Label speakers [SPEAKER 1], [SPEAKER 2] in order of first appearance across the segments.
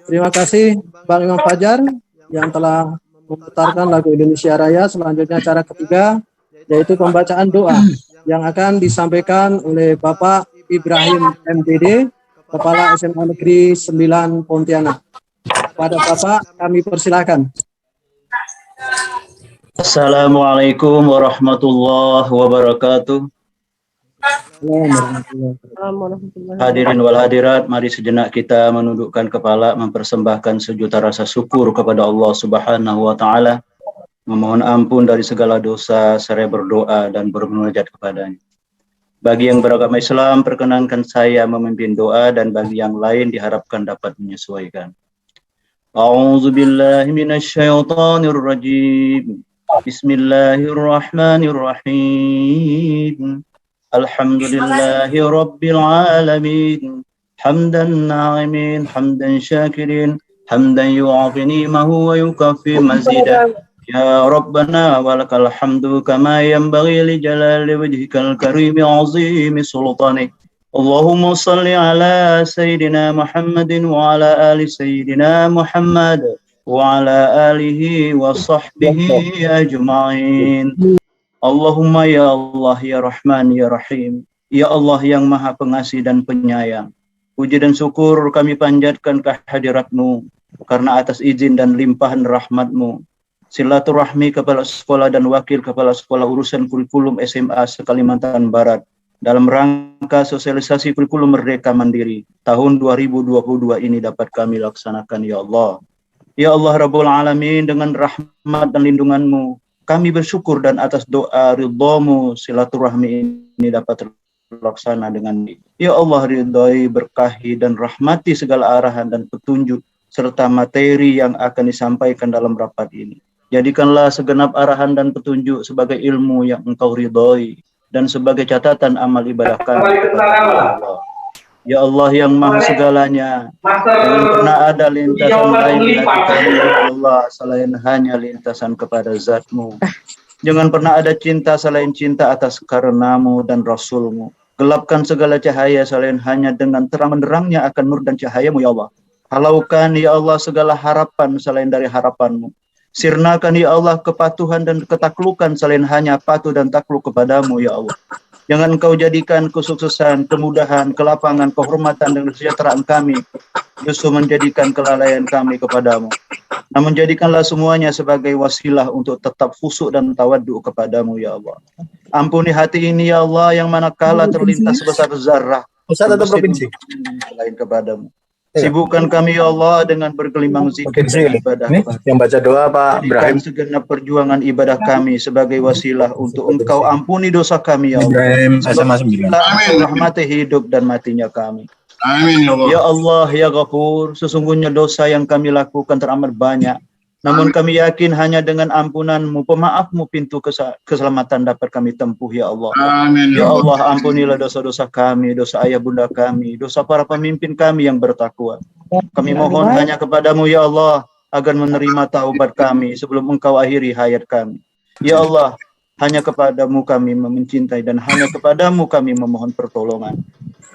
[SPEAKER 1] Terima kasih Bang Imam Fajar yang telah memutarkan lagu Indonesia Raya. Selanjutnya acara ketiga yaitu pembacaan doa yang akan disampaikan oleh Bapak Ibrahim MPD, Kepala SMA Negeri 9 Pontianak. Pada Bapak kami persilakan.
[SPEAKER 2] Assalamualaikum warahmatullahi wabarakatuh. Hadirin wal hadirat, mari sejenak kita menundukkan kepala, mempersembahkan sejuta rasa syukur kepada Allah Subhanahu wa taala, memohon ampun dari segala dosa, seraya berdoa dan bermunajat kepadanya. Bagi yang beragama Islam, perkenankan saya memimpin doa, dan bagi yang lain diharapkan dapat menyesuaikan. A'udzu billahi minasyaitonir rajim. Bismillahirrahmanirrahim. Alhamdulillahi rabbil alamin. Hamdan na'imin, hamdan syakirin, hamdan yu'afi ni'mahu wa yukafi mazidah. Ya Rabbana walakal hamdu kama yanbaghi li jalali wajhikal karimi azimi sultanik. Allahumma salli ala Sayyidina Muhammadin wa ala ali Sayyidina Muhammad wa ala alihi wa sahbihi ajma'in. Allahumma ya Allah ya Rahman ya Rahim. Ya Allah yang Maha Pengasih dan Penyayang. Puji dan syukur kami panjatkan kehadirat-Mu karena atas izin dan limpahan rahmat-Mu. Silaturahmi Kepala Sekolah dan Wakil Kepala Sekolah Urusan Kurikulum SMA se-Kalimantan Barat dalam rangka sosialisasi kurikulum Merdeka Mandiri tahun 2022 ini dapat kami laksanakan ya Allah. Ya Allah Rabbul Alamin, dengan rahmat dan lindungan-Mu kami bersyukur, dan atas doa ridha-Mu silaturahmi ini dapat terlaksana dengan baik. Ya Allah, ridhai, berkahi, dan rahmati segala arahan dan petunjuk serta materi yang akan disampaikan dalam rapat ini. Jadikanlah segenap arahan dan petunjuk sebagai ilmu yang Engkau ridhai dan sebagai catatan amal ibadah kami kepada Allah. Ya Allah yang Maha segalanya, jangan pernah ada lintasan lain di hati kami ya Allah selain hanya lintasan kepada Zat-Mu. Jangan pernah ada cinta selain cinta atas karena-Mu dan Rasul-Mu. Gelapkan segala cahaya selain hanya dengan terang benderangnya akan nur dan cahaya-Mu ya Allah. Halaukan ya Allah segala harapan selain dari harapan-Mu. Sirnakan ya Allah kepatuhan dan ketaklukan selain hanya patuh dan takluk kepadamu ya Allah. Jangan Engkau jadikan kesuksesan, kemudahan, kelapangan, kehormatan dan kesejahteraan kami justru menjadikan kelalaian kami kepadamu. Namun jadikanlah semuanya sebagai wasilah untuk tetap khusyuk dan tawaddu kepadamu ya Allah. Ampuni hati ini ya Allah yang manakala terlintas sebesar zarah
[SPEAKER 3] pusat atau provinsi
[SPEAKER 2] lain kepadamu. Sibukkan kami ya Allah dengan bergelimang zikir dan ibadah.
[SPEAKER 3] Yang baca doa Pak Ibrahim.
[SPEAKER 2] Segenap perjuangan ibadah kami sebagai wasilah untuk Engkau ampuni dosa kami ya Allah.
[SPEAKER 3] Ibrahim SMA 9.
[SPEAKER 2] Rahmati hidup dan matinya kami.
[SPEAKER 4] Amin ya Allah.
[SPEAKER 2] Ya Allah ya Ghafur, sesungguhnya dosa yang kami lakukan teramat banyak. Namun kami yakin hanya dengan ampunan-Mu, pemaaf-Mu, pintu keselamatan dapat kami tempuh ya Allah.
[SPEAKER 4] Amin
[SPEAKER 2] Ya Allah, ampunilah dosa-dosa kami, dosa ayah bunda kami, dosa para pemimpin kami yang bertakwa. Kami mohon hanya kepadamu ya Allah agar menerima taubat kami sebelum Engkau akhiri hayat kami. Ya Allah, hanya kepadamu kami mencintai dan hanya kepadamu kami memohon pertolongan.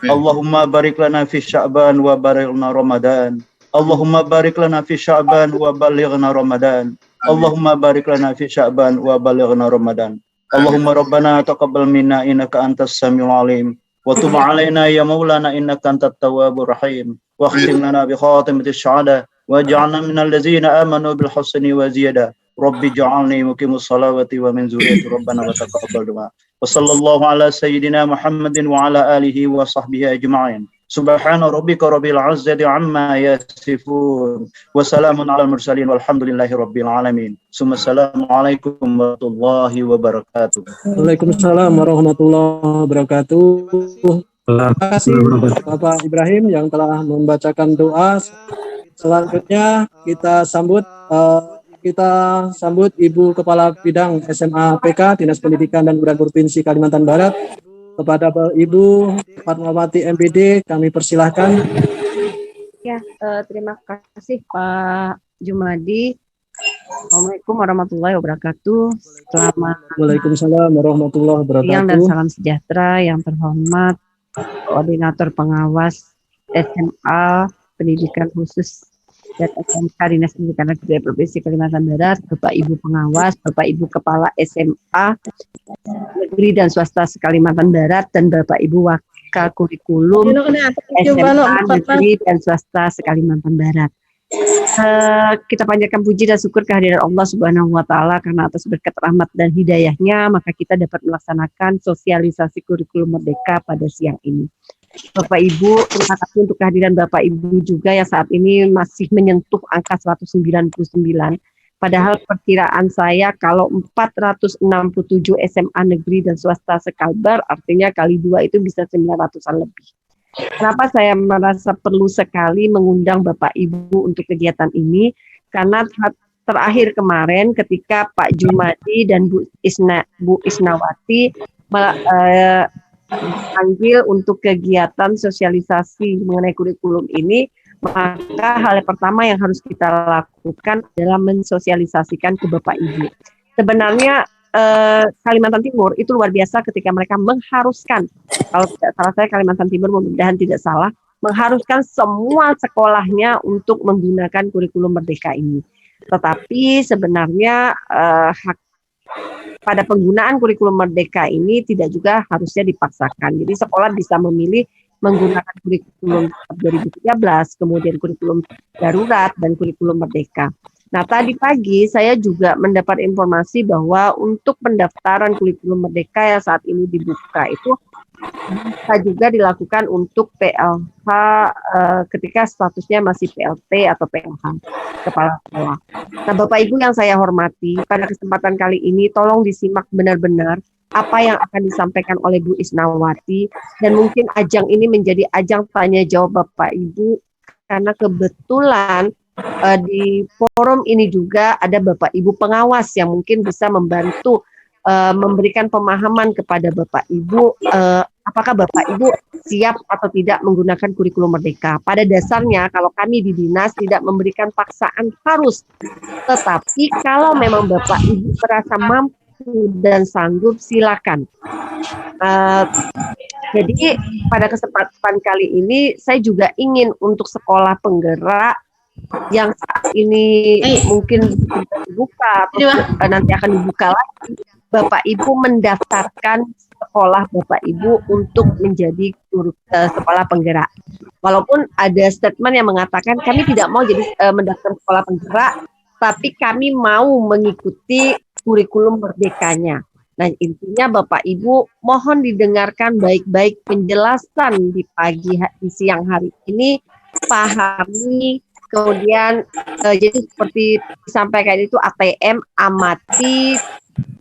[SPEAKER 2] Allahumma barik lana fi Sya'ban wa barik lana Ramadan. Allahumma barik lana fi Sya'ban wa balighna Ramadan. Allahumma barik lana fi Sya'ban wa balighna Ramadan. Allahumma rabbana taqabbal minna innaka antas samiul alim wa tub alaina ya maulana innaka antat tawwabur rahim wa khtim lana bi khatimati syahada waj'alna minal ladzina amanu bil husni wa ziyada. Rabbi ja'alni muqimus salawati wa min zurriyyati rabbana wa taqabbal du'a. Wa sallallahu ala sayyidina Muhammadin wa ala alihi wa sahbihi ajma'in. Subhana rabbika rabbil izzati amma yasifun wa salamun alal mursalin walhamdulillahi rabbil alamin. Assalamualaikum warahmatullahi wabarakatuh.
[SPEAKER 1] Waalaikumsalam warahmatullahi wabarakatuh. Terima kasih Bapak Ibrahim yang telah membacakan doa. Selanjutnya kita sambut Ibu Kepala Bidang SMA PK Dinas Pendidikan dan Kebudayaan Provinsi Kalimantan Barat. Kepada Ibu Fatmawati MPD kami persilahkan.
[SPEAKER 5] Ya, terima kasih Pak Jumadi. Assalamualaikum warahmatullahi wabarakatuh. Selamat
[SPEAKER 1] Waalaikumsalam warahmatullahi wabarakatuh.
[SPEAKER 5] siang dan salam sejahtera yang terhormat Koordinator Pengawas SMA Pendidikan Khusus dan SMK Dinas Pendidikan dan Kebudayaan Provinsi Kalimantan Barat, Bapak Ibu pengawas, Bapak Ibu kepala SMA negeri dan swasta se-Kalimantan Barat, dan Bapak Ibu wakil kurikulum SMA negeri dan swasta se-Kalimantan Barat. Kita panjatkan puji dan syukur kehadiran Allah Subhanahu wa Ta'ala, karena atas berkat rahmat dan hidayahnya maka kita dapat melaksanakan sosialisasi kurikulum merdeka pada siang ini. Bapak Ibu, terima kasih untuk kehadiran Bapak Ibu juga yang saat ini masih menyentuh angka 199. Padahal perkiraan saya kalau 467 SMA negeri dan swasta sekalbar, artinya kali 2 itu bisa 900-an lebih. Kenapa saya merasa perlu sekali mengundang Bapak Ibu untuk kegiatan ini? Karena terakhir kemarin ketika Pak Jumadi dan Bu Isnawati dipanggil untuk kegiatan sosialisasi mengenai kurikulum ini, maka hal yang pertama yang harus kita lakukan adalah mensosialisasikan ke Bapak Ibu. Sebenarnya Kalimantan Timur itu luar biasa ketika mereka mengharuskan, kalau tidak salah saya Kalimantan Timur mudah-mudahan tidak salah, mengharuskan semua sekolahnya untuk menggunakan kurikulum merdeka ini. Tetapi sebenarnya pada penggunaan kurikulum merdeka ini tidak juga harusnya dipaksakan. Jadi sekolah bisa memilih menggunakan kurikulum 2013, kemudian kurikulum darurat dan kurikulum merdeka. Nah, tadi pagi saya juga mendapat informasi bahwa untuk pendaftaran kurikulum merdeka yang saat ini dibuka itu bisa juga dilakukan untuk PLH ketika statusnya masih PLT atau PLH, kepala sekolah. Nah, Bapak Ibu yang saya hormati, pada kesempatan kali ini tolong disimak benar-benar apa yang akan disampaikan oleh Bu Isnawati, dan mungkin ajang ini menjadi ajang tanya jawab Bapak Ibu, karena kebetulan di forum ini juga ada Bapak Ibu pengawas yang mungkin bisa membantu memberikan pemahaman kepada Bapak Ibu apakah Bapak Ibu siap atau tidak menggunakan kurikulum merdeka. Pada dasarnya kalau kami di dinas tidak memberikan paksaan harus, tetapi kalau memang Bapak Ibu merasa mampu dan sanggup, silakan. Jadi pada kesempatan kali ini saya juga ingin untuk sekolah penggerak yang saat ini mungkin dibuka atau nanti akan dibuka lagi, Bapak Ibu mendaftarkan sekolah Bapak Ibu untuk menjadi sekolah penggerak. Walaupun ada statement yang mengatakan kami tidak mau jadi mendaftar sekolah penggerak, tapi kami mau mengikuti kurikulum merdekanya. Nah, intinya Bapak Ibu mohon didengarkan baik-baik penjelasan di siang hari ini, pahami. Kemudian jadi seperti disampaikan itu ATM, amati,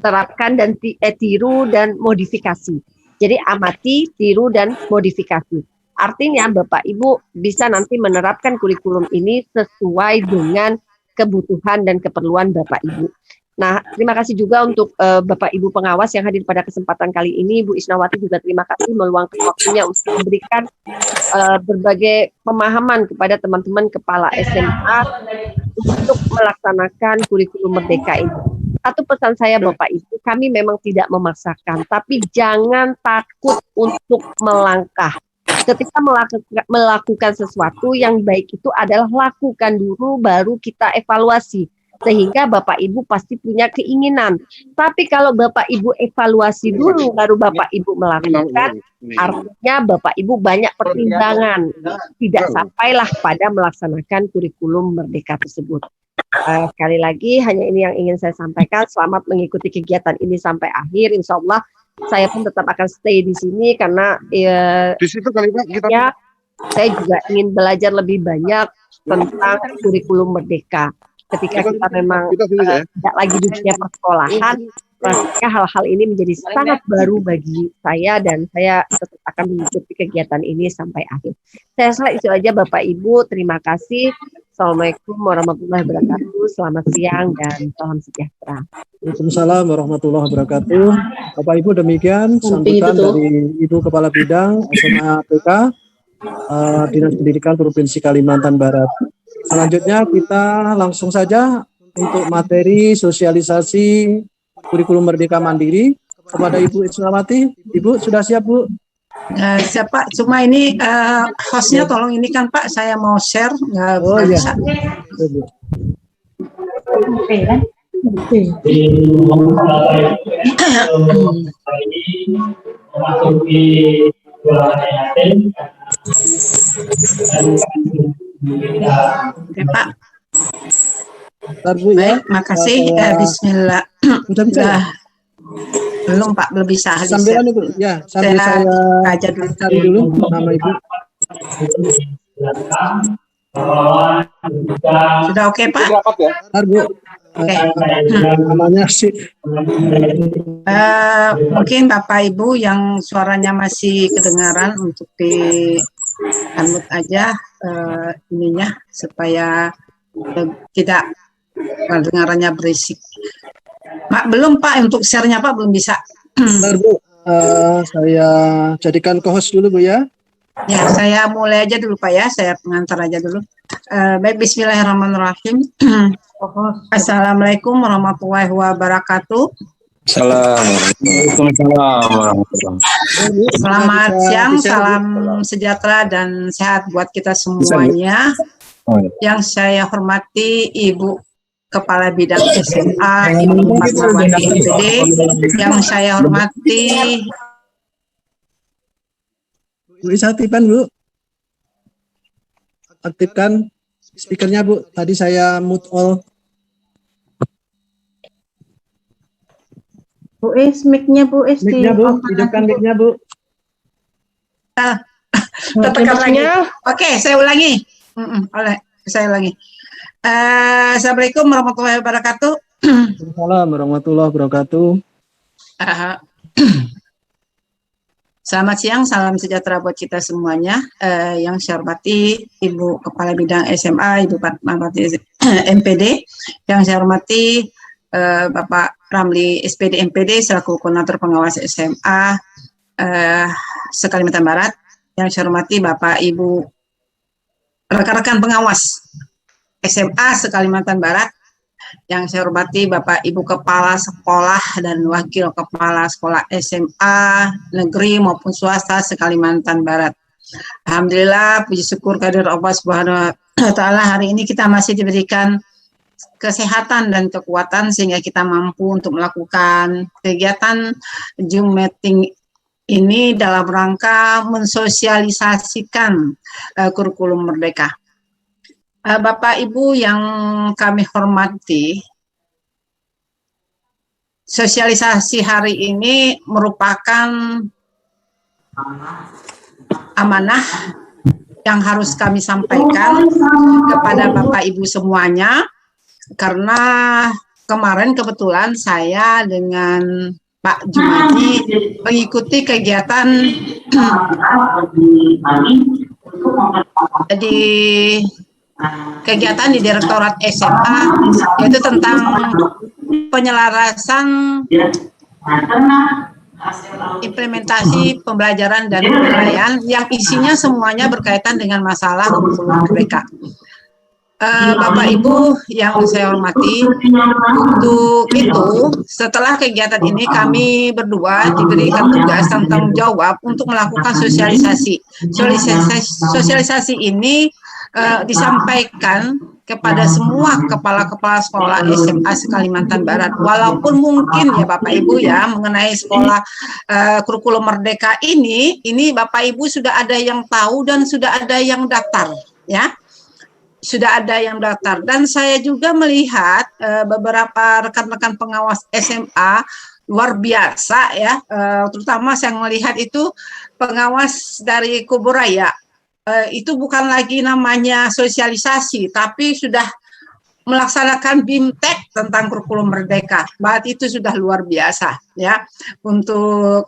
[SPEAKER 5] terapkan dan tiru dan modifikasi. Jadi amati, tiru dan modifikasi. Artinya Bapak Ibu bisa nanti menerapkan kurikulum ini sesuai dengan kebutuhan dan keperluan Bapak Ibu. Nah, terima kasih juga untuk Bapak Ibu pengawas yang hadir pada kesempatan kali ini. Bu Isnawati juga terima kasih meluangkan waktunya untuk memberikan berbagai pemahaman kepada teman-teman kepala SMA untuk melaksanakan kurikulum merdeka ini. Satu pesan saya Bapak Ibu, kami memang tidak memaksakan, tapi jangan takut untuk melangkah. Ketika melakukan sesuatu yang baik itu adalah lakukan dulu baru kita evaluasi. Sehingga Bapak Ibu pasti punya keinginan. Tapi kalau Bapak Ibu evaluasi dulu baru Bapak Ibu melakukan, artinya Bapak Ibu banyak pertimbangan. Tidak sampailah pada melaksanakan kurikulum merdeka tersebut. Sekali lagi hanya ini yang ingin saya sampaikan. Selamat mengikuti kegiatan ini sampai akhir. Insya Allah saya pun tetap akan stay di sini karena
[SPEAKER 4] di situ kali Pak kita
[SPEAKER 5] saya juga ingin belajar lebih banyak tentang kurikulum merdeka. Ketika kita memang tidak lagi di dunia persekolahan, rasanya hal-hal ini menjadi sangat baru bagi saya dan saya tetap akan mengikuti kegiatan ini sampai akhir. Saya rasa itu aja Bapak Ibu, terima kasih. Assalamualaikum warahmatullahi wabarakatuh. Selamat siang dan salam sejahtera.
[SPEAKER 1] Waalaikumsalam warahmatullahi wabarakatuh. Bapak Ibu demikian sambutan dari Ibu Kepala Bidang SMA PK Dinas Pendidikan Provinsi Kalimantan Barat. Selanjutnya kita langsung saja untuk materi sosialisasi kurikulum Merdeka Mandiri kepada Ibu Isnawati. Ibu sudah siap Bu?
[SPEAKER 6] Siapa? Cuma ini hostnya tolong ini kan Pak, saya mau share nggak
[SPEAKER 1] Oh iya.
[SPEAKER 6] bisa.
[SPEAKER 1] Oke, Bu.
[SPEAKER 7] memasuki bulan yatim.
[SPEAKER 6] Oke Pak,
[SPEAKER 1] Bentar, Bu, ya.
[SPEAKER 6] baik, makasih. Bismillah.
[SPEAKER 1] Udah bisa ya?
[SPEAKER 6] Belum Pak, belum bisa.
[SPEAKER 1] Sambil anu, Bu. Ya, sambil saya
[SPEAKER 6] aja dulu.
[SPEAKER 1] cari dulu nama Ibu.
[SPEAKER 6] Sudah oke Pak?
[SPEAKER 1] Bentar, Bu.
[SPEAKER 6] Oke.
[SPEAKER 1] Namanya sih.
[SPEAKER 6] Mungkin Bapak Ibu yang suaranya masih kedengaran untuk di unmute aja ininya supaya tidak kedengarannya berisik. Pak, belum Pak untuk share-nya Pak belum bisa.
[SPEAKER 1] Bentar, Bu. Saya jadikan co-host dulu, Bu, ya.
[SPEAKER 6] Ya, saya mulai aja dulu Pak ya, saya pengantar aja dulu. Baik, bismillahirrahmanirrahim. Assalamualaikum warahmatullahi wabarakatuh.
[SPEAKER 3] Waalaikumsalam.
[SPEAKER 6] Selamat siang, salam sejahtera dan sehat buat kita semuanya. Yang saya hormati Ibu Kepala Bidang SMA, Ibu Fatmawati MPD. Yang saya hormati
[SPEAKER 1] Bu Isa, aktifkan, Bu. Aktifkan speakernya, Bu. Tadi saya mute all.
[SPEAKER 8] Bu Is, mic-nya Bu Is
[SPEAKER 1] Mic-nya, Bu. Hidupkan mic-nya, Bu.
[SPEAKER 6] tekan lagi. Oke, saya ulangi. Saya ulangi. Assalamualaikum warahmatullahi wabarakatuh.
[SPEAKER 1] Waalaikumsalam warahmatullahi wabarakatuh.
[SPEAKER 6] Selamat siang, salam sejahtera buat kita semuanya. Yang saya hormati Ibu Kepala Bidang SMA, Ibu Fatmawati MPD. Yang saya hormati Bapak Ramli SPD MPD selaku Koordinator Pengawas SMA se-Kalimantan Barat. Yang saya hormati Bapak Ibu rekan-rekan pengawas SMA se-Kalimantan Barat. Yang saya hormati Bapak Ibu Kepala Sekolah dan Wakil Kepala Sekolah SMA negeri maupun swasta se-Kalimantan Barat. Alhamdulillah, puji syukur kehadirat Allah Subhanahu wa Ta'ala, hari ini kita masih diberikan kesehatan dan kekuatan sehingga kita mampu untuk melakukan kegiatan Zoom meeting ini dalam rangka mensosialisasikan kurikulum Merdeka. Bapak Ibu yang kami hormati, sosialisasi hari ini merupakan amanah yang harus kami sampaikan kepada Bapak Ibu semuanya, karena kemarin kebetulan saya dengan Pak Jumadi mengikuti kegiatan di Direktorat SMA, yaitu tentang penyelarasan implementasi pembelajaran dan penilaian yang isinya semuanya berkaitan dengan masalah kurikulum Merdeka. Bapak Ibu yang saya hormati, untuk itu setelah kegiatan ini kami berdua diberikan tugas tanggung jawab untuk melakukan sosialisasi. Sosialisasi ini disampaikan kepada semua kepala-kepala sekolah SMA se-Kalimantan Barat. Walaupun mungkin ya Bapak Ibu ya mengenai sekolah kurikulum Merdeka ini Bapak Ibu sudah ada yang tahu dan sudah ada yang daftar ya. Sudah ada yang daftar, dan saya juga melihat beberapa rekan-rekan pengawas SMA luar biasa ya, terutama saya melihat itu pengawas dari Kuburaya. Itu bukan lagi namanya sosialisasi, tapi sudah melaksanakan BIMTEK tentang kurikulum Merdeka. Berarti itu sudah luar biasa ya. Untuk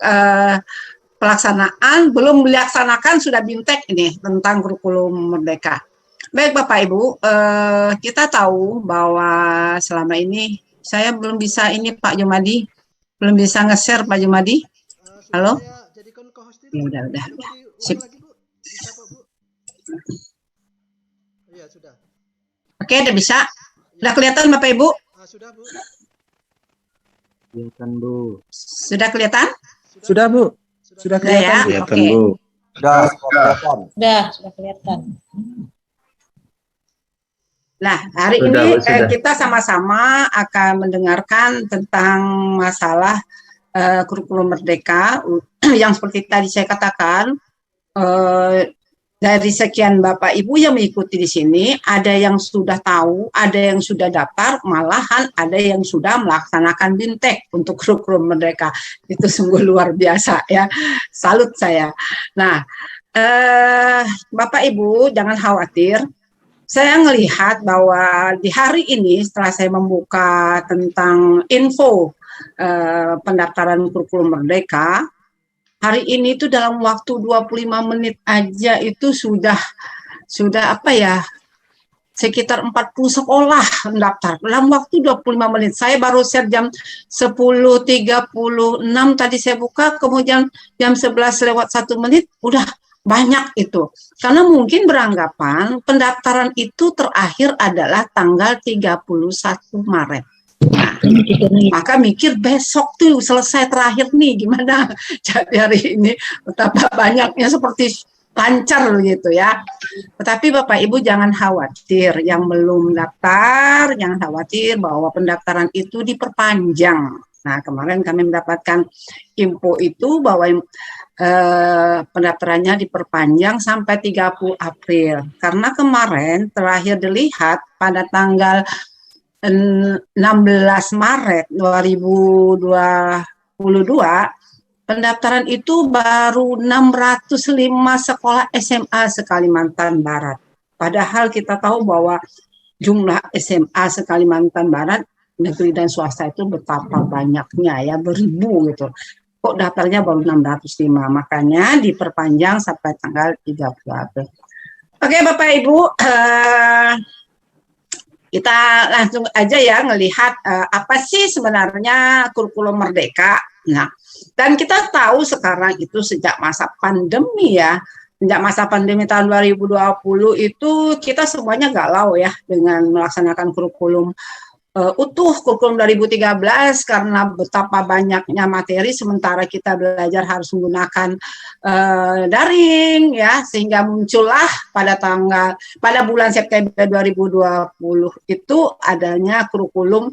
[SPEAKER 6] pelaksanaan, belum dilaksanakan sudah BIMTEK ini tentang kurikulum Merdeka. Baik Bapak Ibu, kita tahu bahwa selama ini saya belum bisa ini Pak Jumadi, belum bisa nge-share Pak Jumadi. Halo? Ya, udah. Sip. Oke, udah bisa. Udah kelihatan Bapak Ibu?
[SPEAKER 1] Sudah, Bu.
[SPEAKER 2] Kelihatan, Bu.
[SPEAKER 6] Sudah kelihatan?
[SPEAKER 1] Sudah, Bu. Sudah
[SPEAKER 6] Udah ya?
[SPEAKER 1] kelihatan?
[SPEAKER 2] Kelihatan,
[SPEAKER 6] Oke.
[SPEAKER 2] Bu.
[SPEAKER 4] Sudah kelihatan.
[SPEAKER 6] Nah, hari
[SPEAKER 3] Sudah,
[SPEAKER 6] ini
[SPEAKER 3] Bu, sudah.
[SPEAKER 6] kita sama-sama akan mendengarkan tentang masalah kurikulum merdeka yang seperti tadi saya katakan, dari sekian Bapak Ibu yang mengikuti di sini, ada yang sudah tahu, ada yang sudah daftar, malahan ada yang sudah melaksanakan bintek untuk kurikulum merdeka. Itu sungguh luar biasa ya, salut saya. Nah, Bapak Ibu jangan khawatir. Saya melihat bahwa di hari ini setelah saya membuka tentang info pendaftaran kurikulum merdeka, hari ini itu dalam waktu 25 menit aja itu sudah apa ya, sekitar 40 sekolah mendaftar. Dalam waktu 25 menit. Saya baru share jam 10.36 tadi saya buka, kemudian jam 11 lewat 1 menit, udah banyak itu. Karena mungkin beranggapan pendaftaran itu terakhir adalah tanggal 31 Maret. Nah, maka mikir besok tuh selesai terakhir nih gimana. Jadi hari ini betapa banyaknya seperti lancar gitu ya. Tetapi Bapak Ibu jangan khawatir, yang belum daftar jangan khawatir bahwa pendaftaran itu diperpanjang. Nah, kemarin kami mendapatkan info itu bahwa pendaftarannya diperpanjang sampai 30 April. Karena kemarin terakhir dilihat pada tanggal 16 Maret 2022 pendaftaran itu baru 605 sekolah SMA se-Kalimantan Barat. Padahal kita tahu bahwa jumlah SMA se-Kalimantan Barat negeri dan swasta itu betapa banyaknya ya, beribu gitu. Kok daftarnya baru 605, makanya diperpanjang sampai tanggal 30 April. Oke Bapak Ibu, kita langsung aja ya ngelihat apa sih sebenarnya kurikulum merdeka. Nah, dan kita tahu sekarang itu sejak masa pandemi ya, sejak masa pandemi tahun 2020 itu kita semuanya galau ya dengan melaksanakan kurikulum utuh, kurikulum 2013 karena betapa banyaknya materi sementara kita belajar harus menggunakan daring ya, sehingga muncullah pada bulan September 2020 itu adanya kurikulum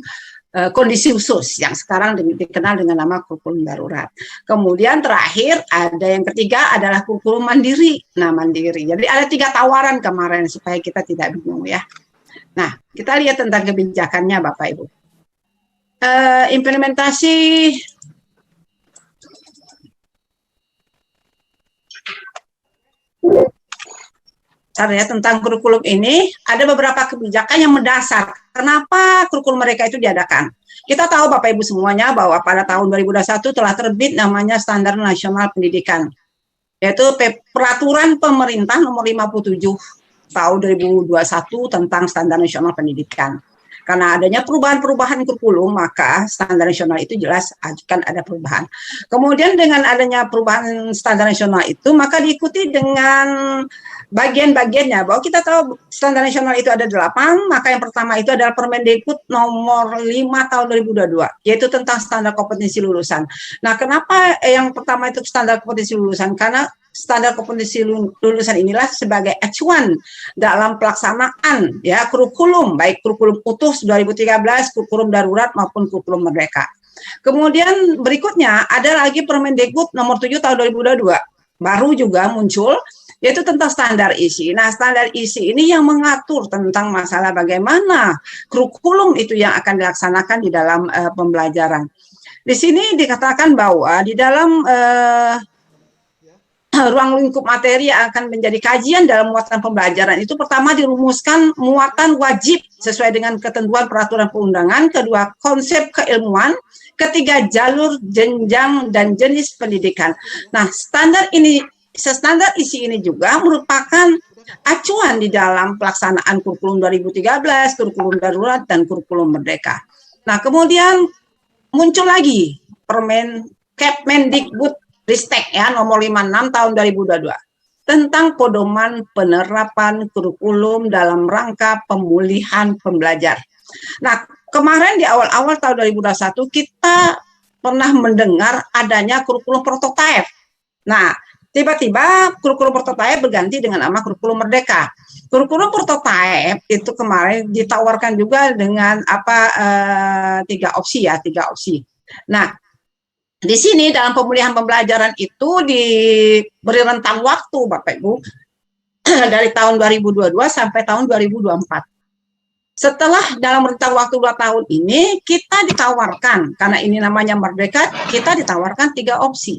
[SPEAKER 6] kondisi khusus yang sekarang dikenal dengan nama kurikulum darurat. Kemudian terakhir ada yang ketiga adalah kurikulum mandiri. Nah, mandiri. Jadi ada 3 tawaran kemarin supaya kita tidak bingung ya. Nah, kita lihat tentang kebijakannya Bapak Ibu. Implementasi tentang kurikulum ini ada beberapa kebijakan yang mendasar. Kenapa kurikulum mereka itu diadakan? Kita tahu Bapak Ibu semuanya bahwa pada tahun 2021 telah terbit namanya Standar Nasional Pendidikan, yaitu Peraturan Pemerintah Nomor 57 tahun 2021 tentang Standar Nasional Pendidikan. Karena adanya perubahan-perubahan kurikulum, maka standar nasional itu jelas akan ada perubahan. Kemudian dengan adanya perubahan standar nasional itu, maka diikuti dengan bagian-bagiannya. Bahwa kita tahu standar nasional itu ada 8, maka yang pertama itu adalah Permendikbud nomor 5 tahun 2022, yaitu tentang standar kompetensi lulusan. Nah, kenapa yang pertama itu standar kompetensi lulusan? Karena standar kompetensi lulusan inilah sebagai acuan dalam pelaksanaan ya kurikulum, baik kurikulum utuh 2013, kurikulum darurat maupun kurikulum merdeka. Kemudian berikutnya ada lagi Permendikbud nomor 7 tahun 2022, baru juga muncul, yaitu tentang standar isi. Nah, standar isi ini yang mengatur tentang masalah bagaimana kurikulum itu yang akan dilaksanakan di dalam pembelajaran. Di sini dikatakan bahwa di dalam ruang lingkup materi yang akan menjadi kajian dalam muatan pembelajaran itu pertama dirumuskan muatan wajib sesuai dengan ketentuan peraturan perundangan, kedua konsep keilmuan, ketiga jalur, jenjang, dan jenis pendidikan. Nah, standar isi ini juga merupakan acuan di dalam pelaksanaan kurikulum 2013, kurikulum darurat, dan kurikulum merdeka. Nah, kemudian muncul lagi Kemendikbud Ristek ya nomor 56 tahun 2022 tentang pedoman penerapan kurikulum dalam rangka pemulihan pembelajar. Nah, kemarin di awal-awal tahun 2021 kita pernah mendengar adanya kurikulum prototipe. Nah, tiba-tiba kurikulum prototipe berganti dengan nama kurikulum merdeka. Kurikulum prototipe itu kemarin ditawarkan juga dengan tiga opsi. Nah, di sini dalam pemulihan pembelajaran itu diberi rentang waktu, Bapak Ibu, dari tahun 2022 sampai tahun 2024. Setelah dalam rentang waktu 2 tahun ini, kita ditawarkan, karena ini namanya merdeka, kita ditawarkan 3 opsi.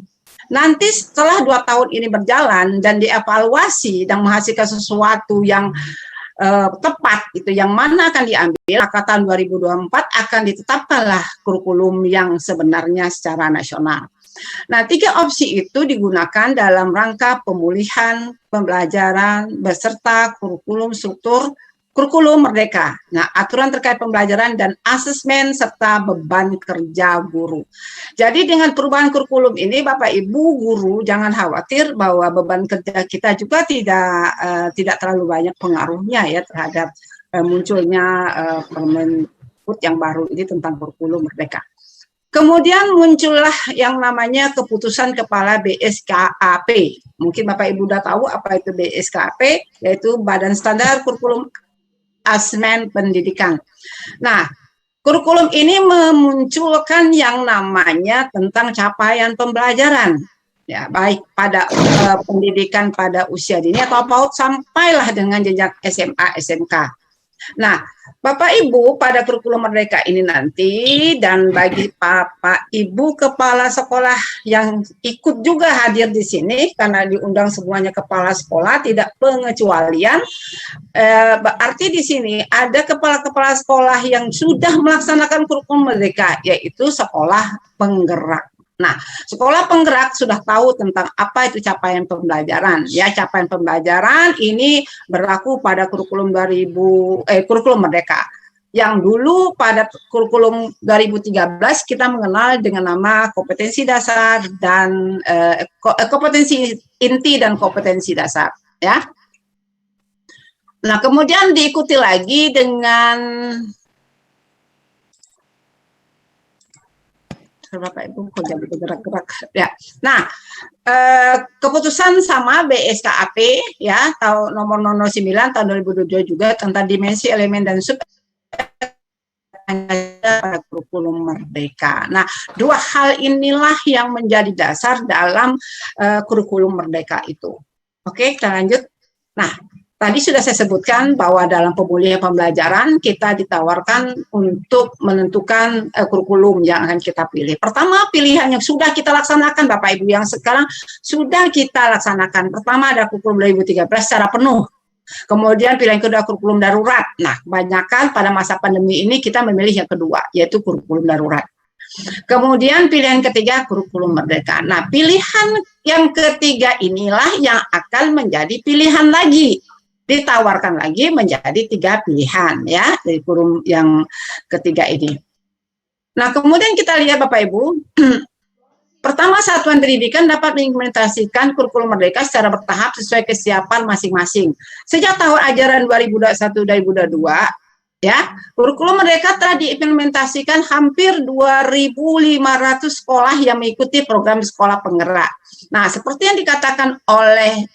[SPEAKER 6] Nanti setelah 2 tahun ini berjalan dan dievaluasi dan menghasilkan sesuatu yang tepat, itu yang mana akan diambil, maka tahun 2024 akan ditetapkanlah kurikulum yang sebenarnya secara nasional. Nah, 3 opsi itu digunakan dalam rangka pemulihan pembelajaran beserta kurikulum struktur kurikulum merdeka. Nah, aturan terkait pembelajaran dan asesmen serta beban kerja guru. Jadi dengan perubahan kurikulum ini, Bapak Ibu guru jangan khawatir bahwa beban kerja kita juga tidak terlalu banyak pengaruhnya ya terhadap munculnya Permendikbud yang baru ini tentang kurikulum merdeka. Kemudian muncullah yang namanya keputusan Kepala BSKAP. Mungkin Bapak Ibu sudah tahu apa itu BSKAP, yaitu Badan Standar Kurikulum Asesmen Pendidikan. Nah, kurikulum ini memunculkan yang namanya tentang capaian pembelajaran, ya baik pada pendidikan pada usia dini atau PAUD sampailah dengan jenjang SMA, SMK. Nah, Bapak Ibu pada kurikulum merdeka ini nanti dan bagi Bapak Ibu kepala sekolah yang ikut juga hadir di sini karena diundang semuanya kepala sekolah tidak pengecualian, berarti di sini ada kepala-kepala sekolah yang sudah melaksanakan kurikulum merdeka, yaitu sekolah penggerak. Nah, sekolah penggerak sudah tahu tentang apa itu capaian pembelajaran. Ya, capaian pembelajaran ini berlaku pada kurikulum kurikulum merdeka. Yang dulu pada kurikulum 2013 kita mengenal dengan nama kompetensi dasar dan kompetensi inti dan kompetensi dasar, ya. Nah, kemudian diikuti lagi dengan Bapak Ibu kok jadi bergerak-gerak ya. Nah, keputusan sama BSKAP ya tahun nomor 09 tahun 2022 juga tentang dimensi elemen dan sub pada kurikulum merdeka. Nah, 2 hal inilah yang menjadi dasar dalam kurikulum merdeka itu. Oke, kita lanjut. Nah, tadi sudah saya sebutkan bahwa dalam pemulihan pembelajaran kita ditawarkan untuk menentukan kurikulum yang akan kita pilih. Pertama, pilihan yang sudah kita laksanakan, Bapak Ibu, yang sekarang sudah kita laksanakan. Pertama ada kurikulum 2013 secara penuh. Kemudian pilihan kedua kurikulum darurat. Nah, kebanyakan pada masa pandemi ini kita memilih yang kedua, yaitu kurikulum darurat. Kemudian pilihan ketiga kurikulum merdeka. Nah, pilihan yang ketiga inilah yang akan menjadi pilihan lagi. Ditawarkan lagi menjadi 3 pilihan ya dari kurikulum yang ketiga ini. Nah, kemudian kita lihat Bapak Ibu, pertama satuan pendidikan dapat mengimplementasikan kurikulum merdeka secara bertahap sesuai kesiapan masing-masing. Sejak tahun ajaran 2021-2022 ya, kurikulum merdeka telah diimplementasikan hampir 2.500 sekolah yang mengikuti program sekolah penggerak. Nah, seperti yang dikatakan oleh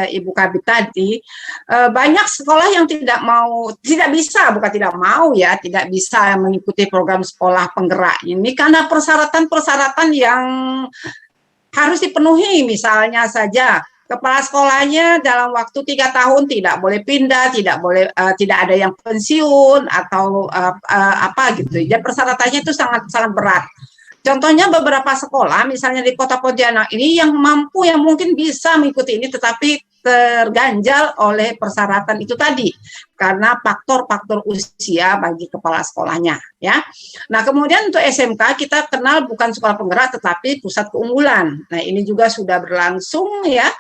[SPEAKER 6] Ibu Kabit tadi, banyak sekolah yang tidak bisa mengikuti program sekolah penggerak ini karena persyaratan-persyaratan yang harus dipenuhi, misalnya saja kepala sekolahnya dalam waktu 3 tahun tidak boleh pindah, tidak ada yang pensiun atau apa gitu. Jadi persyaratannya itu sangat berat. Contohnya beberapa sekolah, misalnya di Kota Pontianak ini yang mampu, yang mungkin bisa mengikuti ini, tetapi terganjal oleh persyaratan itu tadi karena faktor-faktor usia bagi kepala sekolahnya, ya. Nah, kemudian untuk SMK kita kenal bukan sekolah penggerak tetapi pusat keunggulan. Nah, ini juga sudah berlangsung ya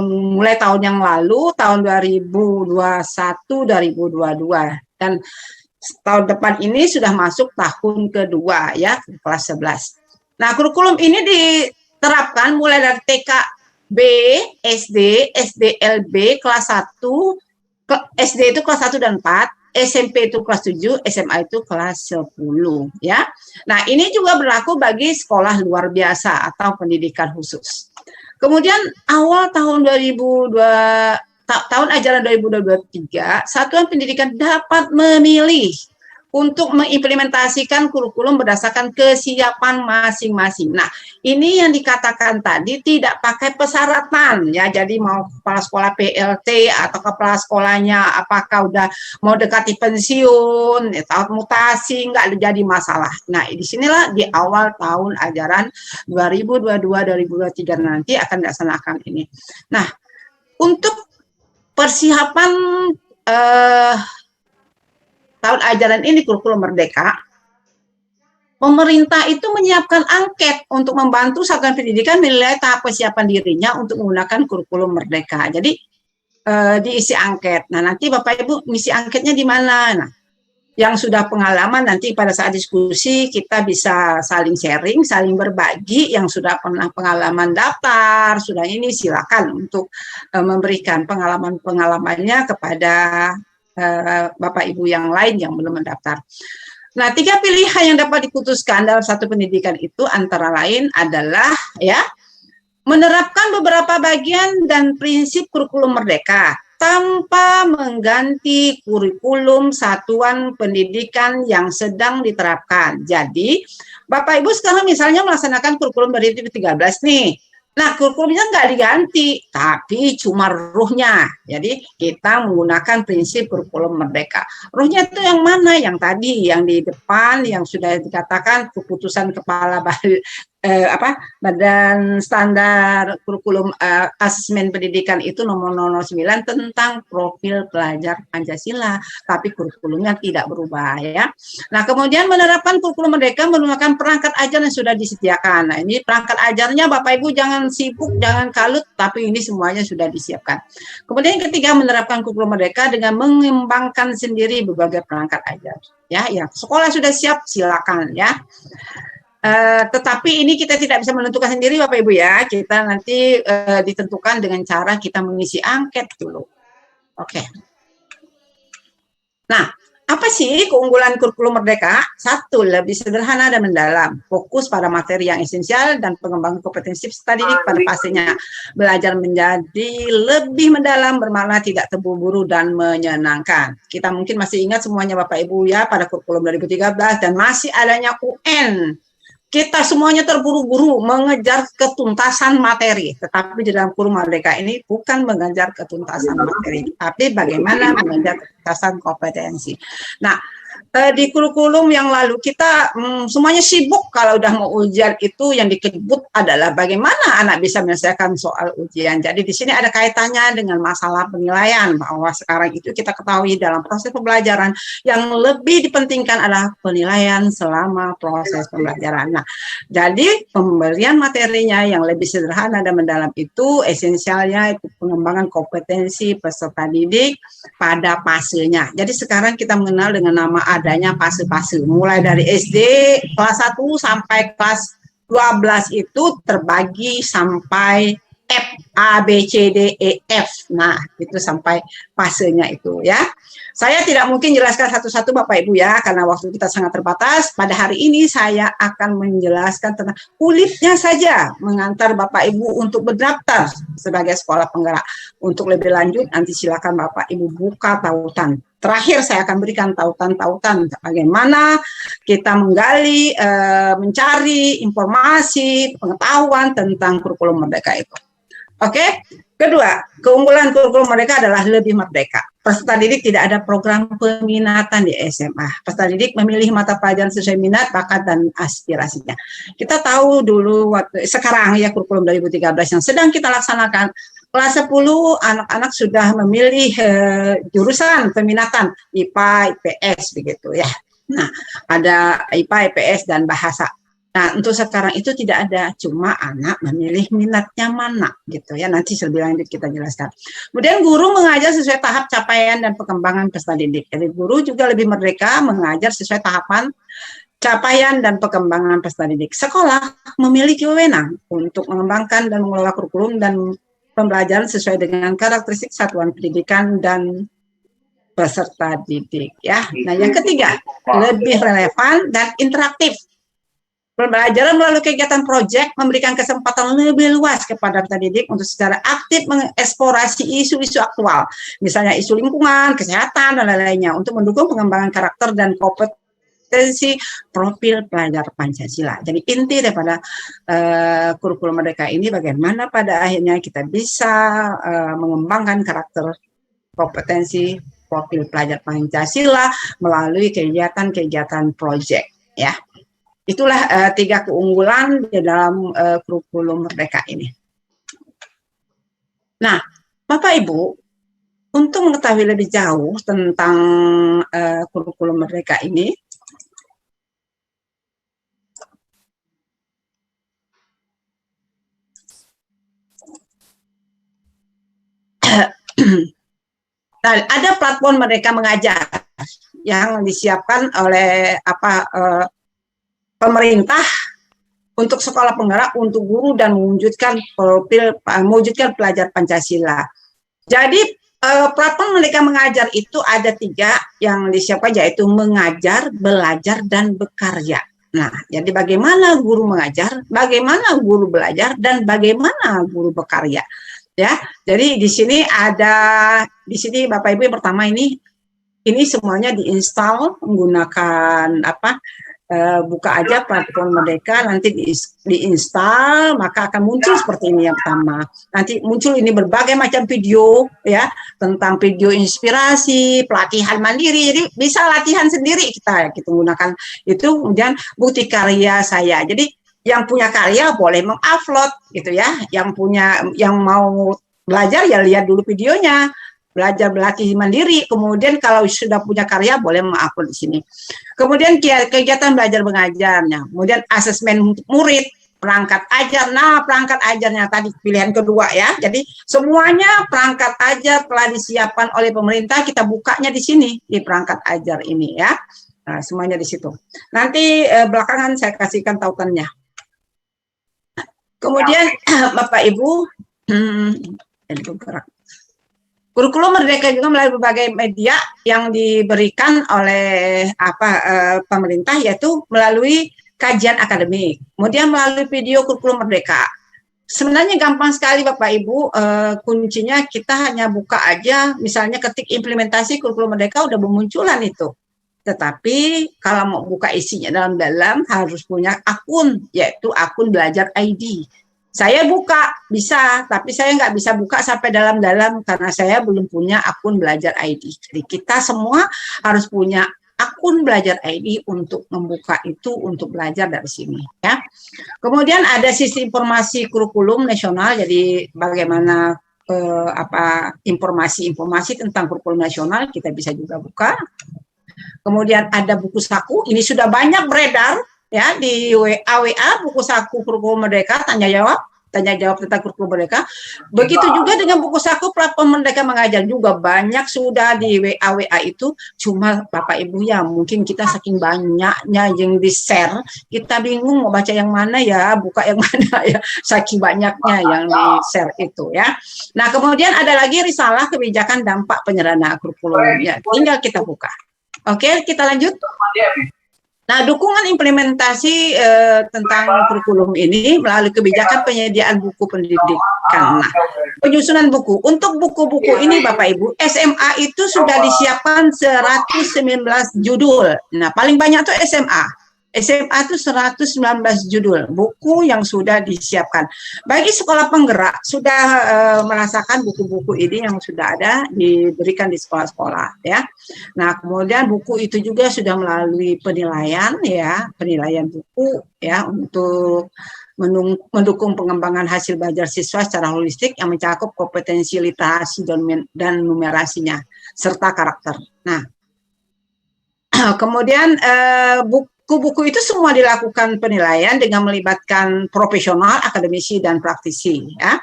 [SPEAKER 6] mulai tahun yang lalu, tahun 2021-2022 dan tahun depan ini sudah masuk tahun kedua ya, kelas 11. Nah, kurikulum ini diterapkan mulai dari TK B, SD, SDLB kelas 1, SD itu kelas 1 dan 4, SMP itu kelas 7, SMA itu kelas 10 ya. Nah, ini juga berlaku bagi sekolah luar biasa atau pendidikan khusus. Kemudian awal tahun 2002 tahun ajaran 2023, satuan pendidikan dapat memilih untuk mengimplementasikan kurikulum berdasarkan kesiapan masing-masing. Nah, ini yang dikatakan tadi tidak pakai persyaratan ya. Jadi mau kepala sekolah PLT atau kepala sekolahnya apakah udah mau dekati pensiun atau mutasi nggak jadi masalah. Nah, di sinilah di awal tahun ajaran 2022-2023 nanti akan dilaksanakan ini. Nah, untuk persiapan tahun ajaran ini kurikulum merdeka, pemerintah itu menyiapkan angket untuk membantu satuan pendidikan menilai tahap persiapan dirinya untuk menggunakan kurikulum merdeka. Jadi diisi angket. Nah, nanti Bapak Ibu ngisi anketnya di mana? Nah, yang sudah pengalaman nanti pada saat diskusi kita bisa saling sharing, saling berbagi. Yang sudah pernah pengalaman daftar, sudah ini silakan untuk memberikan pengalamannya kepada Bapak Ibu yang lain yang belum mendaftar. Nah, 3 pilihan yang dapat diputuskan dalam satu pendidikan itu antara lain adalah ya menerapkan beberapa bagian dan prinsip kurikulum merdeka tanpa mengganti kurikulum satuan pendidikan yang sedang diterapkan. Jadi, Bapak Ibu sekarang misalnya melaksanakan kurikulum 2013 nih. Nah, kurikulumnya nggak diganti, tapi cuma ruhnya. Jadi, kita menggunakan prinsip kurikulum merdeka. Ruhnya itu yang mana? Yang tadi, yang di depan, yang sudah dikatakan keputusan kepala Badan Standar Kurikulum Asesmen Pendidikan itu nomor 009 tentang profil pelajar Pancasila, tapi kurikulumnya tidak berubah ya. Nah, kemudian menerapkan kurikulum merdeka menggunakan perangkat ajar yang sudah disediakan. Nah, ini perangkat ajarnya Bapak Ibu jangan sibuk, jangan kalut, tapi ini semuanya sudah disiapkan. Kemudian yang ketiga, menerapkan kurikulum merdeka dengan mengembangkan sendiri berbagai perangkat ajar. Ya, yang sekolah sudah siap, silakan ya. Tetapi ini kita tidak bisa menentukan sendiri Bapak Ibu ya. Kita nanti ditentukan dengan cara kita mengisi angket dulu. Oke. Nah, apa sih keunggulan kurikulum merdeka? 1, lebih sederhana dan mendalam. Fokus pada materi yang esensial dan pengembangan kompetensi peserta didik pada fasenya. Belajar menjadi lebih mendalam, bermakna tidak terburu-buru dan menyenangkan. Kita mungkin masih ingat semuanya Bapak Ibu ya pada kurikulum 2013 dan masih adanya UN. Kita semuanya terburu-buru mengejar ketuntasan materi, tetapi di dalam kurikulum merdeka ini bukan mengejar ketuntasan materi, tapi bagaimana mengejar ketuntasan kompetensi. Nah, di kurikulum yang lalu kita semuanya sibuk kalau udah mau ujian itu yang dikebut adalah bagaimana anak bisa menyelesaikan soal ujian. Jadi di sini ada kaitannya dengan masalah penilaian bahwa sekarang itu kita ketahui dalam proses pembelajaran yang lebih dipentingkan adalah penilaian selama proses pembelajaran. Nah, jadi pemberian materinya yang lebih sederhana dan mendalam itu esensialnya itu pengembangan kompetensi peserta didik pada fasenya. Jadi sekarang kita mengenal dengan nama adanya fase-fase, mulai dari SD kelas 1 sampai kelas 12 itu terbagi sampai F, A, B, C, D, E, F. Nah, itu sampai fasenya itu ya. Saya tidak mungkin jelaskan satu-satu Bapak Ibu ya, karena waktu kita sangat terbatas. Pada hari ini saya akan menjelaskan tentang kulitnya saja, mengantar Bapak Ibu untuk berdaftar sebagai sekolah penggerak. Untuk lebih lanjut, nanti silakan Bapak Ibu buka tautan. Terakhir saya akan berikan tautan-tautan bagaimana kita menggali, mencari informasi, pengetahuan tentang kurikulum merdeka itu. Oke, kedua, keunggulan kurikulum merdeka adalah lebih merdeka. Peserta didik tidak ada program peminatan di SMA. Peserta didik memilih mata pelajaran sesuai minat, bakat, dan aspirasinya. Kita tahu dulu sekarang ya kurikulum 2013 yang sedang kita laksanakan. Kelas 10 anak-anak sudah memilih jurusan peminatan IPA, IPS begitu ya. Nah, ada IPA, IPS dan bahasa. Nah, untuk sekarang itu tidak ada, cuma anak memilih minatnya mana gitu ya. Nanti lebih lanjut kita jelaskan. Kemudian guru mengajar sesuai tahap capaian dan perkembangan peserta didik. Jadi guru juga lebih merdeka mengajar sesuai tahapan capaian dan perkembangan peserta didik. Sekolah memiliki wewenang untuk mengembangkan dan mengelola kurikulum dan pembelajaran sesuai dengan karakteristik satuan pendidikan dan peserta didik ya. Nah, yang ketiga, lebih relevan dan interaktif. Pembelajaran melalui kegiatan proyek memberikan kesempatan lebih luas kepada peserta didik untuk secara aktif mengeksplorasi isu-isu aktual, misalnya isu lingkungan, kesehatan, dan lain-lainnya, untuk mendukung pengembangan karakter dan kompetensi profil pelajar Pancasila. Jadi inti daripada kurikulum Merdeka ini bagaimana pada akhirnya kita bisa mengembangkan karakter, kompetensi profil pelajar Pancasila melalui kegiatan-kegiatan proyek ya. Itulah 3 keunggulan di dalam kurikulum Merdeka ini. Nah, Bapak Ibu, untuk mengetahui lebih jauh tentang kurikulum Merdeka ini, nah, ada platform Merdeka Mengajar yang disiapkan oleh pemerintah untuk sekolah penggerak untuk guru dan mewujudkan pelajar Pancasila. Jadi platform Merdeka Mengajar itu ada 3 yang disiapkan, yaitu mengajar, belajar, dan berkarya. Nah, jadi bagaimana guru mengajar, bagaimana guru belajar, dan bagaimana guru berkarya. Ya, jadi di sini Bapak Ibu yang pertama ini semuanya diinstal menggunakan buka aja platform Merdeka, nanti diinstal, maka akan muncul seperti ini yang pertama. Nanti muncul ini berbagai macam video ya, tentang video inspirasi, pelatihan mandiri. Jadi bisa latihan sendiri kita menggunakan itu. Kemudian bukti karya saya. Jadi yang punya karya boleh mengupload gitu ya. Yang mau belajar ya lihat dulu videonya. Berlatih mandiri, kemudian kalau sudah punya karya boleh mengupload di sini. Kemudian kegiatan belajar mengajarnya, kemudian asesmen murid, perangkat ajar. Nah, perangkat ajarnya tadi pilihan kedua ya. Jadi semuanya perangkat ajar telah disiapkan oleh pemerintah, kita bukanya di sini di perangkat ajar ini ya. Nah, semuanya di situ. Nanti belakangan saya kasihkan tautannya. Kemudian Bapak Ibu, kurikulum Merdeka juga melalui berbagai media yang diberikan oleh pemerintah, yaitu melalui kajian akademik, kemudian melalui video kurikulum Merdeka. Sebenarnya gampang sekali Bapak Ibu, kuncinya kita hanya buka aja, misalnya ketik implementasi kurikulum Merdeka udah bermunculan itu. Tetapi kalau mau buka isinya dalam-dalam harus punya akun, yaitu akun Belajar ID. Saya buka bisa, tapi saya nggak bisa buka sampai dalam-dalam karena saya belum punya akun Belajar ID. Jadi kita semua harus punya akun Belajar ID untuk membuka itu, untuk belajar dari sini ya. Kemudian ada sistem informasi kurikulum nasional, jadi bagaimana informasi-informasi tentang kurikulum nasional kita bisa juga buka. Kemudian ada buku saku, ini sudah banyak beredar ya di WA buku saku kurikulum Merdeka, tanya jawab tentang kurikulum Merdeka. Begitu juga dengan buku saku platform Merdeka Mengajar, juga banyak sudah di WA itu. Cuma Bapak Ibu ya, mungkin kita saking banyaknya yang di share, kita bingung mau baca yang mana ya, buka yang mana ya, saking banyaknya yang di share itu ya. Nah, kemudian ada lagi risalah kebijakan dampak penyederhanaan kurikulum ya, tinggal kita buka. Oke, kita lanjut. Nah, dukungan implementasi tentang kurikulum ini melalui kebijakan penyediaan buku pendidikan. Nah, penyusunan buku. Untuk buku-buku ini Bapak Ibu, SMA itu sudah disiapkan 119 judul. Nah, paling banyak tuh SMA. SMA itu 119 judul buku yang sudah disiapkan. Bagi sekolah penggerak sudah merasakan buku-buku ini yang sudah ada diberikan di sekolah-sekolah ya. Nah, kemudian buku itu juga sudah melalui penilaian ya, penilaian buku ya untuk mendukung pengembangan hasil belajar siswa secara holistik yang mencakup kompetensi literasi dan numerasinya serta karakter. Nah, kemudian buku-buku itu semua dilakukan penilaian dengan melibatkan profesional, akademisi, dan praktisi. Ya.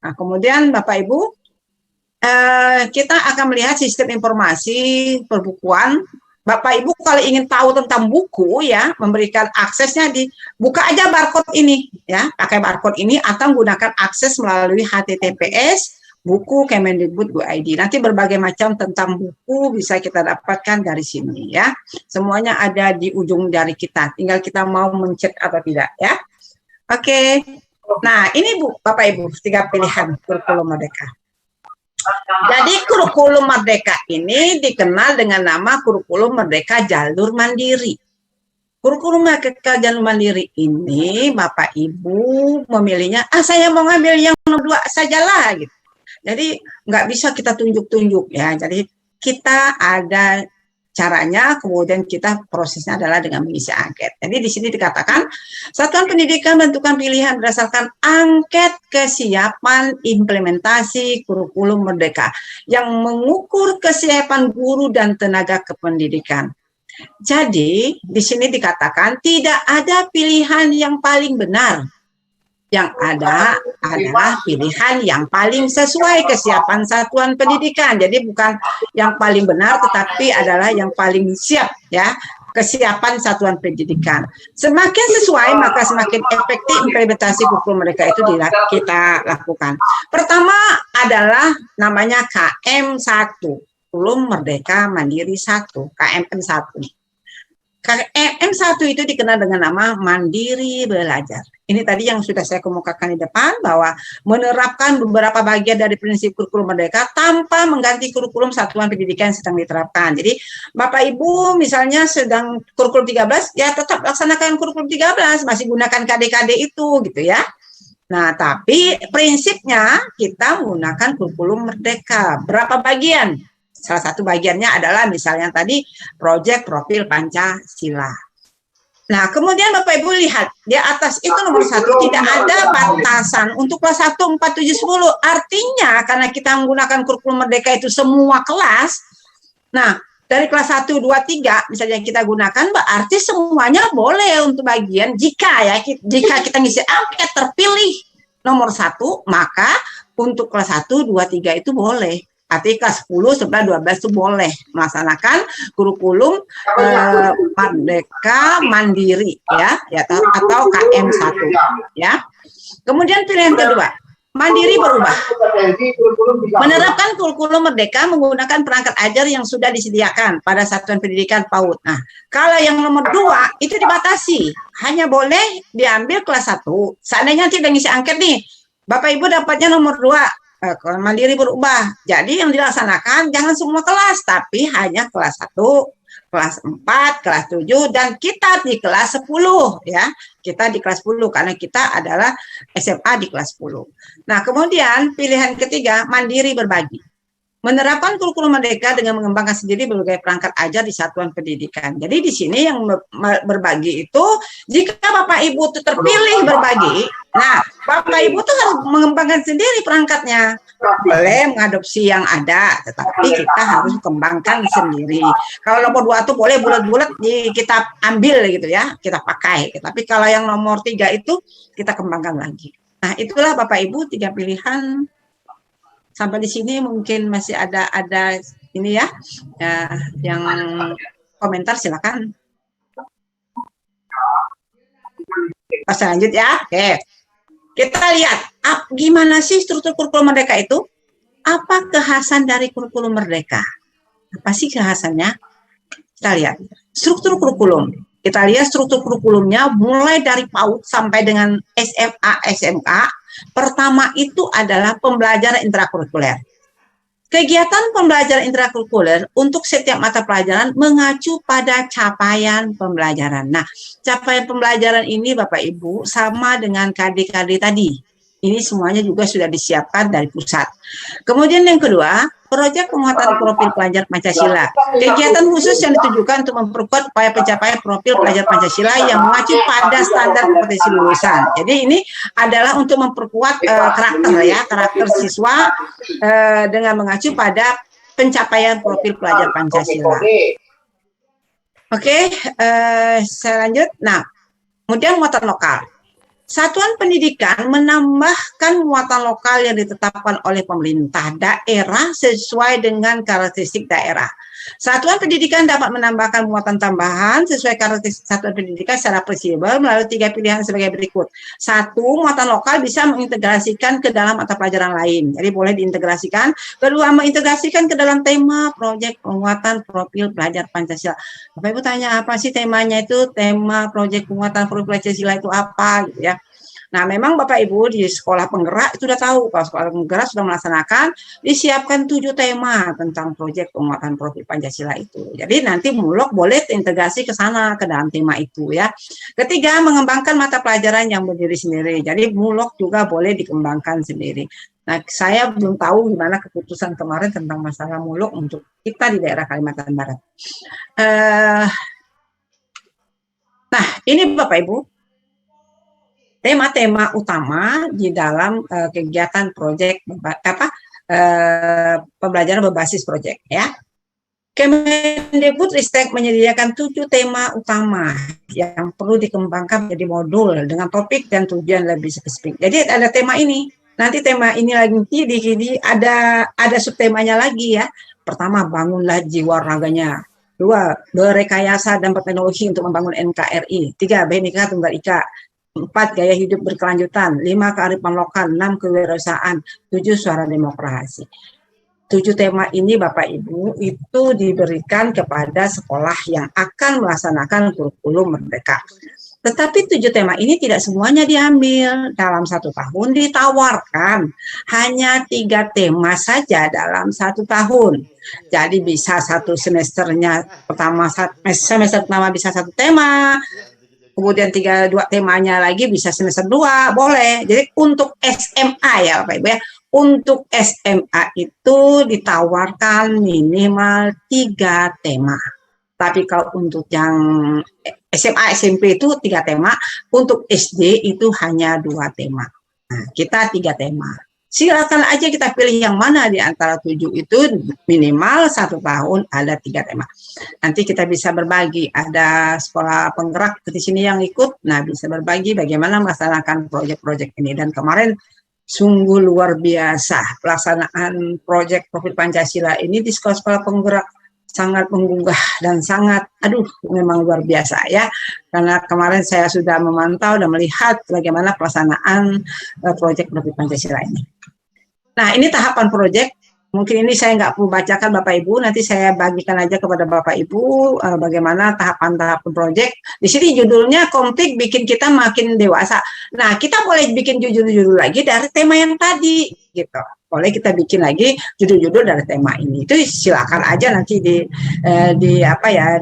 [SPEAKER 6] Nah, kemudian Bapak Ibu, kita akan melihat sistem informasi perbukuan. Bapak Ibu kalau ingin tahu tentang buku ya, memberikan aksesnya buka aja barcode ini ya, pakai barcode ini atau menggunakan akses melalui HTTPS buku Kemendikbud.go.id. Nanti berbagai macam tentang buku bisa kita dapatkan dari sini ya. Semuanya ada di ujung jari kita. Tinggal kita mau mencet atau tidak ya. Oke. Nah, ini Bu, Bapak Ibu, 3 pilihan kurikulum merdeka. Jadi kurikulum merdeka ini dikenal dengan nama kurikulum merdeka jalur mandiri. Kurikulum merdeka jalur mandiri ini Bapak Ibu memilihnya, saya mau ngambil yang nomor 2 sajalah gitu. Jadi nggak bisa kita tunjuk-tunjuk ya. Jadi kita ada caranya, kemudian kita prosesnya adalah dengan mengisi angket. Jadi di sini dikatakan satuan pendidikan menentukan pilihan berdasarkan angket kesiapan implementasi kurikulum merdeka yang mengukur kesiapan guru dan tenaga kependidikan. Jadi di sini dikatakan tidak ada pilihan yang paling benar. Yang ada adalah pilihan yang paling sesuai kesiapan satuan pendidikan. Jadi bukan yang paling benar, tetapi adalah yang paling siap ya, kesiapan satuan pendidikan. Semakin sesuai, maka semakin efektif implementasi kurikulum mereka itu kita lakukan. Pertama adalah namanya KM1, Kurikulum Merdeka Mandiri 1, KMM1. KM1 itu dikenal dengan nama Mandiri Belajar. Ini tadi yang sudah saya kemukakan di depan, bahwa menerapkan beberapa bagian dari prinsip kurikulum merdeka tanpa mengganti kurikulum satuan pendidikan yang sedang diterapkan. Jadi Bapak Ibu misalnya sedang kurikulum 13, ya tetap laksanakan kurikulum 13, masih gunakan KD-KD itu gitu ya. Nah, tapi prinsipnya kita menggunakan kurikulum merdeka. Berapa bagian? Salah satu bagiannya adalah misalnya tadi proyek profil Pancasila. Nah, kemudian Bapak Ibu lihat, di atas itu nomor 1 tidak ada batasan untuk kelas 1, 4, 7, 10. Artinya karena kita menggunakan kurikulum merdeka itu semua kelas, nah dari kelas 1, 2, 3 misalnya kita gunakan, berarti semuanya boleh untuk bagian jika kita ngisi angket terpilih nomor 1, maka untuk kelas 1, 2, 3 itu boleh. Artinya kelas 10, 11, 12 itu boleh melaksanakan kurikulum merdeka mandiri ya atau KM1 ya. Kemudian pilihan kedua, mandiri berubah. Menerapkan kurikulum merdeka menggunakan perangkat ajar yang sudah disediakan pada satuan pendidikan PAUD. Nah, kalau yang nomor 2 itu dibatasi, hanya boleh diambil kelas 1. Seandainya nanti udah ngisi angket nih, Bapak Ibu dapatnya nomor 2. Mandiri berubah. Jadi yang dilaksanakan jangan semua kelas, tapi hanya kelas 1, kelas 4, kelas 7, dan kita di kelas 10 ya. Kita di kelas 10 karena kita adalah SMA di kelas 10. Nah, kemudian pilihan ketiga, mandiri berbagi. Menerapkan kurikulum merdeka dengan mengembangkan sendiri berbagai perangkat ajar di satuan pendidikan. Jadi di sini yang berbagi itu, jika Bapak Ibu itu terpilih berbagi, nah Bapak Ibu tuh harus mengembangkan sendiri perangkatnya. Boleh mengadopsi yang ada, tetapi kita harus kembangkan sendiri. Kalau nomor 2 itu boleh bulat-bulat kita ambil gitu ya, kita pakai. Tapi kalau yang nomor 3 itu kita kembangkan lagi. Nah, itulah Bapak Ibu 3 pilihan. Sampai di sini mungkin masih ada ini ya, yang komentar silakan. Pas lanjut ya. Oke. Kita lihat gimana sih struktur kurikulum merdeka itu? Apa kekhasan dari kurikulum merdeka? Apa sih kekhasannya? Kita lihat struktur kurikulum. Kita lihat struktur kurikulumnya mulai dari PAUD sampai dengan SMA, SMK. Pertama itu adalah pembelajaran intrakurikuler. Kegiatan pembelajaran intrakurikuler untuk setiap mata pelajaran mengacu pada capaian pembelajaran. Nah, capaian pembelajaran ini Bapak Ibu sama dengan KD-KD tadi. Ini semuanya juga sudah disiapkan dari pusat. Kemudian yang kedua, proyek penguatan profil pelajar Pancasila. Kegiatan khusus yang ditujukan untuk memperkuat upaya pencapaian profil pelajar Pancasila yang mengacu pada standar kompetensi lulusan. Jadi ini adalah untuk memperkuat karakter siswa dengan mengacu pada pencapaian profil pelajar Pancasila. Oke, saya lanjut. Nah, kemudian muatan lokal. Satuan pendidikan menambahkan muatan lokal yang ditetapkan oleh pemerintah daerah sesuai dengan karakteristik daerah. Satuan pendidikan dapat menambahkan muatan tambahan sesuai karakteristik satuan pendidikan secara fleksibel melalui 3 pilihan sebagai berikut. 1, muatan lokal bisa mengintegrasikan ke dalam mata pelajaran lain. Jadi boleh diintegrasikan. Kedua, mengintegrasikan ke dalam tema proyek penguatan profil pelajar Pancasila. Bapak Ibu tanya apa sih temanya itu? Tema proyek penguatan profil Pancasila itu apa gitu ya. Nah, memang Bapak Ibu di sekolah penggerak itu sudah tahu, kalau sekolah penggerak sudah melaksanakan, disiapkan 7 tema tentang proyek penguatan profil Pancasila itu. Jadi nanti Mulok boleh integrasi ke sana, ke dalam tema itu ya. Ketiga, mengembangkan mata pelajaran yang berdiri sendiri. Jadi Mulok juga boleh dikembangkan sendiri. Nah, saya belum tahu gimana keputusan kemarin tentang masalah Mulok untuk kita di daerah Kalimantan Barat. Nah, ini Bapak Ibu, tema-tema utama di dalam kegiatan proyek pembelajaran berbasis proyek ya. Kemendikbudristek menyediakan 7 tema utama yang perlu dikembangkan menjadi modul dengan topik dan tujuan lebih spesifik. Jadi ada tema ini, nanti tema ini lagi ada subtemanya lagi ya. Pertama, bangunlah jiwa raganya. 2, berekayasa dan berteknologi untuk membangun NKRI. 3, Bhinneka Tunggal Ika. 4, gaya hidup berkelanjutan. 5, kearifan lokal. 6, kewirausahaan. 7, suara demokrasi. 7 tema ini Bapak Ibu itu diberikan kepada sekolah yang akan melaksanakan kurikulum merdeka. Tetapi 7 tema ini tidak semuanya diambil dalam 1 tahun, ditawarkan hanya 3 tema saja dalam 1 tahun. Jadi bisa 1 semesternya semester pertama bisa 1 tema, kemudian 2 temanya lagi bisa semester 2, boleh. Jadi untuk SMA ya Bapak Ibu ya, untuk SMA itu ditawarkan minimal 3 tema. Tapi kalau untuk yang SMA, SMP itu 3 tema, untuk SD itu hanya 2 tema. Nah, kita 3 tema. Silakan aja kita pilih yang mana di antara 7 itu, minimal 1 tahun ada 3 tema. Nanti kita bisa berbagi, ada sekolah penggerak di sini yang ikut, nah bisa berbagi bagaimana melaksanakan proyek-proyek ini. Dan kemarin sungguh luar biasa pelaksanaan proyek Profil Pancasila ini di sekolah-sekolah penggerak, sangat menggugah dan sangat, memang luar biasa ya. Karena kemarin saya sudah memantau dan melihat bagaimana pelaksanaan proyek Profil Pancasila ini. Nah, ini tahapan proyek. Mungkin ini saya nggak perlu bacakan Bapak Ibu, nanti saya bagikan aja kepada Bapak Ibu bagaimana tahapan-tahapan proyek. Di sini judulnya konflik bikin kita makin dewasa. Nah, kita boleh bikin judul-judul lagi dari tema yang tadi, gitu. Boleh kita bikin lagi judul-judul dari tema ini. Itu silakan aja nanti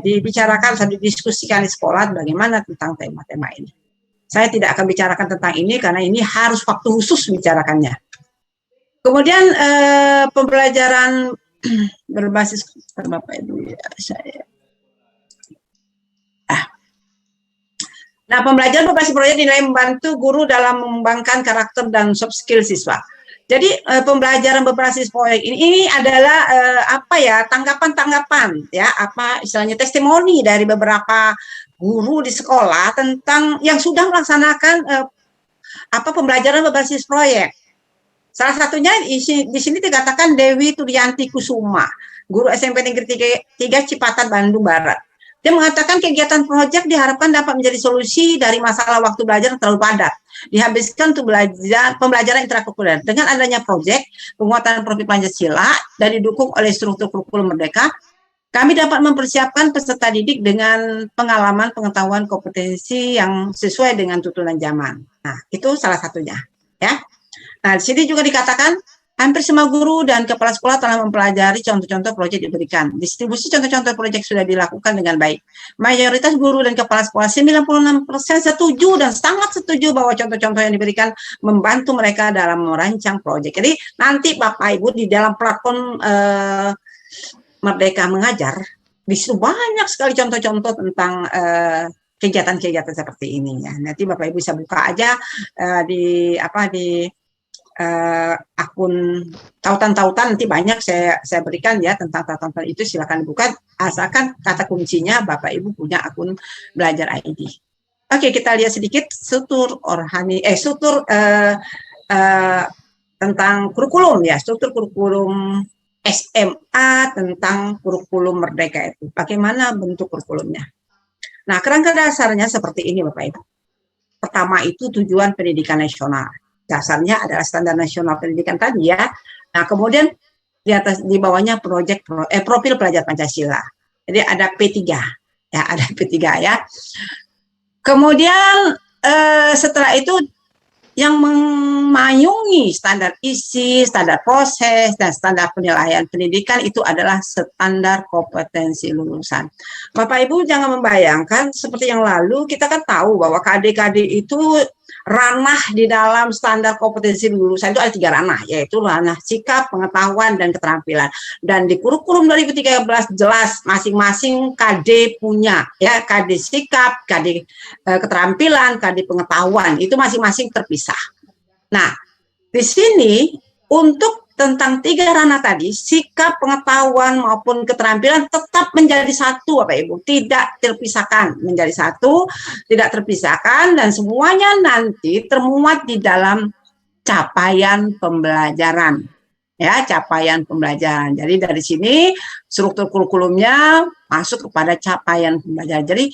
[SPEAKER 6] dibicarakan sambil didiskusikan di sekolah bagaimana tentang tema-tema ini. Saya tidak akan bicarakan tentang ini karena ini harus waktu khusus bicarakannya. Kemudian pembelajaran berbasis Bapak Ibu ya saya. Nah, pembelajaran berbasis proyek dinilai membantu guru dalam mengembangkan karakter dan soft skill siswa. Jadi pembelajaran berbasis proyek ini adalah tanggapan-tanggapan ya, istilahnya testimoni dari beberapa guru di sekolah tentang yang sudah melaksanakan pembelajaran berbasis proyek. Salah satunya di sini dikatakan Dewi Turyanti Kusuma, guru SMP Negeri 3 Cipatat, Bandung Barat. Dia mengatakan kegiatan proyek diharapkan dapat menjadi solusi dari masalah waktu belajar yang terlalu padat. Dihabiskan untuk pembelajaran intrakurikuler. Dengan adanya proyek penguatan profil Pancasila dan didukung oleh struktur kurikulum merdeka, kami dapat mempersiapkan peserta didik dengan pengalaman, pengetahuan, kompetensi yang sesuai dengan tuntunan zaman. Nah, itu salah satunya, ya. Nah, di sini juga dikatakan hampir semua guru dan kepala sekolah telah mempelajari contoh-contoh proyek diberikan. Distribusi contoh-contoh proyek sudah dilakukan dengan baik. Mayoritas guru dan kepala sekolah 96% setuju dan sangat setuju bahwa contoh-contoh yang diberikan membantu mereka dalam merancang proyek. Jadi nanti Bapak Ibu di dalam platform Merdeka Mengajar, di situ banyak sekali contoh-contoh tentang kegiatan-kegiatan seperti ini ya. Nanti Bapak Ibu bisa buka aja di akun tautan-tautan, nanti banyak saya berikan ya tentang tautan itu, silakan buka, asalkan kata kuncinya Bapak Ibu punya akun Belajar ID. Oke, kita lihat sedikit struktur tentang kurikulum ya, struktur kurikulum SMA tentang kurikulum merdeka itu. Bagaimana bentuk kurikulumnya? Nah, kerangka dasarnya seperti ini Bapak Ibu. Pertama itu tujuan pendidikan nasional. Dasarnya adalah standar nasional pendidikan tadi ya. Nah, kemudian di bawahnya profil pelajar Pancasila. Jadi ada P3. Ya, ada P3 ya. Kemudian setelah itu yang memayungi standar isi, standar proses, dan standar penilaian pendidikan itu adalah standar kompetensi lulusan. Bapak Ibu jangan membayangkan seperti yang lalu kita kan tahu bahwa KD-KD itu ranah di dalam standar kompetensi lulusan itu ada 3 ranah, yaitu ranah sikap, pengetahuan, dan keterampilan. Dan di kurikulum 2013 jelas masing-masing KD punya, ya, KD sikap, KD keterampilan, KD pengetahuan, itu masing-masing terpisah. Nah, di sini untuk tentang 3 ranah tadi, sikap, pengetahuan maupun keterampilan tetap menjadi satu, Bapak Ibu, tidak terpisahkan, menjadi satu, tidak terpisahkan, dan semuanya nanti termuat di dalam capaian pembelajaran, ya, capaian pembelajaran. Jadi dari sini struktur kurikulumnya masuk kepada capaian pembelajaran. Jadi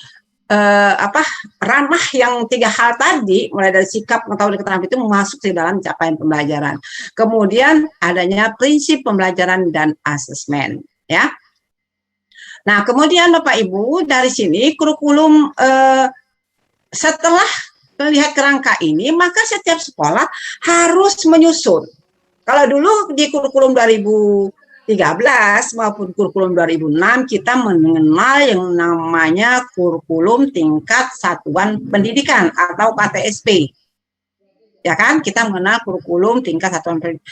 [SPEAKER 6] ranah yang 3 hal tadi, mulai dari sikap, pengetahuan, dan keterampilan itu masuk di dalam capaian pembelajaran. Kemudian adanya prinsip pembelajaran dan asesmen, ya. Nah, kemudian Bapak Ibu dari sini kurikulum setelah melihat kerangka ini, maka setiap sekolah harus menyusun. Kalau dulu di kurikulum 2013 maupun kurikulum 2006 kita mengenal yang namanya kurikulum tingkat satuan pendidikan atau KTSP. Ya kan? Kita mengenal kurikulum tingkat satuan pendidikan.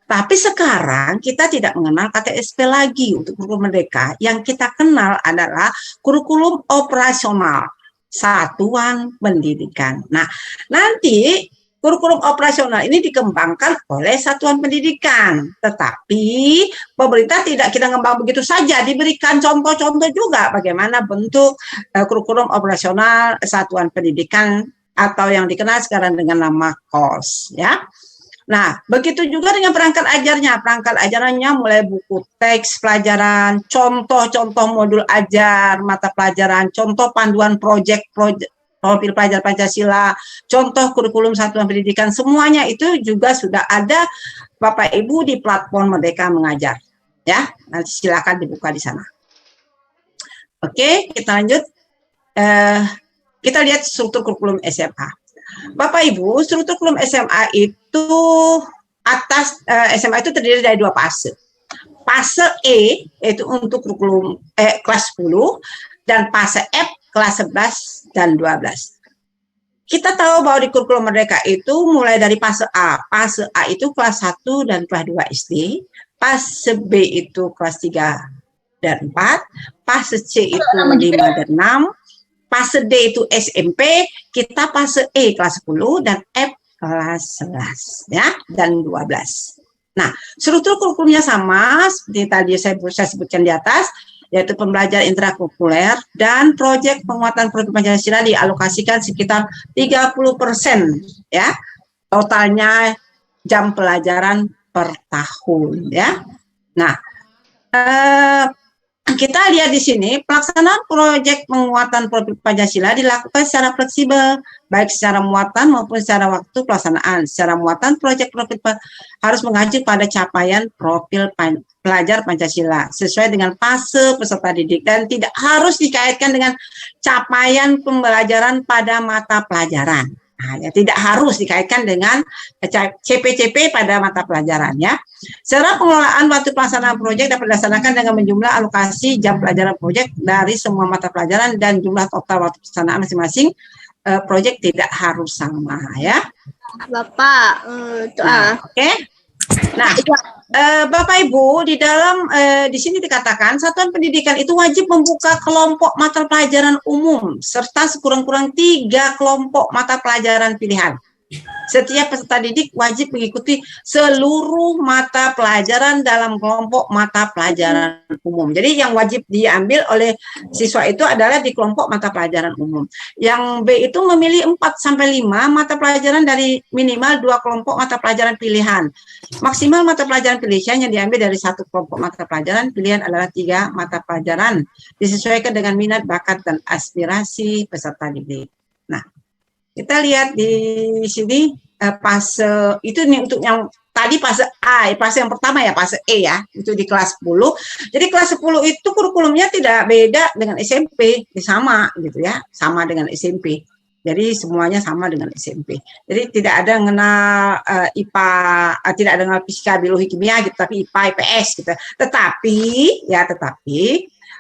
[SPEAKER 6] Tapi sekarang kita tidak mengenal KTSP lagi untuk kurikulum merdeka. Yang kita kenal adalah kurikulum operasional satuan pendidikan. Nah, nanti kurikulum operasional ini dikembangkan oleh satuan pendidikan, tetapi pemerintah tidak kita ngembang begitu saja, diberikan contoh-contoh juga bagaimana bentuk kurikulum operasional satuan pendidikan atau yang dikenal sekarang dengan nama KOS, ya. Nah, begitu juga dengan perangkat ajarnya. Perangkat ajarannya mulai buku teks pelajaran, contoh-contoh modul ajar, mata pelajaran, contoh panduan proyek profil pelajar Pancasila, contoh kurikulum satuan pendidikan, semuanya itu juga sudah ada Bapak Ibu di platform Merdeka Mengajar. Ya, nanti silakan dibuka di sana. Oke, kita lanjut. Kita lihat struktur kurikulum SMA. Bapak Ibu, struktur kurikulum SMA itu SMA itu terdiri dari 2 fase. Fase E yaitu untuk kurikulum kelas 10 dan fase F kelas 11 dan 12. Kita tahu bahwa di kurikulum merdeka itu mulai dari fase A. Fase A itu kelas 1 dan kelas 2 SD, fase B itu kelas 3 dan 4, fase C itu 5 dan 6, fase D itu SMP, kita fase E kelas 10 dan F kelas 11 ya, dan 12. Nah, struktur kurikulumnya sama seperti tadi saya sebutkan di atas, yaitu pembelajaran intrakurikuler dan proyek penguatan profil Pancasila dialokasikan sekitar 30% ya, totalnya jam pelajaran per tahun ya. Nah, kita lihat di sini pelaksanaan proyek penguatan profil Pancasila dilakukan secara fleksibel, baik secara muatan maupun secara waktu pelaksanaan. Secara muatan proyek profil harus mengacu pada capaian profil pelajar Pancasila sesuai dengan fase peserta didik dan tidak harus dikaitkan dengan capaian pembelajaran pada mata pelajaran. Nah, ya, tidak harus dikaitkan dengan CP-CP pada mata pelajaran ya. Secara pengelolaan waktu pelaksanaan proyek dapat dilaksanakan dengan menjumlah alokasi jam pelajaran proyek dari semua mata pelajaran dan jumlah total waktu pelaksanaan masing-masing proyek tidak harus sama ya.
[SPEAKER 8] Bapak,
[SPEAKER 6] Oke. Nah, Bapak Ibu di dalam di sini dikatakan satuan pendidikan itu wajib membuka kelompok mata pelajaran umum serta sekurang-kurang 3 kelompok mata pelajaran pilihan. Setiap peserta didik wajib mengikuti seluruh mata pelajaran dalam kelompok mata pelajaran umum. Jadi yang wajib diambil oleh siswa itu adalah di kelompok mata pelajaran umum. Yang B itu memilih 4-5 mata pelajaran dari minimal 2 kelompok mata pelajaran pilihan. Maksimal mata pelajaran pilihan yang diambil dari 1 kelompok mata pelajaran pilihan adalah 3 mata pelajaran, disesuaikan dengan minat, bakat, dan aspirasi peserta didik. Nah, kita lihat di sini fase itu nih untuk yang tadi fase A, fase yang pertama ya, fase E ya, itu di kelas 10. Jadi kelas 10 itu kurikulumnya tidak beda dengan SMP, sama gitu ya, sama dengan SMP. Jadi semuanya sama dengan SMP. Jadi tidak ada mengenal IPA, tidak ada mengenal fisika, biologi, kimia gitu, tapi IPA, IPS gitu. Tetapi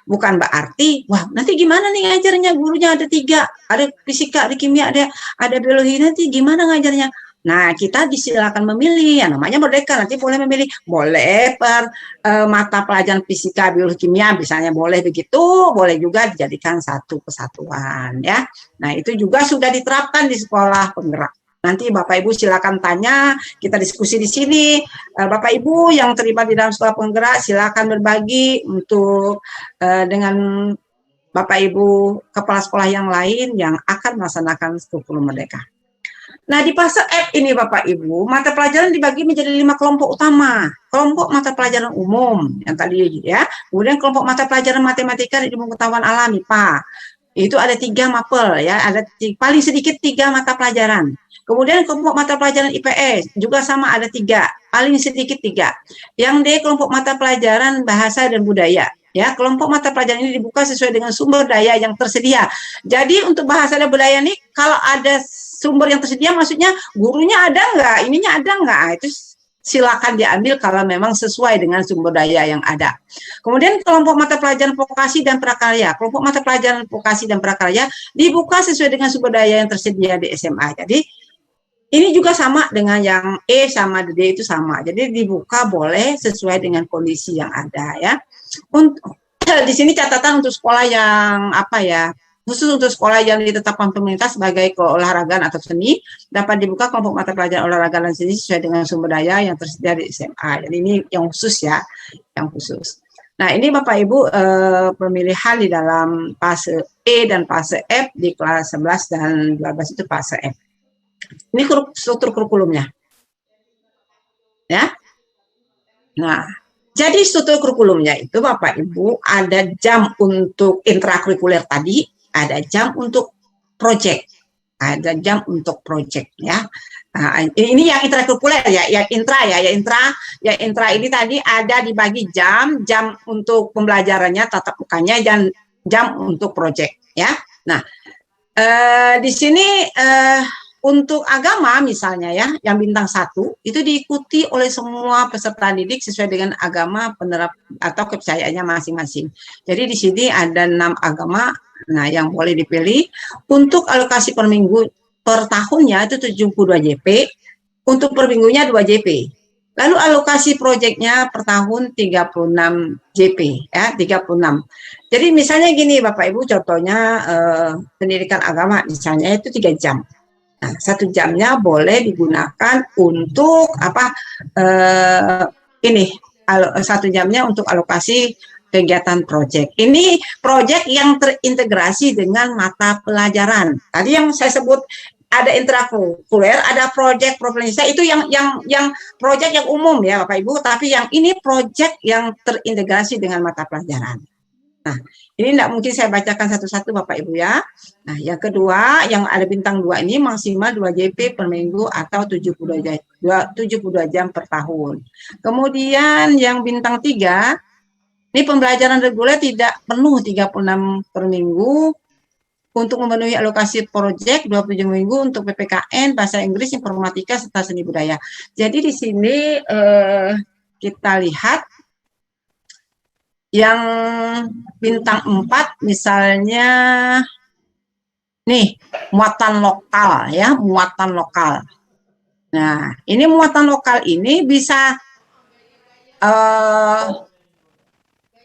[SPEAKER 6] bukan berarti, wah nanti gimana nih ngajarnya, gurunya ada 3, ada fisika, ada kimia, ada biologi, nanti gimana ngajarnya? Nah, kita disilakan memilih, ya namanya merdeka, nanti boleh memilih, boleh per mata pelajaran fisika, biologi, kimia, misalnya boleh begitu, boleh juga dijadikan satu kesatuan ya. Nah, itu juga sudah diterapkan di sekolah penggerak. Nanti Bapak Ibu silakan tanya, kita diskusi di sini. Bapak Ibu yang terlibat di dalam sekolah penggerak silakan berbagi untuk dengan Bapak Ibu kepala sekolah yang lain yang akan melaksanakan kurikulum merdeka. Nah, di fase F ini Bapak Ibu, mata pelajaran dibagi menjadi 5 kelompok utama. Kelompok mata pelajaran umum yang tadi ya. Kemudian kelompok mata pelajaran matematika dan ilmu pengetahuan alam IPA. Itu ada 3 mapel ya, ada paling sedikit 3 mata pelajaran. Kemudian kelompok mata pelajaran IPS juga sama ada 3, paling sedikit 3. Yang D kelompok mata pelajaran bahasa dan budaya. Ya, kelompok mata pelajaran ini dibuka sesuai dengan sumber daya yang tersedia. Jadi untuk bahasa dan budaya ini kalau ada sumber yang tersedia, maksudnya gurunya ada nggak, ininya ada nggak, itu silakan diambil kalau memang sesuai dengan sumber daya yang ada. Kemudian kelompok mata pelajaran vokasi dan prakarya. Kelompok mata pelajaran vokasi dan prakarya dibuka sesuai dengan sumber daya yang tersedia di SMA. Jadi ini juga sama dengan yang E sama D itu sama. Jadi dibuka boleh sesuai dengan kondisi yang ada ya. Untuk di sini catatan untuk sekolah yang apa ya, khusus untuk sekolah yang ditetapkan pemerintah sebagai keolahragaan atau seni dapat dibuka kelompok mata pelajaran olahraga dan seni sesuai dengan sumber daya yang tersedia di SMA. Jadi ini yang khusus ya, yang khusus. Nah, ini Bapak Ibu pemilihan di dalam fase E dan fase F di kelas 11 dan 12 itu fase F. Ini struktur kurikulumnya. Ya. Nah, jadi struktur kurikulumnya itu Bapak Ibu ada jam untuk intrakurikuler tadi, ada jam untuk proyek, ada jam untuk proyek ya. Nah, ini yang intrakurikuler ya, yang intra ini tadi ada dibagi jam untuk pembelajarannya tatap mukanya dan jam untuk proyek ya. Nah, di sini untuk agama misalnya ya, yang bintang 1 itu diikuti oleh semua peserta didik sesuai dengan agama penerap atau kepercayaannya masing-masing. Jadi di sini ada 6 agama, nah yang boleh dipilih. Untuk alokasi per minggu per tahunnya itu 72 JP, untuk per minggunya 2 JP. Lalu alokasi proyeknya per tahun 36 JP ya, 36. Jadi misalnya gini Bapak Ibu, contohnya pendidikan agama misalnya itu 3 jam. Nah, 1 jamnya boleh digunakan untuk apa? 1 jamnya untuk alokasi kegiatan proyek. Ini proyek yang terintegrasi dengan mata pelajaran. Tadi yang saya sebut ada intrakurikuler, ada proyek profesional, itu yang proyek yang umum ya Bapak Ibu, tapi yang ini proyek yang terintegrasi dengan mata pelajaran. Nah, ini tidak mungkin saya bacakan satu-satu Bapak Ibu ya. Nah, yang kedua, yang ada bintang 2 ini maksimal 2 JP per minggu atau 72 jam per tahun. Kemudian yang bintang 3, ini pembelajaran reguler tidak penuh 36 per minggu untuk memenuhi alokasi proyek 27 minggu untuk PPKN, bahasa Inggris, informatika, serta seni budaya. Jadi di sini kita lihat yang bintang 4 misalnya nih muatan lokal ya, muatan lokal. Nah, ini muatan lokal ini bisa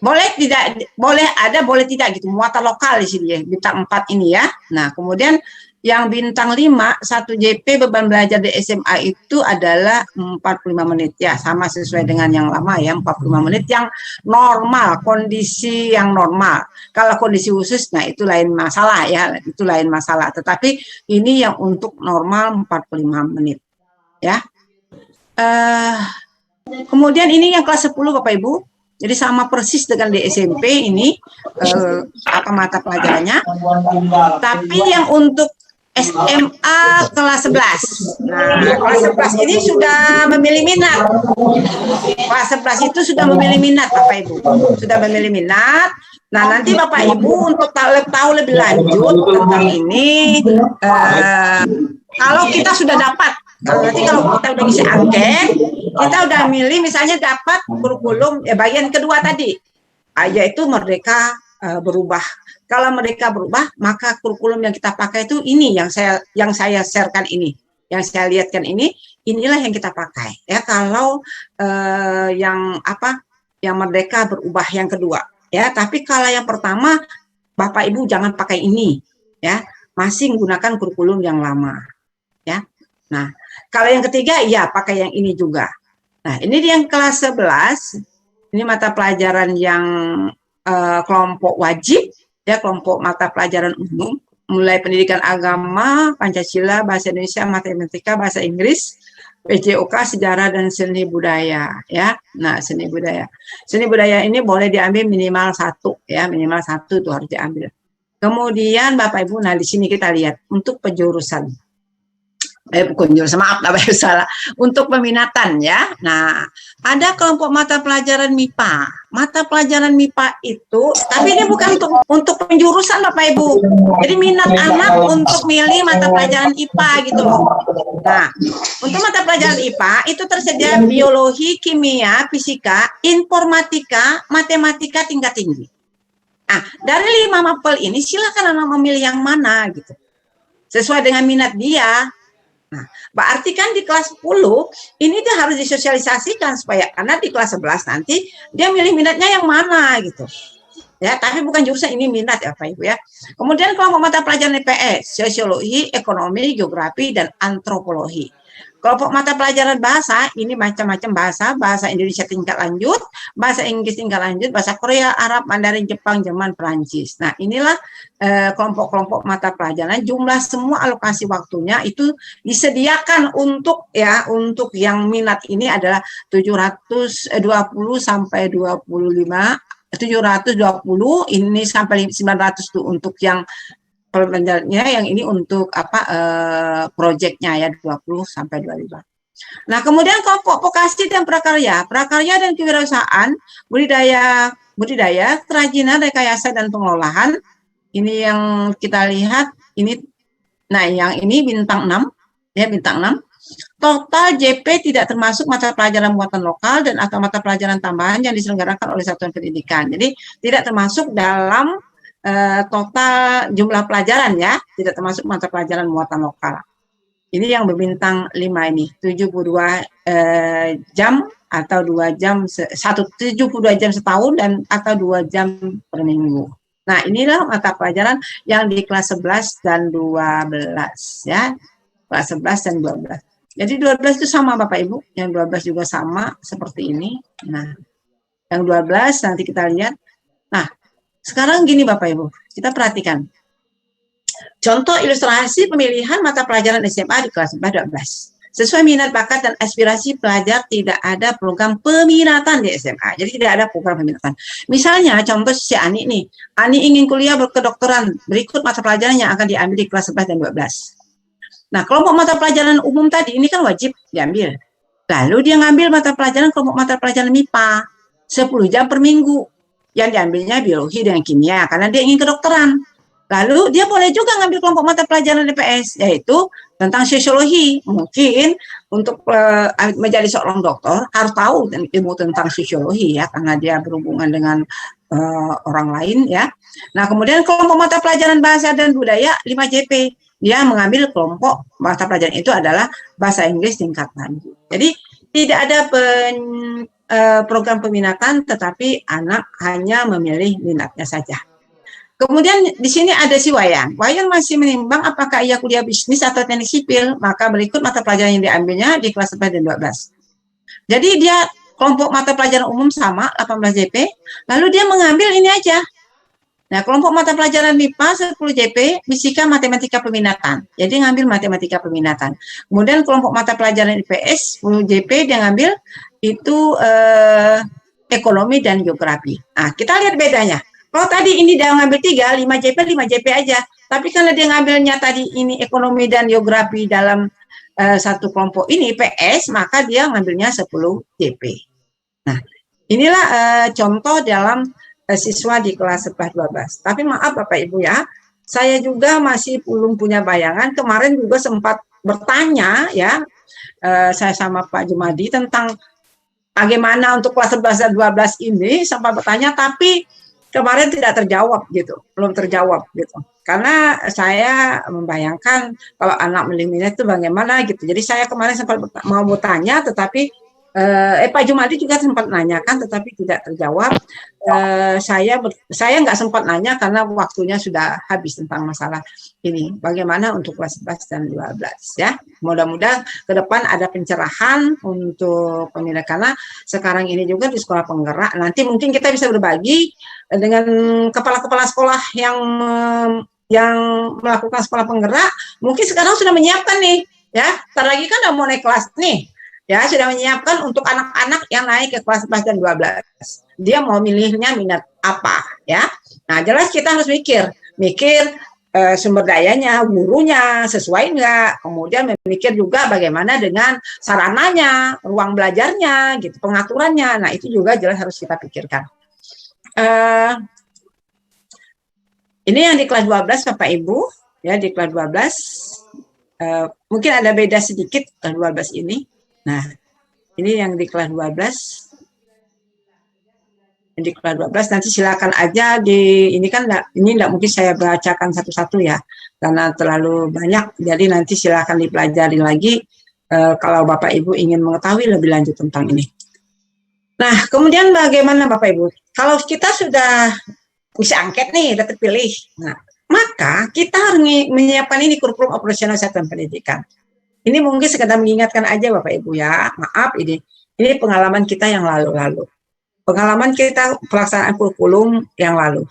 [SPEAKER 6] boleh tidak, boleh ada, boleh tidak gitu, muatan lokal di sini ya, bintang 4 ini ya. Nah, kemudian Yang bintang 5, 1 JP beban belajar di SMA itu adalah 45 menit. Ya, sama sesuai dengan yang lama ya, 45 menit yang normal, kondisi yang normal. Kalau kondisi khusus, nah itu lain masalah ya, itu lain masalah. Tetapi ini yang untuk normal 45 menit. Ya. Kemudian ini yang kelas 10 Bapak Ibu. Jadi sama persis dengan di SMP ini apa mata pelajarannya. Tapi yang untuk SMA kelas 11. Nah, kelas 11 ini sudah memilih minat. Kelas 11 itu sudah memilih minat Bapak Ibu. Sudah memilih minat. Nah, nanti Bapak Ibu untuk tahu lebih lanjut tentang ini kalau kita sudah dapat, nanti kalau kita udah ngisi angket, kita udah milih misalnya dapat kurikulum bagian kedua tadi, yaitu Merdeka Berubah. Kalau Merdeka Berubah, maka kurikulum yang kita pakai itu ini yang saya sharekan ini, yang saya lihatkan ini, inilah yang kita pakai ya. Kalau yang Merdeka Berubah yang kedua ya. Tapi kalau yang pertama, Bapak Ibu jangan pakai ini ya, masih menggunakan kurikulum yang lama ya. Nah, kalau yang ketiga ya pakai yang ini juga. Nah, ini yang kelas 11, ini mata pelajaran yang kelompok wajib, ya kelompok mata pelajaran umum, mulai pendidikan agama, Pancasila, bahasa Indonesia, matematika, bahasa Inggris, PJOK, sejarah dan seni budaya, ya. Nah, seni budaya. Seni budaya ini boleh diambil minimal 1, ya, minimal 1 itu harus diambil. Kemudian Bapak Ibu, nah di sini kita lihat untuk penjurusan. Bukan jurusan, maaf, salah. Untuk peminatan ya. Nah, ada kelompok mata pelajaran MIPA. Mata pelajaran MIPA itu, tapi ini bukan untuk penjurusan Bapak Ibu. Jadi minat anak untuk milih mata pelajaran IPA gitu loh. Nah, untuk mata pelajaran IPA itu tersedia biologi, kimia, fisika, informatika, matematika tingkat tinggi. Nah, dari 5 mapel ini silakan anak memilih yang mana gitu. Sesuai dengan minat dia. Nah, berarti kan di kelas 10 ini dia harus disosialisasikan supaya anak di kelas 11 nanti dia milih minatnya yang mana gitu. Ya, tapi bukan jurusan ini minat ya Pak Ibu ya. Kemudian kelompok mata pelajaran IPS, sosiologi, ekonomi, geografi dan antropologi. Kelompok mata pelajaran bahasa ini macam-macam bahasa, bahasa Indonesia tingkat lanjut, bahasa Inggris tingkat lanjut, bahasa Korea, Arab, Mandarin, Jepang, Jerman, Perancis. Nah, inilah kelompok-kelompok mata pelajaran. Jumlah semua alokasi waktunya itu disediakan untuk untuk yang minat ini adalah 720 sampai 25, 720 ini sampai 900 tuh untuk yang pelajarannya, yang ini untuk proyeknya ya 20 sampai 25. Nah, kemudian kelompok vokasi dan prakarya dan kewirausahaan, budidaya, kerajinan, rekayasa dan pengolahan. Ini yang kita lihat ini. Nah, yang ini bintang 6 ya, bintang 6. Total JP tidak termasuk mata pelajaran muatan lokal dan atau mata pelajaran tambahan yang diselenggarakan oleh satuan pendidikan. Jadi tidak termasuk dalam total jumlah pelajaran ya, tidak termasuk mata pelajaran muatan lokal. Ini yang berbintang 5 ini, 72 jam atau 2 jam, 72 jam setahun dan atau 2 jam per minggu. Nah, inilah mata pelajaran yang di kelas 11 dan 12 ya. Kelas 11 dan 12. Jadi 12 itu sama Bapak Ibu, yang 12 juga sama seperti ini. Nah, yang 12 nanti kita lihat. Nah, sekarang gini Bapak Ibu, kita perhatikan. Contoh ilustrasi pemilihan mata pelajaran SMA di kelas 12. Sesuai minat, bakat, dan aspirasi pelajar tidak ada program peminatan di SMA. Jadi tidak ada program peminatan. Misalnya contoh si Ani nih. Ani ingin kuliah berkedokteran. Berikut mata pelajaran yang akan diambil di kelas 11 dan 12. Nah, kelompok mata pelajaran umum tadi ini kan wajib diambil. Lalu dia ngambil mata pelajaran kelompok mata pelajaran MIPA. 10 jam per minggu. Yang diambilnya biologi dan kimia karena dia ingin kedokteran. Lalu dia boleh juga ngambil kelompok mata pelajaran IPS, yaitu tentang sosiologi. Mungkin untuk menjadi seorang dokter harus tahu ilmu tentang sosiologi ya, karena dia berhubungan dengan orang lain ya. Nah, kemudian kelompok mata pelajaran bahasa dan budaya 5 JP. Dia mengambil kelompok mata pelajaran itu adalah bahasa Inggris tingkat lanjut. Jadi tidak ada program peminatan, tetapi anak hanya memilih minatnya saja. Kemudian di sini ada si Wayan. Wayan masih menimbang apakah ia kuliah bisnis atau teknik sipil, maka berikut mata pelajaran yang diambilnya di kelas 11 dan 12. Jadi dia kelompok mata pelajaran umum sama 18 JP, lalu dia mengambil ini aja. Nah, kelompok mata pelajaran MIPA 10 JP, fisika matematika peminatan. Jadi ngambil matematika peminatan. Kemudian kelompok mata pelajaran IPS 10 JP dia ngambil itu ekonomi dan geografi. Nah, kita lihat bedanya. Kalau tadi ini dia ngambil 3, 5 JP aja. Tapi kalau dia ngambilnya tadi ini ekonomi dan geografi dalam satu kelompok ini, PS, maka dia ngambilnya 10 JP. Nah, inilah contoh dalam siswa di kelas 11-12. Tapi maaf Bapak Ibu ya, saya juga masih belum punya bayangan. Kemarin juga sempat bertanya ya, saya sama Pak Jumadi tentang bagaimana untuk kelas 11 dan 12 ini, sempat bertanya, tapi kemarin tidak terjawab gitu, belum terjawab gitu. Karena saya membayangkan kalau anak milenial itu bagaimana gitu. Jadi saya kemarin sempat mau bertanya, tetapi Pak Jumadi juga sempat nanyakan, tetapi tidak terjawab. Saya nggak sempat nanya karena waktunya sudah habis tentang masalah ini. Bagaimana untuk kelas 11 dan 12 ya. Mudah-mudahan ke depan ada pencerahan untuk penilaian, karena sekarang ini juga di sekolah penggerak. Nanti mungkin kita bisa berbagi dengan kepala-kepala sekolah yang melakukan sekolah penggerak. Mungkin sekarang sudah menyiapkan nih ya. Ntar lagi kan udah mau naik kelas nih. Ya, sudah menyiapkan untuk anak-anak yang naik ke kelas 11 dan 12. Dia mau milihnya minat apa, ya. Nah, jelas kita harus mikir sumber dayanya, gurunya, sesuai enggak. Kemudian memikir juga bagaimana dengan sarananya, ruang belajarnya, gitu, pengaturannya. Nah, itu juga jelas harus kita pikirkan. Ini yang di kelas 12, Bapak Ibu, ya, di kelas 12. Mungkin ada beda sedikit kelas 12 ini. Nah, ini yang di kelas 12. Yang di kelas 12 nanti silakan aja ini kan ini enggak mungkin saya bacakan satu-satu ya, karena terlalu banyak. Jadi nanti silakan dipelajari lagi kalau Bapak Ibu ingin mengetahui lebih lanjut tentang ini. Nah, kemudian bagaimana Bapak Ibu? Kalau kita sudah bisa angket nih, udah terpilih. Nah, maka kita harus menyiapkan ini kurikulum operasional satuan pendidikan. Ini mungkin sekedar mengingatkan aja Bapak Ibu ya, maaf ini pengalaman kita yang lalu-lalu. Pengalaman kita pelaksanaan kurikulum yang lalu.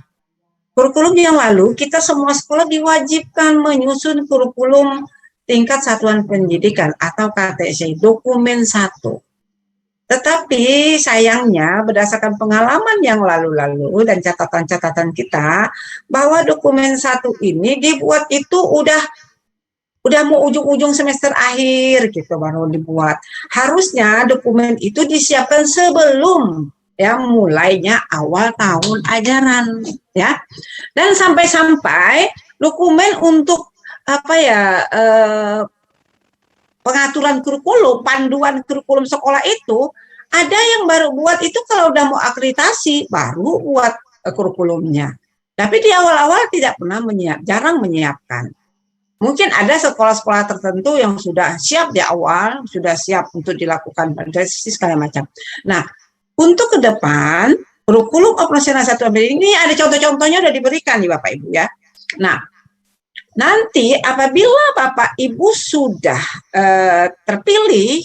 [SPEAKER 6] Kurikulum yang lalu, kita semua sekolah diwajibkan menyusun kurikulum tingkat satuan pendidikan atau KTSI, dokumen 1. Tetapi sayangnya berdasarkan pengalaman yang lalu-lalu dan catatan-catatan kita, bahwa dokumen 1 ini dibuat itu udah mau ujung-ujung semester akhir gitu baru dibuat. Harusnya dokumen itu disiapkan sebelum ya mulainya awal tahun ajaran ya. Dan sampai-sampai dokumen untuk pengaturan kurikulum, panduan kurikulum sekolah itu ada yang baru buat itu kalau udah mau akreditasi baru buat kurikulumnya. Tapi di awal-awal tidak pernah jarang menyiapkan. Mungkin ada sekolah-sekolah tertentu yang sudah siap di awal, sudah siap untuk dilakukan validasi segala macam. Nah, untuk ke depan, kurikulum operasional satuan pendidikan ini ada contoh-contohnya sudah diberikan nih Bapak Ibu ya. Nah, nanti apabila Bapak Ibu sudah terpilih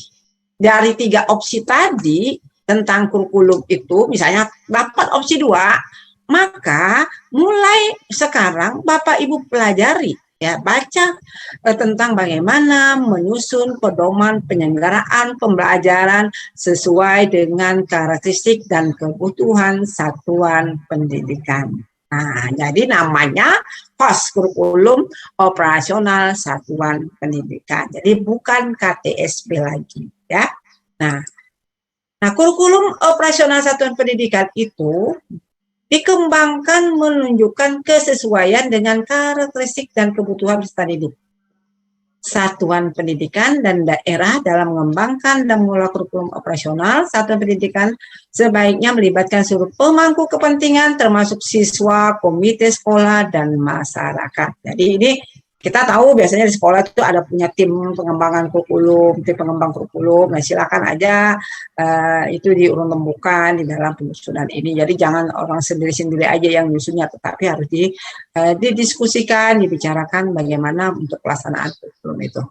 [SPEAKER 6] dari 3 opsi tadi tentang kurikulum itu, misalnya dapat opsi 2, maka mulai sekarang Bapak Ibu pelajari. Ya, baca tentang bagaimana menyusun pedoman penyelenggaraan pembelajaran sesuai dengan karakteristik dan kebutuhan satuan pendidikan. Nah, jadi namanya POS, kurikulum operasional satuan pendidikan. Jadi bukan KTSP lagi, ya. Nah, kurikulum operasional satuan pendidikan itu dikembangkan menunjukkan kesesuaian dengan karakteristik dan kebutuhan peserta didik. Satuan pendidikan dan daerah dalam mengembangkan dan mengelola kurikulum operasional satuan pendidikan sebaiknya melibatkan seluruh pemangku kepentingan termasuk siswa, komite sekolah, dan masyarakat. Jadi ini kita tahu biasanya di sekolah itu ada punya tim pengembangan kurikulum, tim pengembang kurikulum. Nah, silakan aja itu diurun rembukan di dalam penyusunan ini. Jadi jangan orang sendiri-sendiri aja yang nyusunnya, tetapi harus didiskusikan, dibicarakan bagaimana untuk pelaksanaan kurikulum itu.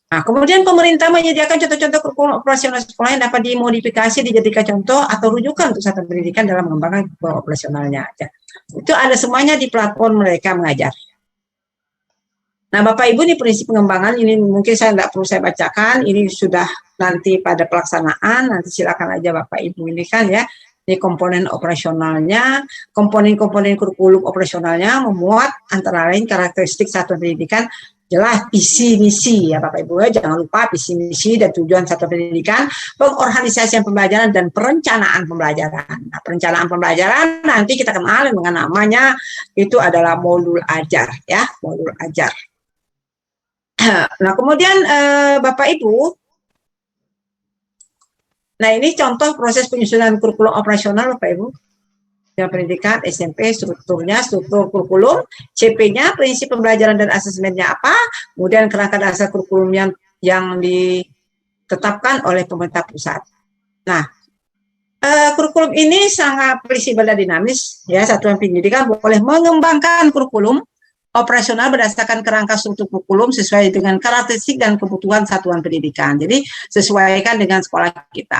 [SPEAKER 6] Nah, kemudian pemerintah menyediakan contoh-contoh kurikulum operasional sekolah yang dapat dimodifikasi, dijadikan contoh atau rujukan untuk satuan pendidikan dalam mengembangkan kurikulum operasionalnya. Itu ada semuanya di platform Merdeka Mengajar. Nah, Bapak Ibu, ini prinsip pengembangan ini mungkin saya tidak perlu saya bacakan, ini sudah nanti pada pelaksanaan, nanti silakan aja Bapak Ibu ini kan ya, ini komponen operasionalnya, komponen-komponen kurikulum operasionalnya memuat antara lain karakteristik satuan pendidikan, jelas visi misi ya Bapak Ibu ya, jangan lupa visi misi dan tujuan satuan pendidikan, pengorganisasian pembelajaran dan perencanaan pembelajaran. Nah, perencanaan pembelajaran nanti kita kenal dengan namanya itu adalah modul ajar ya, modul ajar. Nah, kemudian Bapak Ibu, nah ini contoh proses penyusunan kurikulum operasional Bapak Ibu. Yang pendidikan SMP, strukturnya, struktur kurikulum, CP-nya, prinsip pembelajaran dan asesmennya apa, kemudian kerangka dasar kurikulum yang ditetapkan oleh pemerintah pusat. Nah, kurikulum ini sangat fleksibel dan dinamis, ya, satuan pendidikan boleh mengembangkan kurikulum operasional berdasarkan kerangka struktur kurikulum sesuai dengan karakteristik dan kebutuhan satuan pendidikan. Jadi sesuaikan dengan sekolah kita.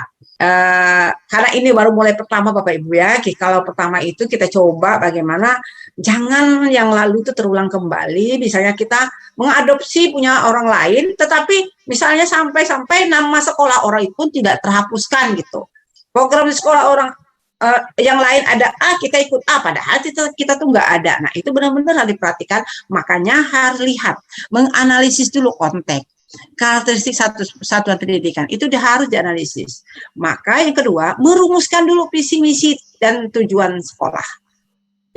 [SPEAKER 6] Karena ini baru mulai pertama Bapak Ibu ya. Kalau pertama itu kita coba bagaimana jangan yang lalu itu terulang kembali. Misalnya kita mengadopsi punya orang lain, tetapi misalnya sampai nama sekolah orang itu tidak terhapuskan gitu. Program di sekolah orang yang lain ada kita ikut padahal kita tuh nggak ada. Nah, itu benar-benar harus diperhatikan, makanya harus lihat, menganalisis dulu konteks, karakteristik satuan pendidikan, itu harus dianalisis. Maka yang kedua, merumuskan dulu visi misi dan tujuan sekolah.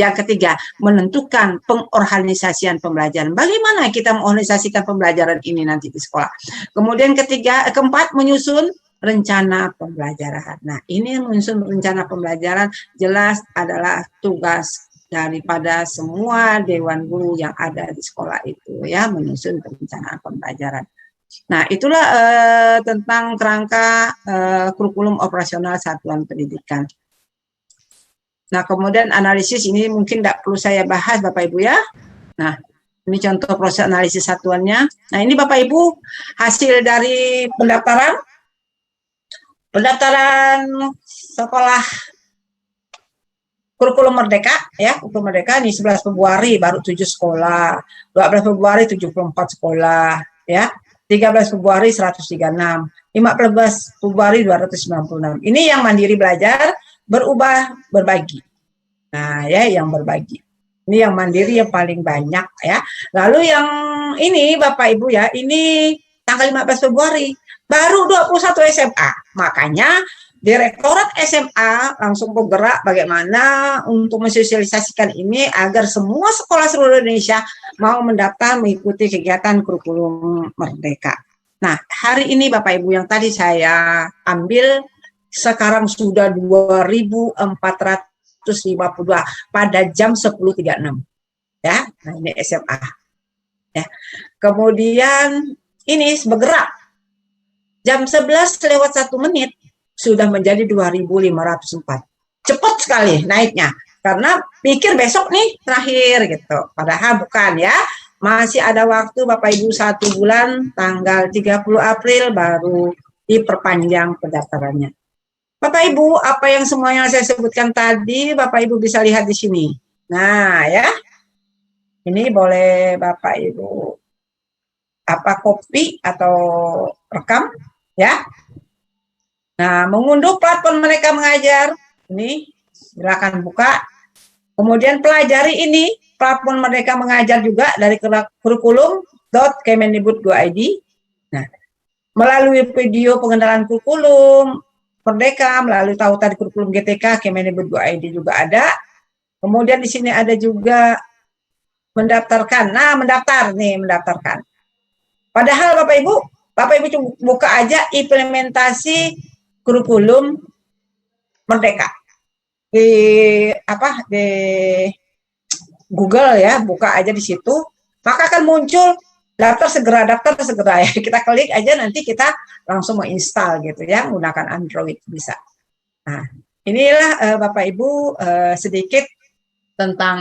[SPEAKER 6] Yang ketiga, menentukan pengorganisasian pembelajaran. Bagaimana kita mengorganisasikan pembelajaran ini nanti di sekolah. Kemudian keempat, menyusun rencana pembelajaran. Nah, ini menyusun rencana pembelajaran jelas adalah tugas daripada semua dewan guru yang ada di sekolah itu ya, menyusun perencanaan pembelajaran. Nah, itulah tentang kerangka kurikulum operasional satuan pendidikan. Nah, kemudian analisis ini mungkin tidak perlu saya bahas Bapak Ibu ya. Nah, ini contoh proses analisis satuannya. Nah, ini Bapak Ibu hasil dari pendaftaran sekolah kurikulum Merdeka ya, kurikulum Merdeka ini 11 Februari baru 7 sekolah, 12 Februari 74 sekolah ya, 13 Februari 136, 15 Februari 296. Ini yang mandiri belajar, berubah berbagi. Nah, ya yang berbagi. Ini yang mandiri yang paling banyak ya. Lalu yang ini Bapak Ibu ya, ini tanggal 15 Februari baru 21 SMA. Makanya Direktorat SMA langsung bergerak bagaimana untuk mensosialisasikan ini agar semua sekolah seluruh Indonesia mau mendaftar mengikuti kegiatan kurikulum Merdeka. Nah, hari ini Bapak Ibu yang tadi saya ambil sekarang sudah 2.452 pada jam 10.36. Ya, nah ini SMA. Ya. Kemudian ini bergerak jam 11:01 sudah menjadi 2.504. Cepat sekali naiknya. Karena pikir besok nih terakhir gitu. Padahal bukan ya. Masih ada waktu Bapak Ibu 1 bulan, tanggal 30 April baru diperpanjang pendaftarannya. Bapak Ibu, apa yang semua yang saya sebutkan tadi, Bapak Ibu bisa lihat di sini. Nah ya. Ini boleh Bapak Ibu copy atau rekam ya. Nah, mengunduh platform Merdeka Mengajar ini silakan buka. Kemudian pelajari ini platform Merdeka Mengajar juga dari kurikulum.kemendikbud.go.id. Nah, melalui video pengenalan kurikulum Merdeka, melalui tautan kurikulum GTK Kemendikbud.go.id juga ada. Kemudian di sini ada juga mendaftarkan. Nah, mendaftarkan. Padahal Bapak Ibu buka aja implementasi kurikulum Merdeka di Google ya, buka aja di situ. maka akan muncul daftar segera ya. Kita klik aja, nanti kita langsung menginstal gitu ya, menggunakan Android bisa. Nah, inilah Bapak Ibu sedikit tentang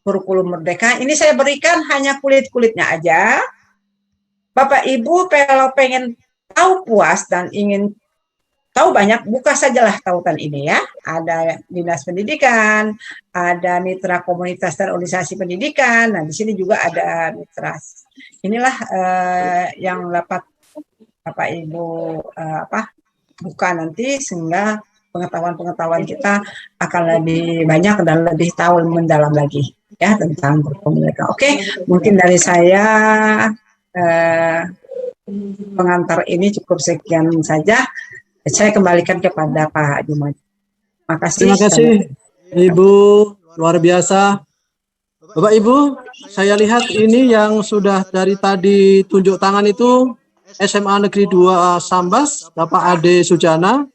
[SPEAKER 6] kurikulum Merdeka. Ini saya berikan hanya kulit-kulitnya aja. Bapak Ibu kalau pengen tahu puas dan ingin tahu banyak, buka sajalah tautan ini ya. Ada Dinas Pendidikan, ada mitra komunitas dan organisasi pendidikan. Nah, di sini juga ada mitra. Inilah yang dapat Bapak Ibu buka nanti, sehingga pengetahuan kita akan lebih banyak dan lebih tahu mendalam lagi ya tentang berkomunikasi. Oke, mungkin dari saya pengantar ini cukup sekian saja. Saya kembalikan kepada Pak Jumadi.
[SPEAKER 1] Terima kasih Ibu, luar biasa. Bapak Ibu, saya lihat ini yang sudah dari tadi tunjuk tangan itu SMA Negeri 2 Sambas, Bapak Ade Sujana,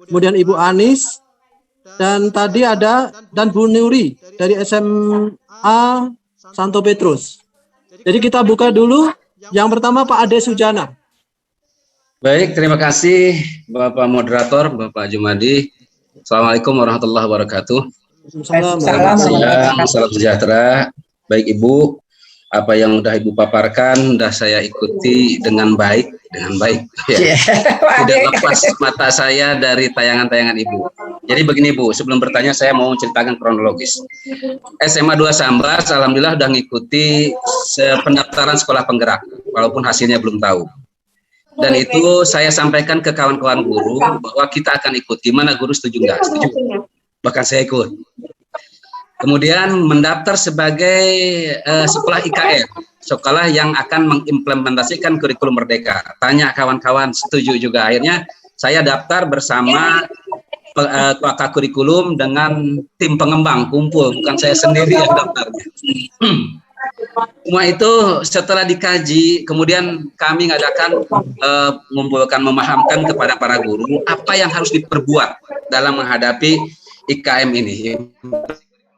[SPEAKER 1] kemudian Ibu Anis, dan tadi ada dan Bu Nuri dari SMA Santo Petrus. Jadi kita buka dulu. Yang pertama Pak Ade Sujana.
[SPEAKER 8] Baik, terima kasih Bapak Moderator, Bapak Jumadi. Assalamualaikum warahmatullahi wabarakatuh. Selamat siang, salam sejahtera. Baik Ibu, apa yang sudah Ibu paparkan sudah saya ikuti dengan baik. Ya. Tidak lepas mata saya dari tayangan-tayangan Ibu. Jadi begini Bu, sebelum bertanya saya mau menceritakan kronologis. SMA 2 Sambas, alhamdulillah sudah mengikuti pendaftaran sekolah penggerak, walaupun hasilnya belum tahu. Dan itu saya sampaikan ke kawan-kawan guru bahwa kita akan ikut. Gimana guru, setuju nggak? Setuju. Bahkan saya ikut. Kemudian mendaftar sebagai sekolah IKR, sekolah yang akan mengimplementasikan kurikulum Merdeka. Tanya kawan-kawan, setuju juga. Akhirnya saya daftar bersama pakar kurikulum dengan tim pengembang, kumpul. Bukan saya sendiri yang daftarnya. Semua itu setelah dikaji, kemudian kami mengadakan memahamkan kepada para guru apa yang harus diperbuat dalam menghadapi IKM ini,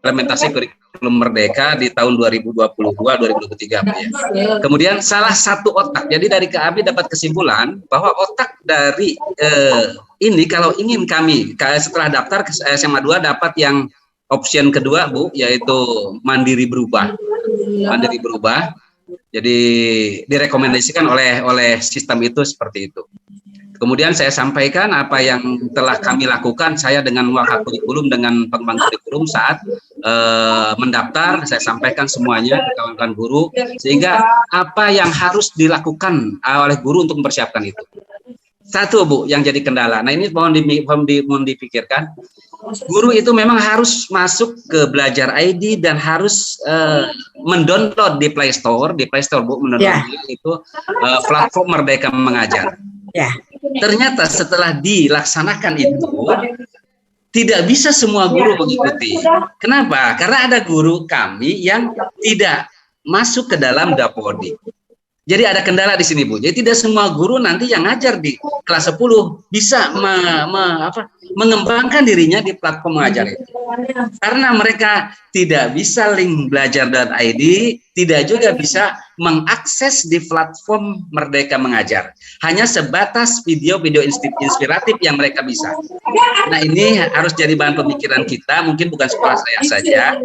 [SPEAKER 8] implementasi kurikulum Merdeka di tahun 2022-2023. Ya. Kemudian salah satu otak, jadi dari KAB dapat kesimpulan bahwa otak dari ini kalau ingin kami setelah daftar ke SMA 2 dapat yang option kedua Bu, yaitu mandiri berubah. Jadi direkomendasikan oleh sistem itu seperti itu. Kemudian saya sampaikan apa yang telah kami lakukan, saya dengan wakil kurikulum, dengan pengembang kurikulum saat mendaftar, saya sampaikan semuanya ke kawan-kawan guru, sehingga apa yang harus dilakukan oleh guru untuk mempersiapkan itu. Satu Bu, yang jadi kendala. Nah ini mohon dipikirkan. Guru itu memang harus masuk ke Belajar ID dan harus mendownload di Play Store Bu, mendownload itu platform Merdeka Mengajar. Ternyata setelah dilaksanakan itu tidak bisa semua guru mengikuti. Kenapa? Karena ada guru kami yang tidak masuk ke dalam Dapodik. Jadi ada kendala di sini Bu. Jadi tidak semua guru nanti yang ngajar di kelas 10 bisa mengembangkan dirinya di platform mengajar itu. Karena mereka tidak bisa link Belajar dan ID, tidak juga bisa mengakses di platform Merdeka Mengajar. Hanya sebatas video-video inspiratif yang mereka bisa. Nah ini harus jadi bahan pemikiran kita, mungkin bukan sekolah saya saja,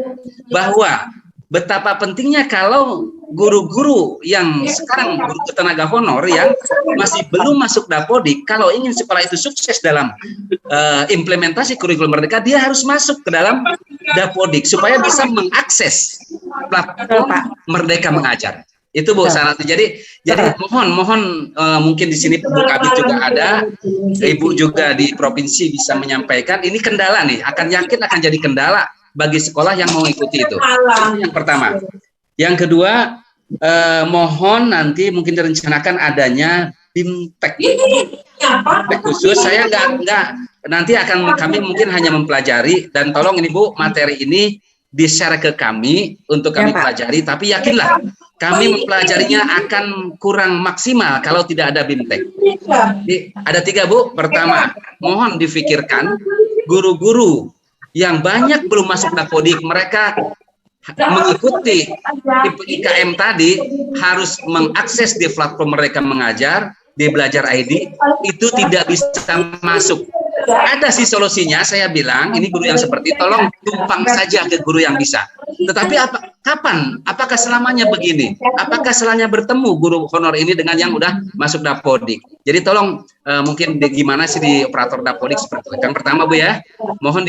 [SPEAKER 8] bahwa betapa pentingnya kalau guru-guru yang sekarang guru tenaga honor yang masih belum masuk Dapodik, kalau ingin sekolah itu sukses dalam implementasi kurikulum Merdeka, dia harus masuk ke dalam Dapodik supaya bisa mengakses platform Merdeka Mengajar. Itu Bu syaratnya. Jadi mohon mungkin di sini Bu Kabit juga ada, Ibu juga di provinsi bisa menyampaikan. Ini kendala nih, akan jadi kendala bagi sekolah yang mau ikuti itu. Yang pertama. Yang kedua, mohon nanti mungkin direncanakan adanya BIMTEK khusus. Saya enggak nanti akan kami mungkin hanya mempelajari, dan tolong ini Bu, materi ini di-share ke kami untuk kami pelajari, tapi yakinlah kami mempelajarinya akan kurang maksimal kalau tidak ada BIMTEK. Ada 3 Bu. Pertama, mohon difikirkan guru-guru yang banyak belum masuk Dapodik, mereka mengikuti tipe IKM tadi harus mengakses di platform Merdeka Mengajar, di Belajar ID, itu tidak bisa masuk. Ada sih solusinya, saya bilang, ini guru yang seperti, tolong tumpang saja ke guru yang bisa. Tetapi kapan? Apakah selamanya begini? Apakah selamanya bertemu guru honor ini dengan yang udah masuk Dapodik? Jadi tolong mungkin gimana sih di operator Dapodik seperti itu. Yang pertama Bu ya, mohon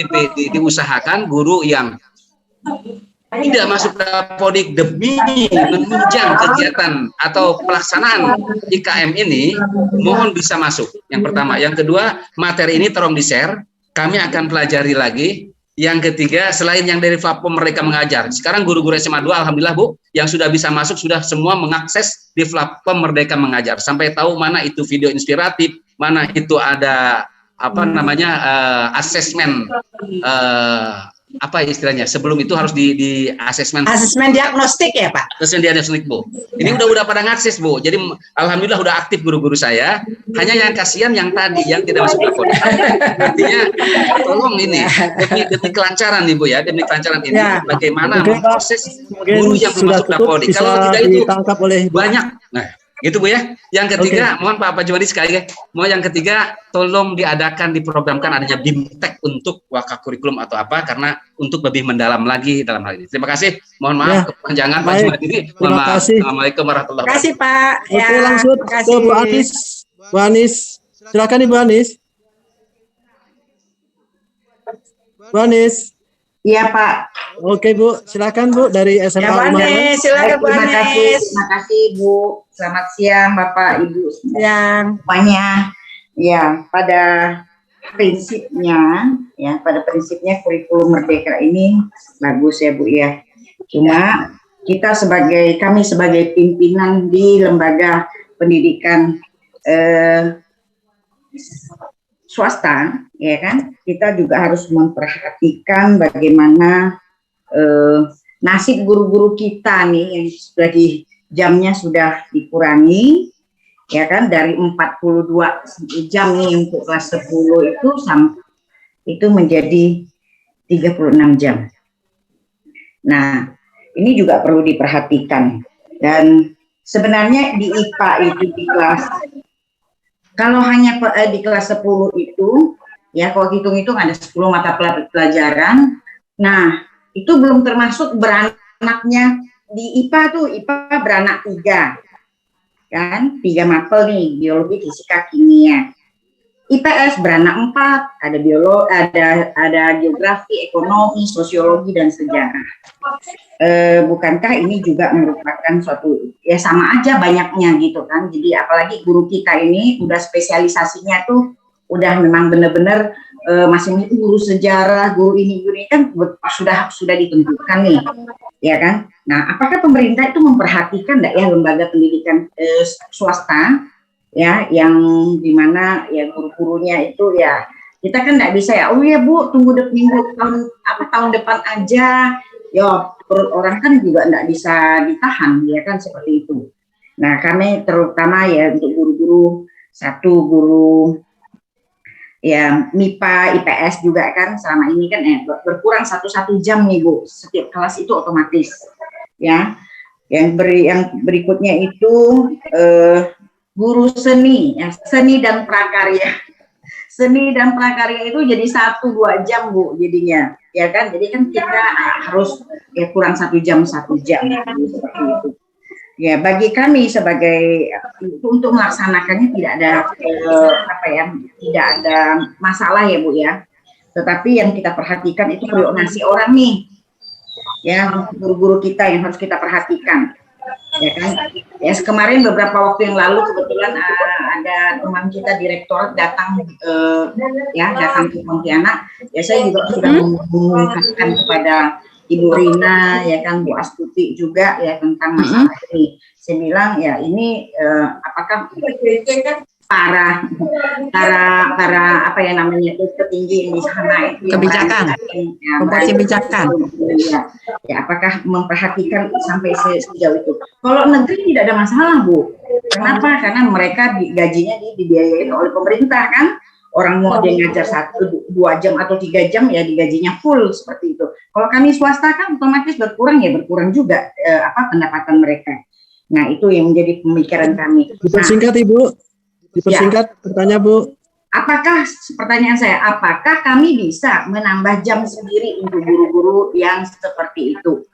[SPEAKER 8] diusahakan guru yang tidak masuk Dapodik demi menunjang kegiatan atau pelaksanaan IKM ini, mohon bisa masuk. Yang pertama. Yang kedua, materi ini tolong di-share, kami akan pelajari lagi. Yang ketiga, selain yang dari platform Merdeka Mengajar, sekarang guru-guru SMA 2, alhamdulillah Bu, yang sudah bisa masuk, sudah semua mengakses di platform Merdeka Mengajar, sampai tahu mana itu video inspiratif, mana itu ada asesmen, apa istilahnya, sebelum itu harus di asesmen
[SPEAKER 6] diagnostik ya Pak?
[SPEAKER 8] Asesmen diagnostik Bu. Ini udah pada ngakses Bu, jadi alhamdulillah udah aktif guru-guru saya. Hanya yang kasihan yang tadi yang tidak masuk Dapodik. Artinya tolong ini demi kelancaran nih Bu ya, demi kelancaran ini bagaimana proses guru yang belum masuk Dapodik. Kalau tidak itu
[SPEAKER 1] ditangkap oleh
[SPEAKER 8] banyak. Nah, gitu Bu ya. Yang ketiga, mohon Pak Jumadi sekali lagi. Yang ketiga, tolong diprogramkan adanya BIMTEK untuk wakaf kurikulum atau apa, karena untuk lebih mendalam lagi dalam hal ini. Terima kasih. Mohon maaf kepanjangan Pak Jumadi ini.
[SPEAKER 1] Terima kasih.
[SPEAKER 8] Assalamualaikum warahmatullahi wabarakatuh.
[SPEAKER 6] Terima kasih Pak.
[SPEAKER 1] Oke, langsung ke Bu Anis. Bu Anis, silakan Ibu Anis. Bu Anis.
[SPEAKER 9] Iya Pak.
[SPEAKER 1] Oke Bu, silakan Bu dari SMA
[SPEAKER 6] Anis, silakan Bu Anis.
[SPEAKER 9] Terima kasih Bu. Selamat siang Bapak Ibu.
[SPEAKER 6] Siang.
[SPEAKER 9] Semuanya. Ya, pada prinsipnya kurikulum Merdeka ini bagus ya Bu ya. Cuma kami sebagai pimpinan di lembaga pendidikan swasta, ya kan, kita juga harus memperhatikan bagaimana nasib guru-guru kita nih yang jamnya sudah dikurangi, ya kan, dari 42 jam nih untuk kelas 10 itu menjadi 36 jam. Nah, ini juga perlu diperhatikan. Dan sebenarnya di IPA itu kalau hanya di kelas 10 itu, ya kalau hitung-hitung ada 10 mata pelajaran, nah itu belum termasuk beranaknya di IPA tuh, IPA beranak 3, kan, 3 mapel nih, biologi, fisika, kimia. IPS beranak 4, ada biologi, ada geografi, ekonomi, sosiologi, dan sejarah. Bukankah ini juga merupakan suatu, ya sama aja banyaknya gitu kan. Jadi apalagi guru kita ini udah spesialisasinya tuh udah memang benar-benar masing-masing guru sejarah, guru ini kan sudah ditentukan nih, ya kan. Nah, apakah pemerintah itu memperhatikan enggak ya lembaga pendidikan swasta, ya, yang dimana ya guru-gurunya itu ya kita kan enggak bisa ya, oh ya Bu, tunggu tahun depan aja, ya perut orang kan juga enggak bisa ditahan, ya kan, seperti itu. Nah, kami terutama ya untuk guru-guru, guru ya MIPA, IPS juga kan selama ini kan berkurang 1 jam nih Bu, setiap kelas itu otomatis, ya. Yang berikutnya itu guru seni, ya, seni dan prakarya. Seni dan prakarya itu jadi 1-2 jam Bu jadinya, ya kan. Jadi kan kita harus ya kurang 1 jam seperti itu. Ya, bagi kami sebagai untuk melaksanakannya tidak ada tidak ada masalah ya Bu ya. Tetapi yang kita perhatikan itu koordinasi orang nih, ya, guru-guru kita yang harus kita perhatikan, ya kan. Ya, kemarin beberapa waktu yang lalu kebetulan ada teman kita direktur datang ke Pontianak. Ya, saya juga sudah mengungkapkan kepada Ibu Rina, ya kan, Bu Astuti juga ya tentang masalah ini. Saya bilang ya ini apakah para apa ya namanya itu petinggi di sana itu
[SPEAKER 6] kebijakan, kebijakan,
[SPEAKER 9] ya apakah memperhatikan sampai sejauh itu? Kalau negeri tidak ada masalah Bu. Kenapa? Karena mereka gajinya dibiayai oleh pemerintah kan, orang mau dia ngajar 1-2 jam atau 3 jam ya digajinya full seperti itu. Kalau kami swasta kan otomatis berkurang juga pendapatan mereka. Nah itu yang menjadi pemikiran kami.
[SPEAKER 1] Dipersingkat Ibu, dipersingkat pertanyaan Bu.
[SPEAKER 9] Pertanyaan saya, apakah kami bisa menambah jam sendiri untuk guru-guru yang seperti itu?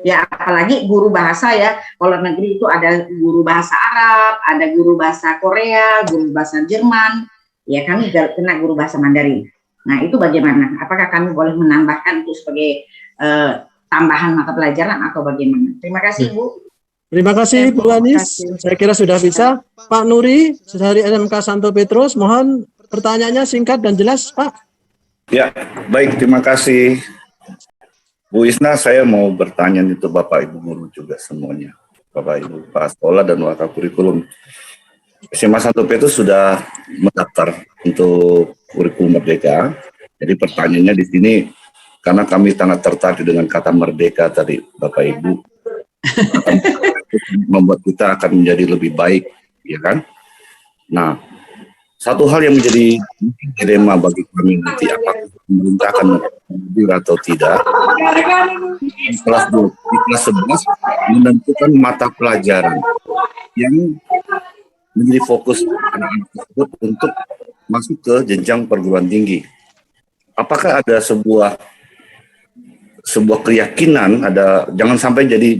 [SPEAKER 9] Ya, apalagi guru bahasa ya, kalau negeri itu ada guru bahasa Arab, ada guru bahasa Korea, guru bahasa Jerman, ya kami kena guru bahasa Mandarin. Nah, itu bagaimana? Apakah kami boleh menambahkan itu sebagai tambahan mata pelajaran atau bagaimana? Terima kasih, Bu.
[SPEAKER 1] Terima kasih Bu Anis, saya kira sudah bisa. Pak Nuri, dari SMK Santo Petrus, mohon pertanyaannya singkat dan jelas, Pak.
[SPEAKER 10] Ya, baik, terima kasih. Bu Isna, saya mau bertanya itu Bapak Ibu guru juga semuanya. Bapak Ibu Kepala Sekolah dan Wakil Kurikulum. SMA Santo Petrus sudah mendaftar untuk kurikulum merdeka. Jadi pertanyaannya di sini, karena kami sangat tertarik dengan kata merdeka tadi Bapak Ibu, membuat kita akan menjadi lebih baik, ya kan? Nah, satu hal yang menjadi dilema bagi kami nanti, apakah pemerintah akan mengambil atau tidak. Di kelas 11 menentukan mata pelajaran yang menjadi fokus anak-anak tersebut untuk masuk ke jenjang perguruan tinggi. Apakah ada sebuah keyakinan, jangan sampai jadi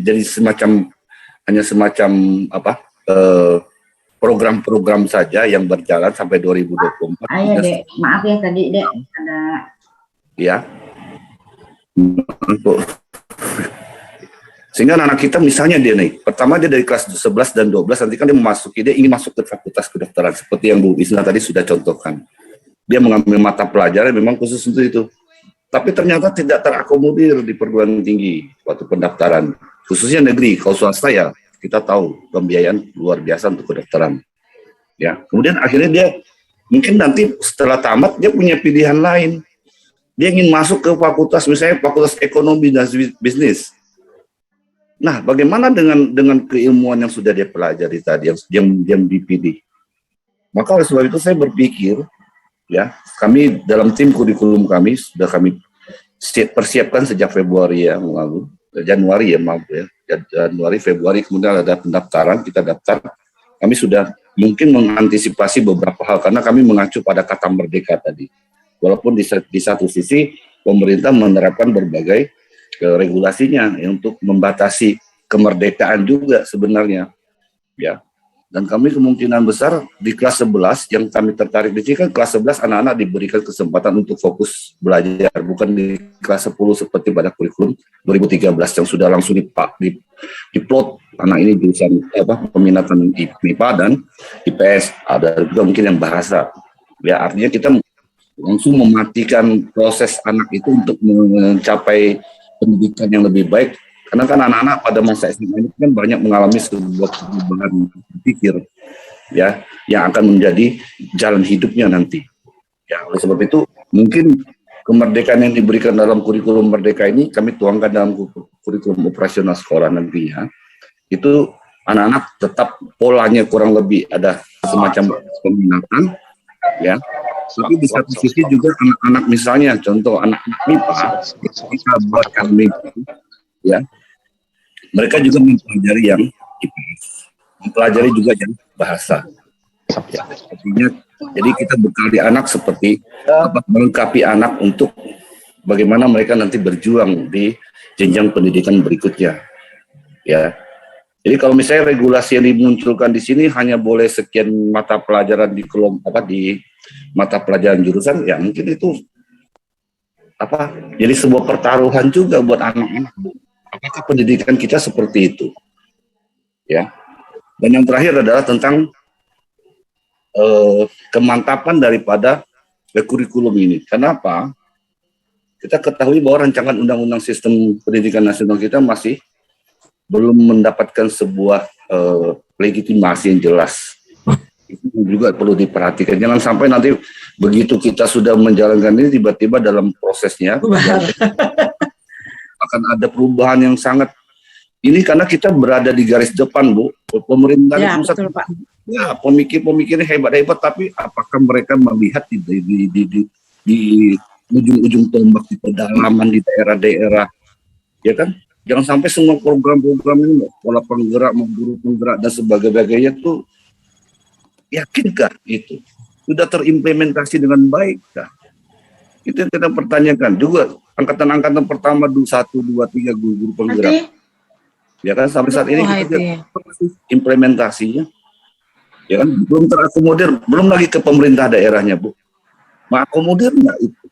[SPEAKER 10] hanya semacam program-program saja yang berjalan sampai 2024.
[SPEAKER 9] Ayo Dek, maaf ya tadi Dek ada.
[SPEAKER 10] Ya. Sehingga anak kita misalnya dia nih, pertama dia dari kelas 11 dan 12, nanti kan dia ingin masuk ke fakultas kedokteran seperti yang Bu Isna tadi sudah contohkan. Dia mengambil mata pelajaran memang khusus untuk itu. Tapi ternyata tidak terakomodir di perguruan tinggi waktu pendaftaran, khususnya negeri. Kalau swasta ya kita tahu pembiayaan luar biasa untuk kedokteran. Ya, kemudian akhirnya dia mungkin nanti setelah tamat dia punya pilihan lain. Dia ingin masuk ke fakultas misalnya fakultas ekonomi dan bisnis. Nah, bagaimana dengan keilmuan yang sudah dia pelajari tadi yang dipilih? Maka oleh sebab itu saya berpikir, ya, kami dalam tim kurikulum kami sudah kami persiapkan sejak Februari ya, Januari Februari kemudian ada pendaftaran, kita daftar. Kami sudah mungkin mengantisipasi beberapa hal karena kami mengacu pada kata merdeka tadi. Walaupun di satu sisi pemerintah menerapkan berbagai regulasinya untuk membatasi kemerdekaan juga sebenarnya, ya. Dan kami kemungkinan besar di kelas 11 yang kami tertarik di sini kan kelas 11 anak-anak diberikan kesempatan untuk fokus belajar, bukan di kelas 10 seperti pada kurikulum 2013 yang sudah langsung diplot anak ini jurusan peminatan IPA dan IPS, ada juga mungkin yang bahasa. Ya artinya kita langsung mematikan proses anak itu untuk mencapai pendidikan yang lebih baik. Karena kan anak-anak pada masa SMA ini kan banyak mengalami sebuah perubahan pikir, ya, yang akan menjadi jalan hidupnya nanti. Ya, oleh sebab itu mungkin kemerdekaan yang diberikan dalam kurikulum merdeka ini kami tuangkan dalam kurikulum operasional sekolah nantinya. Itu anak-anak tetap polanya kurang lebih ada semacam peminatan, ya. Tapi di satu sisi juga anak-anak misalnya contoh anak-anak MIPA, kita buatkan MIPA, ya, mereka juga mempelajari yang IPS, mempelajari juga yang bahasa. Ya, artinya, jadi kita bekali anak seperti melengkapi anak untuk bagaimana mereka nanti berjuang di jenjang pendidikan berikutnya. Ya, jadi kalau misalnya regulasi yang dimunculkan di sini hanya boleh sekian mata pelajaran di di mata pelajaran jurusan, ya mungkin itu jadi sebuah pertaruhan juga buat anak-anak. Apakah pendidikan kita seperti itu? Ya. Dan yang terakhir adalah tentang kemantapan daripada kurikulum ini. Kenapa? Kita ketahui bahwa rancangan undang-undang sistem pendidikan nasional kita masih belum mendapatkan sebuah legitimasi yang jelas. Itu juga perlu diperhatikan. Jangan sampai nanti begitu kita sudah menjalankan ini tiba-tiba dalam prosesnya akan ada perubahan yang sangat Ini karena kita berada di garis depan, Bu. Pemerintah
[SPEAKER 6] Ya,
[SPEAKER 10] pusat,
[SPEAKER 6] betul, Pak.
[SPEAKER 10] ya, pemikir-pemikirnya hebat-hebat, tapi apakah mereka melihat di ujung-ujung tombak, di pedalaman, di daerah-daerah, ya kan? Jangan sampai semua program-program ini, pola penggerak, guru penggerak, dan sebagainya itu, yakinkah itu sudah terimplementasi dengan baik kah? Itu yang kita pertanyakan juga. Angkatan-angkatan pertama 1, 2, 3 guru penggerak, ya kan, sampai saat ini kita implementasinya, ya kan, belum terakomodir, belum lagi ke pemerintah daerahnya, Bu, mengakomodir nggak itu?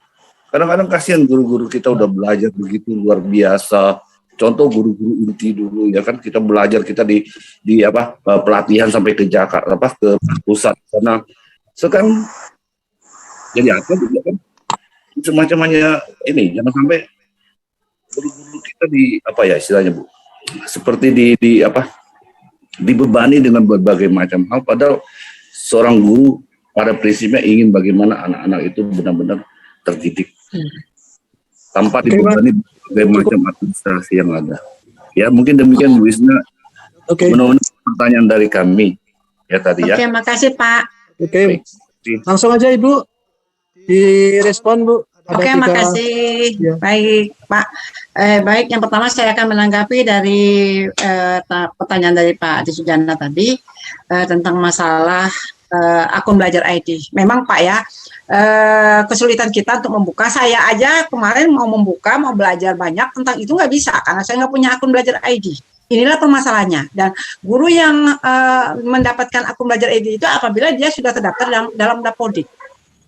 [SPEAKER 10] Kadang-kadang kasihan guru-guru kita udah belajar begitu luar biasa. Contoh guru-guru inti dulu, ya kan, kita belajar, kita di pelatihan sampai ke Jakarta, ke pusat sana. Sekarang jadi apa juga kan? Semacamnya ini, jangan sampai guru-guru kita istilahnya, Bu, seperti dibebani dengan berbagai macam hal, padahal seorang guru pada prinsipnya ingin bagaimana anak-anak itu benar-benar terdidik tanpa dibebani berbagai macam administrasi yang ada. Ya, mungkin demikian, Bu Isna. Menurut pertanyaan dari kami ya tadi, ya.
[SPEAKER 6] Oke, makasih, Pak.
[SPEAKER 1] Oke, langsung aja Ibu direspon, Bu.
[SPEAKER 6] Oke, makasih.
[SPEAKER 1] Ya.
[SPEAKER 6] Baik, Pak. Baik, yang pertama saya akan menanggapi dari pertanyaan dari Pak Adi Sujana tadi tentang masalah akun belajar ID. Memang Pak ya, kesulitan kita untuk membuka. Saya aja kemarin mau membuka, mau belajar banyak tentang itu nggak bisa karena saya nggak punya akun belajar ID. Inilah permasalahannya. Dan guru yang mendapatkan akun belajar ID itu apabila dia sudah terdaftar dalam Dapodik.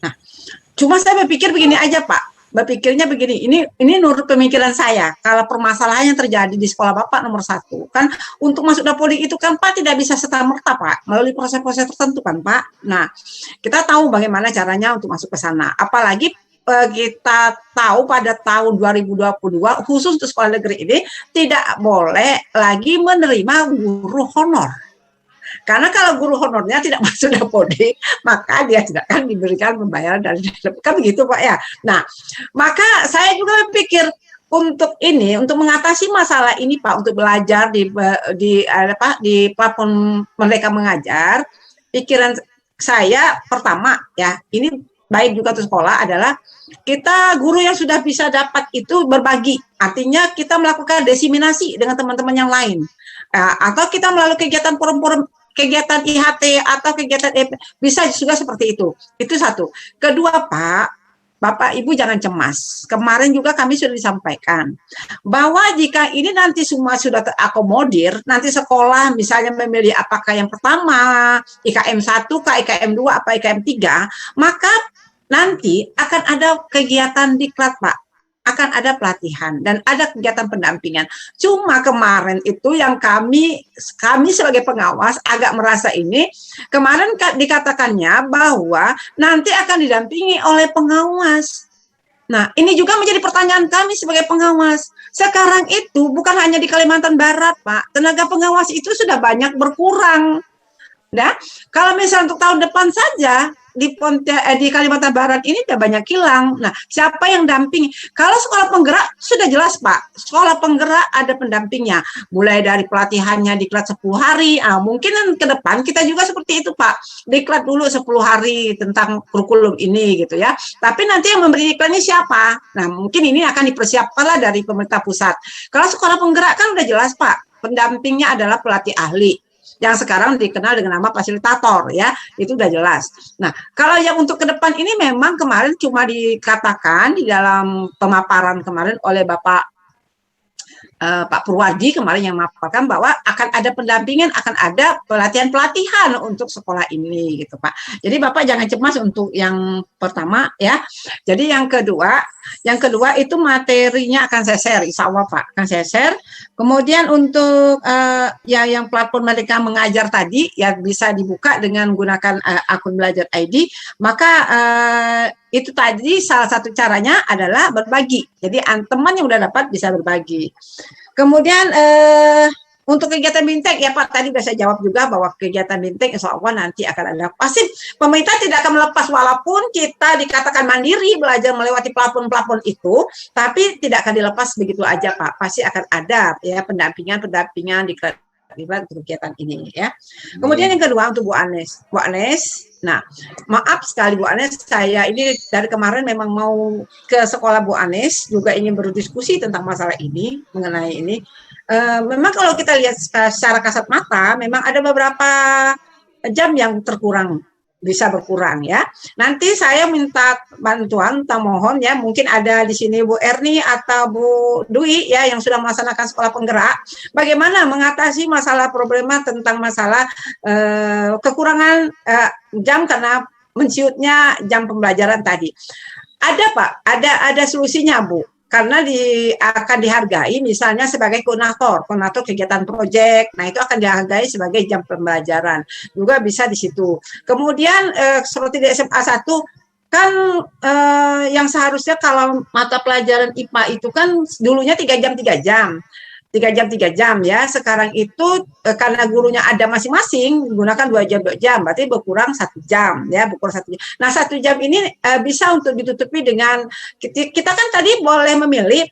[SPEAKER 6] Nah, cuma saya berpikir begini aja, Pak. Berpikirnya begini, ini menurut pemikiran saya, kalau permasalahan yang terjadi di sekolah Bapak nomor 1, kan untuk masuk Dapodik itu kan Pak tidak bisa serta-merta, Pak, melalui proses-proses tertentu kan, Pak. Nah, kita tahu bagaimana caranya untuk masuk ke sana. Apalagi kita tahu pada tahun 2022, khusus untuk sekolah negeri ini, tidak boleh lagi menerima guru honor. Karena kalau guru honornya tidak masuk Dapodik, maka dia tidak akan diberikan pembayaran dari kan begitu, Pak ya. Nah, maka saya juga berpikir untuk mengatasi masalah ini, Pak, untuk belajar di platform Merdeka Mengajar, pikiran saya pertama ya, ini baik juga untuk sekolah adalah kita guru yang sudah bisa dapat itu berbagi, artinya kita melakukan diseminasi dengan teman-teman yang lain. Atau kita melalui kegiatan forum-forum, kegiatan IHT atau kegiatan bisa juga seperti itu. Itu satu. Kedua, Pak, Bapak Ibu jangan cemas. Kemarin juga kami sudah disampaikan bahwa jika ini nanti semua sudah terakomodir, nanti sekolah misalnya memilih apakah yang pertama, IKM 1, IKM 2, apa IKM 3, maka nanti akan ada kegiatan diklat, Pak. Akan ada pelatihan dan ada kegiatan pendampingan. Cuma kemarin itu yang kami sebagai pengawas agak merasa ini, kemarin dikatakannya bahwa nanti akan didampingi oleh pengawas. Nah, ini juga menjadi pertanyaan kami sebagai pengawas. Sekarang itu bukan hanya di Kalimantan Barat, Pak. Tenaga pengawas itu sudah banyak berkurang. Nah, kalau misalnya untuk tahun depan saja, di Kalimantan Barat ini udah banyak hilang. Nah, siapa yang dampingi? Kalau sekolah penggerak sudah jelas, Pak. Sekolah penggerak ada pendampingnya. Mulai dari pelatihannya diklat 10 hari. Mungkin ke depan kita juga seperti itu, Pak. Diklat dulu 10 hari tentang kurikulum ini gitu ya. Tapi nanti yang memberi diklat ini siapa? Nah, mungkin ini akan dipersiapkanlah dari pemerintah pusat. Kalau sekolah penggerak kan udah jelas, Pak. Pendampingnya adalah pelatih ahli, yang sekarang dikenal dengan nama fasilitator ya, itu udah jelas. Nah, kalau yang untuk ke depan ini memang kemarin cuma dikatakan di dalam pemaparan kemarin oleh Bapak Pak Purwadi kemarin yang memaparkan bahwa akan ada pendampingan, akan ada pelatihan-pelatihan untuk sekolah ini gitu, Pak. Jadi Bapak jangan cemas untuk yang pertama ya. Jadi yang kedua itu materinya akan saya share, insya Allah Pak, akan saya share. Kemudian untuk yang platform Merdeka Mengajar tadi ya bisa dibuka dengan menggunakan akun belajar ID, maka itu tadi salah satu caranya adalah berbagi. Jadi teman yang udah dapat bisa berbagi. Kemudian untuk kegiatan BIMTEK ya Pak, tadi sudah saya jawab juga bahwa kegiatan BIMTEK insya Allah nanti akan ada. Pasti pemerintah tidak akan melepas walaupun kita dikatakan mandiri belajar melewati plafon-plafon itu, tapi tidak akan dilepas begitu aja Pak. Pasti akan ada ya pendampingan di kegiatan ini ya. Kemudian yang kedua untuk Bu Anes. Bu Anes, nah maaf sekali Bu Anes, saya ini dari kemarin memang mau ke sekolah Bu Anes, juga ingin berdiskusi tentang masalah ini, mengenai ini. Memang kalau kita lihat secara kasat mata, memang ada beberapa jam yang bisa berkurang ya. Nanti saya minta bantuan, mohon ya, mungkin ada di sini Bu Erni atau Bu Dwi ya yang sudah melaksanakan sekolah penggerak. Bagaimana mengatasi masalah problema tentang masalah kekurangan jam karena menciutnya jam pembelajaran tadi. Ada Pak, ada solusinya Bu. Karena akan dihargai misalnya sebagai koordinator kegiatan proyek, nah itu akan dihargai sebagai jam pembelajaran, juga bisa di situ. Kemudian seperti di SMA 1 kan yang seharusnya kalau mata pelajaran IPA itu kan dulunya 3 jam ya, sekarang itu karena gurunya ada masing-masing gunakan 2 jam, berarti berkurang 1 jam ya, berkurang 1 jam. Nah 1 jam ini bisa untuk ditutupi dengan kita kan tadi boleh memilih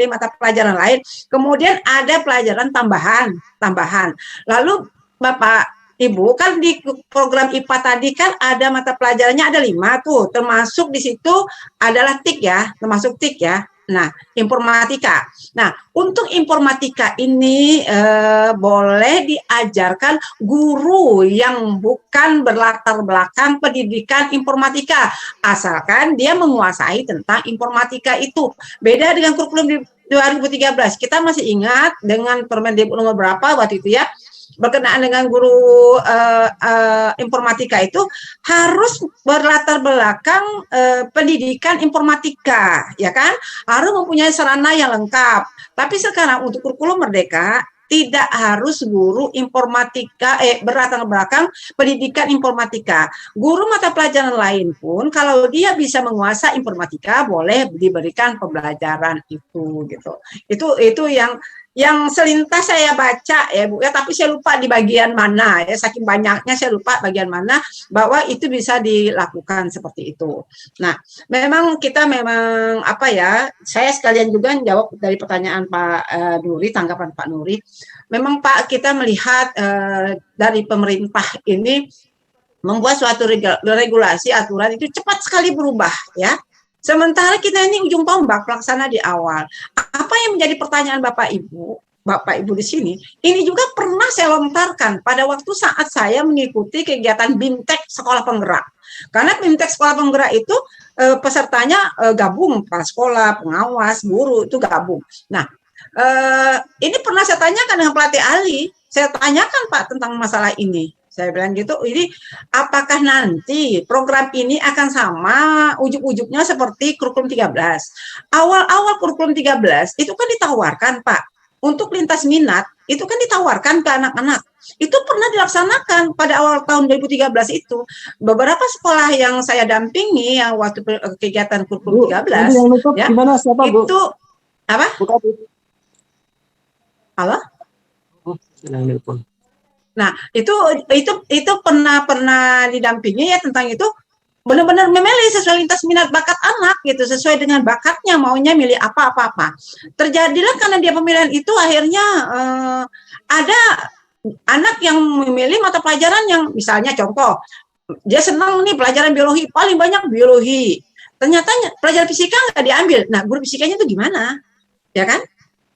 [SPEAKER 6] mata pelajaran lain, kemudian ada pelajaran tambahan. Lalu Bapak Ibu kan di program IPA tadi kan ada mata pelajarannya ada 5 tuh, termasuk di situ adalah TIK ya. Nah, informatika. Nah, untuk informatika ini boleh diajarkan guru yang bukan berlatar belakang pendidikan informatika, asalkan dia menguasai tentang informatika itu. Beda dengan kurikulum di 2013. Kita masih ingat dengan Permendikbud nomor berapa waktu itu ya, berkenaan dengan guru informatika itu harus berlatar belakang pendidikan informatika, ya kan? Harus mempunyai sarana yang lengkap. Tapi sekarang untuk kurikulum Merdeka tidak harus guru informatika berlatar belakang pendidikan informatika. Guru mata pelajaran lain pun kalau dia bisa menguasai informatika boleh diberikan pembelajaran itu gitu. Itu yang selintas saya baca ya Bu ya, tapi saya lupa di bagian mana ya, saking banyaknya saya lupa bagian mana bahwa itu bisa dilakukan seperti itu. Nah, memang apa ya, saya sekalian juga jawab dari pertanyaan Pak Nuri, tanggapan Pak Nuri. Memang Pak, kita melihat dari pemerintah ini membuat suatu regulasi aturan itu cepat sekali berubah ya. Sementara kita ini ujung tombak pelaksana di awal. Apa yang menjadi pertanyaan Bapak Ibu di sini, ini juga pernah saya lontarkan pada waktu saat saya mengikuti kegiatan BIMTEK Sekolah Penggerak. Karena BIMTEK Sekolah Penggerak itu pesertanya gabung, kepala sekolah, pengawas, guru itu gabung. Nah, ini pernah saya tanyakan dengan pelatih ahli, saya tanyakan Pak tentang masalah ini. Saya bilang gitu, ini apakah nanti program ini akan sama ujuk-ujuknya seperti kurikulum 13? Awal-awal kurikulum 13 itu kan ditawarkan Pak, untuk lintas minat, itu kan ditawarkan ke anak-anak. Itu pernah dilaksanakan pada awal tahun 2013 itu. Beberapa sekolah yang saya dampingi, yang waktu kegiatan kurikulum 13, ya,
[SPEAKER 1] gimana, siapa, Bu?
[SPEAKER 6] itu, apa? Halo? Nah, itu pernah didampingi ya tentang itu, benar-benar memilih sesuai lintas minat bakat anak gitu, sesuai dengan bakatnya maunya milih apa-apa. Terjadilah karena dia pemilihan itu akhirnya ada anak yang memilih mata pelajaran yang misalnya contoh, dia senang nih pelajaran biologi, paling banyak biologi. Ternyata pelajaran fisika nggak diambil. Nah, guru fisikanya itu gimana? Ya kan?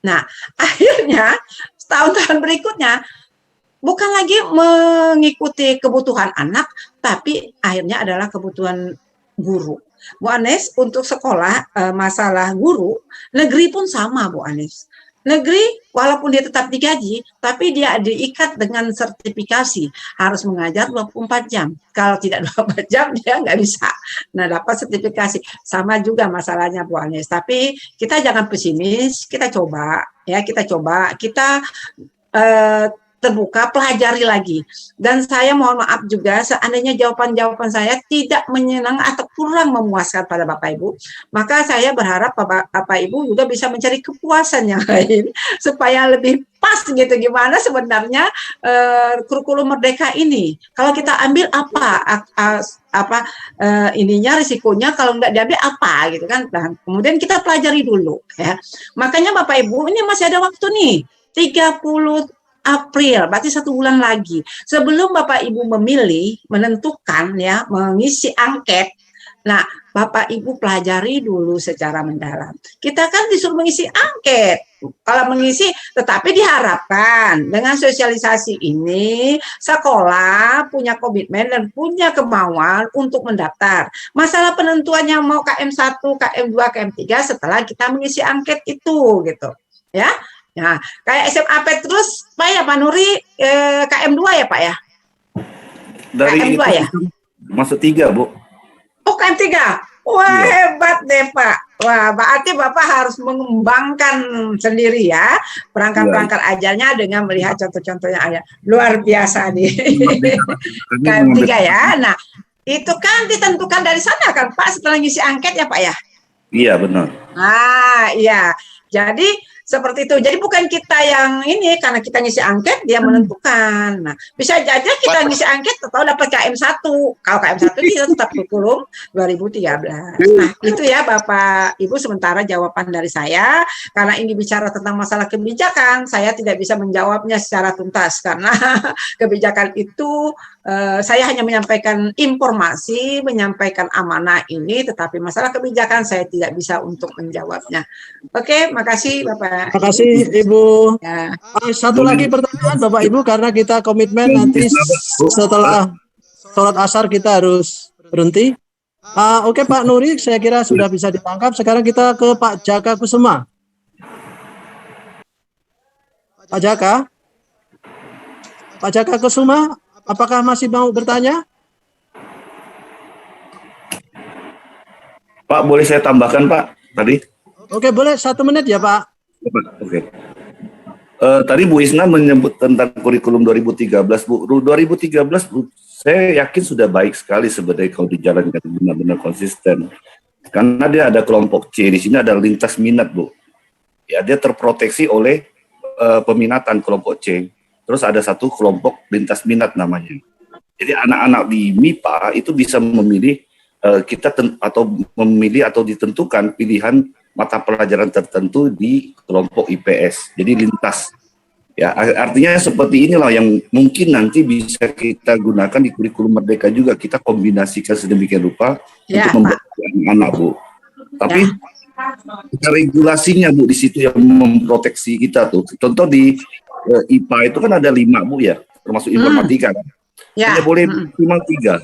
[SPEAKER 6] Nah, akhirnya tahun-tahun berikutnya bukan lagi mengikuti kebutuhan anak, tapi akhirnya adalah kebutuhan guru. Bu Anes, untuk sekolah masalah guru, negeri pun sama Bu Anes. Negeri walaupun dia tetap digaji, tapi dia diikat dengan sertifikasi, harus mengajar 24 jam. Kalau tidak 24 jam, dia nggak bisa. Nah, dapat sertifikasi. Sama juga masalahnya Bu Anes. Tapi kita jangan pesimis, kita coba. terbuka, pelajari lagi. Dan saya mohon maaf juga, seandainya jawaban-jawaban saya tidak menyenangkan atau kurang memuaskan pada Bapak Ibu, maka saya berharap Bapak Ibu juga bisa mencari kepuasan yang lain supaya lebih pas gitu gimana sebenarnya kurikulum merdeka ini. Kalau kita ambil ininya risikonya, kalau nggak diambil apa gitu kan. Dan kemudian kita pelajari dulu ya. Makanya Bapak Ibu ini masih ada waktu nih 30 April, berarti 1 bulan lagi. Sebelum Bapak Ibu memilih, menentukan ya, mengisi angket. Nah, Bapak Ibu pelajari dulu secara mendalam. Kita kan disuruh mengisi angket. Kalau mengisi, tetapi diharapkan dengan sosialisasi ini, sekolah punya komitmen dan punya kemauan untuk mendaftar. Masalah penentuannya mau KM1, KM2, KM3 setelah kita mengisi angket itu gitu. Ya. Nah, kayak SMA Petrus, Pak ya, Pak Nuri, KM2 ya Pak ya?
[SPEAKER 10] Dari
[SPEAKER 6] KM2
[SPEAKER 10] itu,
[SPEAKER 6] ya?
[SPEAKER 10] masuk 3, Bu.
[SPEAKER 6] Oh, KM3. Wah, hebat deh Pak. Wah, berarti Bapak harus mengembangkan sendiri ya perangkat-perangkat ajarnya dengan melihat contoh-contoh yang ada. Luar biasa nih. KM3 ya. Nah, itu kan ditentukan dari sana kan Pak setelah ngisi angket ya Pak ya?
[SPEAKER 10] Iya, benar.
[SPEAKER 6] Ah, iya. Jadi seperti itu. Jadi bukan kita yang ini, karena kita ngisi angket dia menentukan. Nah, bisa aja kita ngisi angket atau dapat KM1. Kalau KM1 kita tetap kurikulum 2013. Nah, itu ya Bapak Ibu sementara jawaban dari saya. Karena ini bicara tentang masalah kebijakan, saya tidak bisa menjawabnya secara tuntas karena kebijakan itu saya hanya menyampaikan informasi, menyampaikan amanah ini, tetapi masalah kebijakan saya tidak bisa untuk menjawabnya. Oke, makasih Bapak.
[SPEAKER 1] Terima kasih Ibu.
[SPEAKER 6] Ya.
[SPEAKER 1] Satu lagi pertanyaan Bapak Ibu, karena kita komitmen nanti setelah sholat asar kita harus berhenti. Oke Pak Nuri, saya kira sudah bisa ditangkap. Sekarang kita ke Pak Jaka Kusuma. Pak Jaka? Pak Jaka Kusuma, apakah masih mau bertanya?
[SPEAKER 10] Pak, boleh saya tambahkan Pak tadi?
[SPEAKER 1] Oke, boleh 1 menit ya Pak.
[SPEAKER 10] Oke. Tadi Bu Isna menyebut tentang kurikulum 2013, Bu. 2013, Bu, saya yakin sudah baik sekali sebenarnya kalau dijalankan benar-benar konsisten. Karena dia ada kelompok C, di sini ada lintas minat, Bu. Ya, dia terproteksi oleh peminatan kelompok C. Terus ada satu kelompok lintas minat namanya. Jadi anak-anak di MIPA itu bisa memilih atau memilih atau ditentukan pilihan mata pelajaran tertentu di kelompok IPS. Jadi lintas. Ya, artinya seperti inilah yang mungkin nanti bisa kita gunakan di kurikulum merdeka juga. Kita kombinasikan sedemikian rupa untuk membuat anak, Bu. Tapi regulasinya, Bu, di situ yang memproteksi kita tuh. Contoh di IPA itu kan ada 5, Bu ya, termasuk informatika kan. Hanya boleh maksimal 3.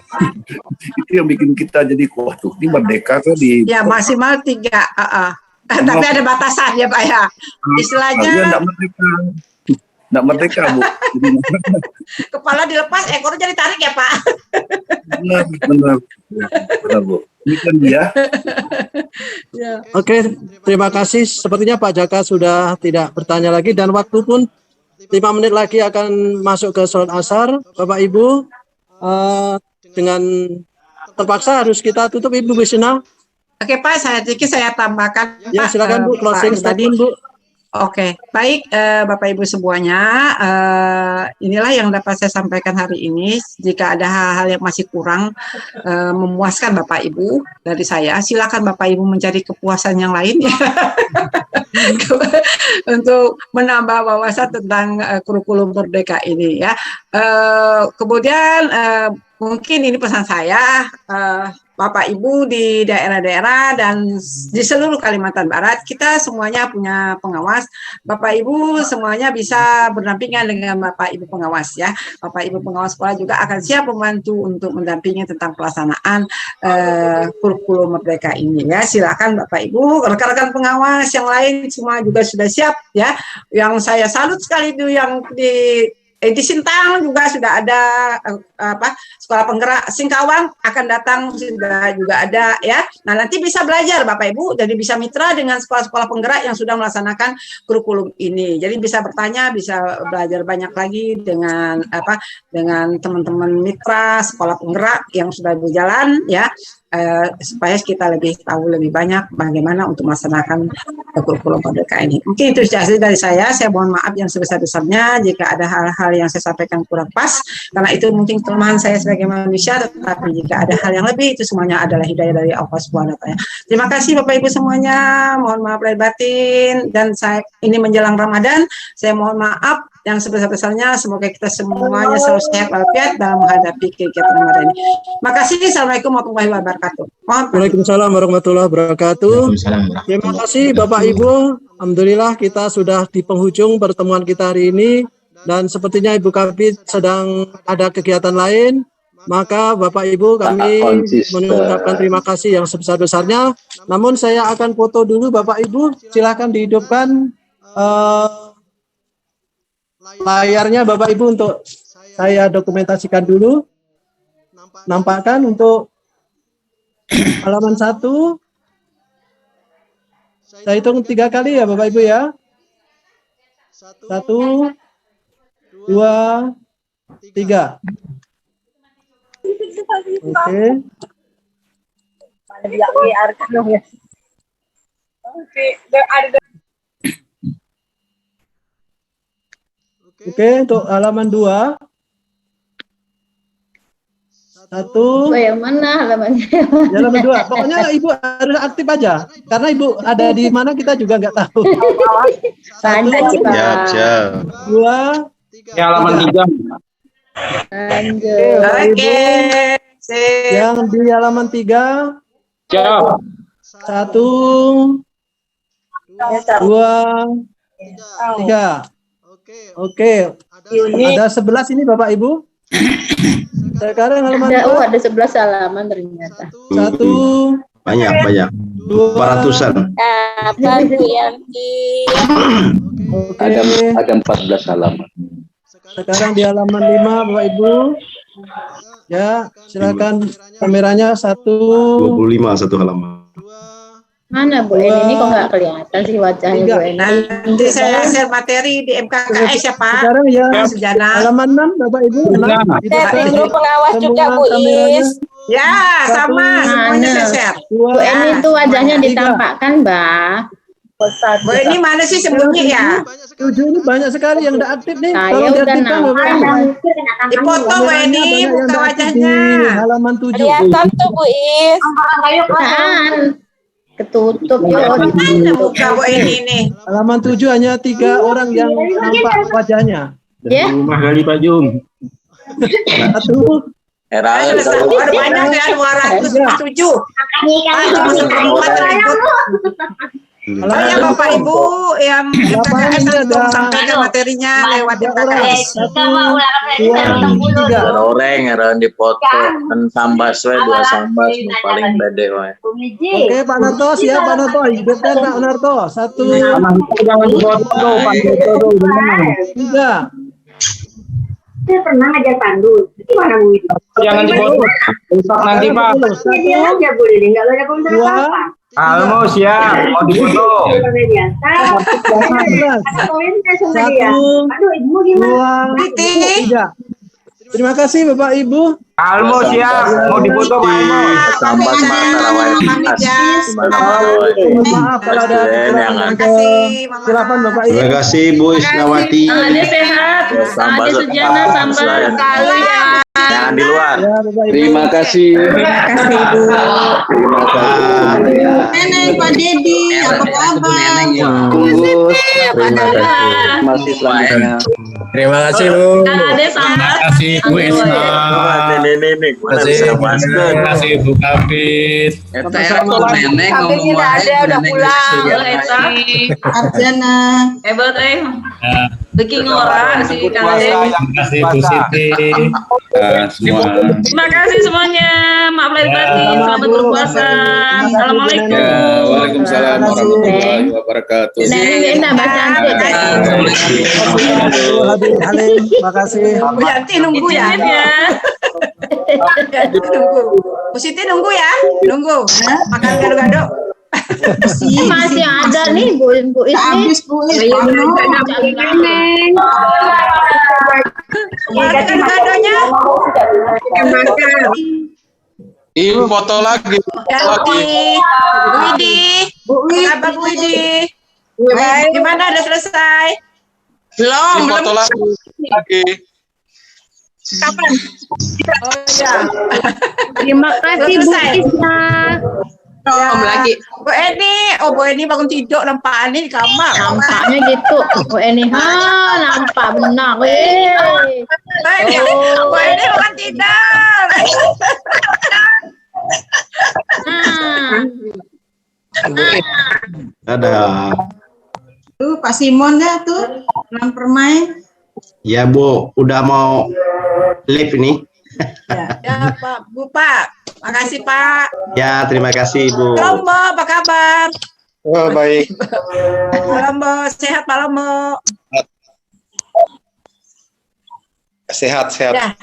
[SPEAKER 10] Itu yang bikin kita jadi waduh, ini merdeka kan di
[SPEAKER 6] maksimal 3. Tapi ada batasan ya Pak ya. Istilahnya
[SPEAKER 10] enggak merdeka, Bu.
[SPEAKER 6] Kepala dilepas, ekornya ditarik ya Pak.
[SPEAKER 10] Benar, Bu. Ini kan dia.
[SPEAKER 1] Oke, terima kasih. Sepertinya Pak Jaka sudah tidak bertanya lagi dan waktu pun 5 menit lagi akan masuk ke sholat asar. Bapak Ibu, dengan terpaksa harus kita tutup Ibu Wisna.
[SPEAKER 6] Oke Pak, saya tambahkan.
[SPEAKER 1] Ya, silakan Bu, closing statement Bu.
[SPEAKER 6] Oke, baik Bapak Ibu semuanya, inilah yang dapat saya sampaikan hari ini. Jika ada hal-hal yang masih kurang memuaskan Bapak Ibu dari saya, silakan Bapak Ibu mencari kepuasan yang lain ya. Untuk menambah wawasan tentang kurikulum merdeka ini ya. Kemudian mungkin ini pesan saya, Bapak Ibu di daerah-daerah dan di seluruh Kalimantan Barat, kita semuanya punya pengawas. Bapak Ibu semuanya bisa berdampingan dengan Bapak Ibu pengawas ya. Bapak Ibu pengawas sekolah juga akan siap membantu untuk mendampingi tentang pelaksanaan kurikulum merdeka ini ya. Silakan Bapak Ibu, rekan-rekan pengawas yang lain semua juga sudah siap ya. Yang saya salut sekali itu yang di Di Sintang juga sudah ada sekolah penggerak. Singkawang akan datang sudah juga ada ya. Nah, nanti bisa belajar Bapak Ibu, jadi bisa mitra dengan sekolah-sekolah penggerak yang sudah melaksanakan kurikulum ini. Jadi bisa bertanya, bisa belajar banyak lagi dengan dengan teman-teman mitra sekolah penggerak yang sudah berjalan ya. Supaya kita lebih tahu lebih banyak bagaimana untuk melaksanakan kurikulum Merdeka ini. Mungkin itu saja dari saya. Saya mohon maaf yang sebesar-besarnya jika ada hal-hal yang saya sampaikan kurang pas, karena itu mungkin kelemahan saya sebagai manusia. Tetapi jika ada hal yang lebih, itu semuanya adalah hidayah dari Allah Subhanahu wa Ta'ala. Terima kasih Bapak Ibu semuanya. Mohon maaf lahir batin. Dan saya ini menjelang Ramadan, saya mohon maaf yang sebesar-besarnya. Semoga kita semuanya selalu sehat walafiat dalam menghadapi kegiatan Ramadan ini. Makasih. Assalamualaikum warahmatullahi wabarakatuh.
[SPEAKER 1] Waalaikumsalam warahmatullahi wabarakatuh. Terima kasih Bapak Ibu. Alhamdulillah kita sudah di penghujung pertemuan kita hari ini, dan sepertinya Ibu Kabid sedang ada kegiatan lain. Maka Bapak Ibu kami mengucapkan terima kasih yang sebesar-besarnya. Namun saya akan foto dulu Bapak Ibu. Silakan dihidupkan layarnya Bapak Ibu untuk saya dokumentasikan dulu. Nampakkan untuk halaman 1. Saya hitung 3 kali ya Bapak Ibu ya. 1, 2, 3. Oke. Oke, untuk halaman 2. 1.
[SPEAKER 4] Yang mana halamannya?
[SPEAKER 1] Halaman 2. Pokoknya Ibu harus aktif aja. Karena Ibu ada di mana kita juga nggak tahu. 1, 2, 3.
[SPEAKER 8] Halaman 3.
[SPEAKER 6] Oke.
[SPEAKER 1] Yang di halaman 3. 1, 2, 3. Oke. Ada 11 ini Bapak Ibu. Sekarang halaman
[SPEAKER 4] ada 11 halaman ternyata.
[SPEAKER 1] 1.
[SPEAKER 8] Banyak. 400-an.
[SPEAKER 2] Ada 14 halaman.
[SPEAKER 1] Sekarang di halaman 5 Bapak Ibu. Ya, silakan kameranya 1.
[SPEAKER 8] 25 satu halaman.
[SPEAKER 4] Mana Bu Eni ini kok nggak kelihatan sih wajahnya Bu Eni?
[SPEAKER 6] Nanti saya share materi di MKKS ya Pak.
[SPEAKER 1] Sekarang ya
[SPEAKER 6] Sejarah.
[SPEAKER 1] halaman 6 Bapak Ibu.
[SPEAKER 4] Ibu pengawas juga Bu Is.
[SPEAKER 6] Ya, sama semuanya saya share.
[SPEAKER 4] Bu Eni itu wajahnya ditampakkan, Mbak.
[SPEAKER 6] Bu Eni mana sih sembunyi ya?
[SPEAKER 1] 7 ini banyak sekali yang udah aktif nih.
[SPEAKER 4] Saya udah nampak.
[SPEAKER 6] Dipoto Bu Eni, buka wajahnya.
[SPEAKER 1] Halaman 7.
[SPEAKER 4] Kelihatan tuh Bu Is. Ketutup ya.
[SPEAKER 6] Mana muka Bu Eni ini?
[SPEAKER 1] Halaman 7 hanya 3 orang yang nampak wajahnya.
[SPEAKER 4] Ya.
[SPEAKER 8] Rumah kali Pak Jum.
[SPEAKER 1] 1.
[SPEAKER 6] Ada banyak ya 207. Cuma seperempat terikut. Ya Bapak Ibu yang MKKS langsung sampaikan materinya lewat MKKS.
[SPEAKER 1] 1, 2, 3.
[SPEAKER 2] Orang yang dipoto kan sambas we 2 sambas paling pede we.
[SPEAKER 1] Oke Pak Narto ya Pak Narto, hidupkan Pak Narto. 1,
[SPEAKER 8] Jangan dipoto Pak Narto.
[SPEAKER 1] 3.
[SPEAKER 11] Saya pernah ngajar pandu. Gimana Bu itu?
[SPEAKER 8] Jangan dipoto. Rusak nanti Pak.
[SPEAKER 11] Dia aja boleh, enggak ada komentar apa.
[SPEAKER 8] Almo siap, mau dipoto.
[SPEAKER 11] Aduh, Ibu gimana?
[SPEAKER 1] 3. Terima kasih Bapak Ibu.
[SPEAKER 8] Almo siap, mau dipoto Pak Almo.
[SPEAKER 2] Sambas mata
[SPEAKER 1] Maaf kalau ada kekurangan. Silakan Bapak Ibu.
[SPEAKER 8] Terima kasih Bu Isnawati.
[SPEAKER 4] Ade sehat. Ade Sujana sampai sekali ya.
[SPEAKER 2] Jangan di luar.
[SPEAKER 10] Terima kasih.
[SPEAKER 6] Terima kasih Ibu.
[SPEAKER 10] Terima kasih.
[SPEAKER 6] Neneng Pak Dedi, apa kabar?
[SPEAKER 10] Tunggu. Terima kasih. Masih selanjutnya.
[SPEAKER 3] Terima kasih Bu.
[SPEAKER 4] Ade sampai.
[SPEAKER 3] Terima kasih Bu Isna. Terima kasih Bu Kabid.
[SPEAKER 8] Neneng ngomong
[SPEAKER 4] Udah pulang.
[SPEAKER 6] Arjana.
[SPEAKER 4] Hebat Bikin orang sih Kang Ade.
[SPEAKER 3] Terima kasih Bu Siti. Semua.
[SPEAKER 4] Terima kasih semuanya. Maaf lahir batin. Selamat berpuasa. Assalamualaikum.
[SPEAKER 3] Waalaikumsalam warahmatullahi wabarakatuh.
[SPEAKER 4] Nah, ini nambah cantik.
[SPEAKER 1] Habib Halim, makasih.
[SPEAKER 6] Bu Yanti nunggu ya. Nunggu. Bu Siti nunggu ya, nunggu. Makan gado-gado.
[SPEAKER 4] Masih ada nih Bu Is.
[SPEAKER 9] Habis Bu Is.
[SPEAKER 6] Gado-gadonya.
[SPEAKER 3] Ini foto lagi.
[SPEAKER 6] Yanti, Bu Widi, apa Bu Widi? Baik, gimana udah selesai?
[SPEAKER 3] Ini foto lagi.
[SPEAKER 6] Kapan? Oh ya.
[SPEAKER 4] Terima kasih Bu Isna.
[SPEAKER 6] Lagi. Bu Eni bangun tidur nampaknya di kamar.
[SPEAKER 4] Nampaknya gitu. Bu Eni, nampak benar.
[SPEAKER 6] Bu Eni bangun tidur.
[SPEAKER 12] Ada.
[SPEAKER 9] Tuh Pak Simon ya tuh dalam permain.
[SPEAKER 12] Ya Bu, udah mau live ini.
[SPEAKER 6] Ya Pak, Bu Pak. Makasih Pak.
[SPEAKER 12] Ya, terima kasih Bu.
[SPEAKER 6] Lombo, apa kabar?
[SPEAKER 12] Oh, baik.
[SPEAKER 6] Lombo, sehat Pak Lombo.
[SPEAKER 12] Sehat.
[SPEAKER 6] Ya,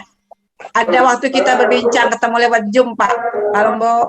[SPEAKER 6] ada waktu kita berbincang ketemu lewat Zoom Pak Lombo.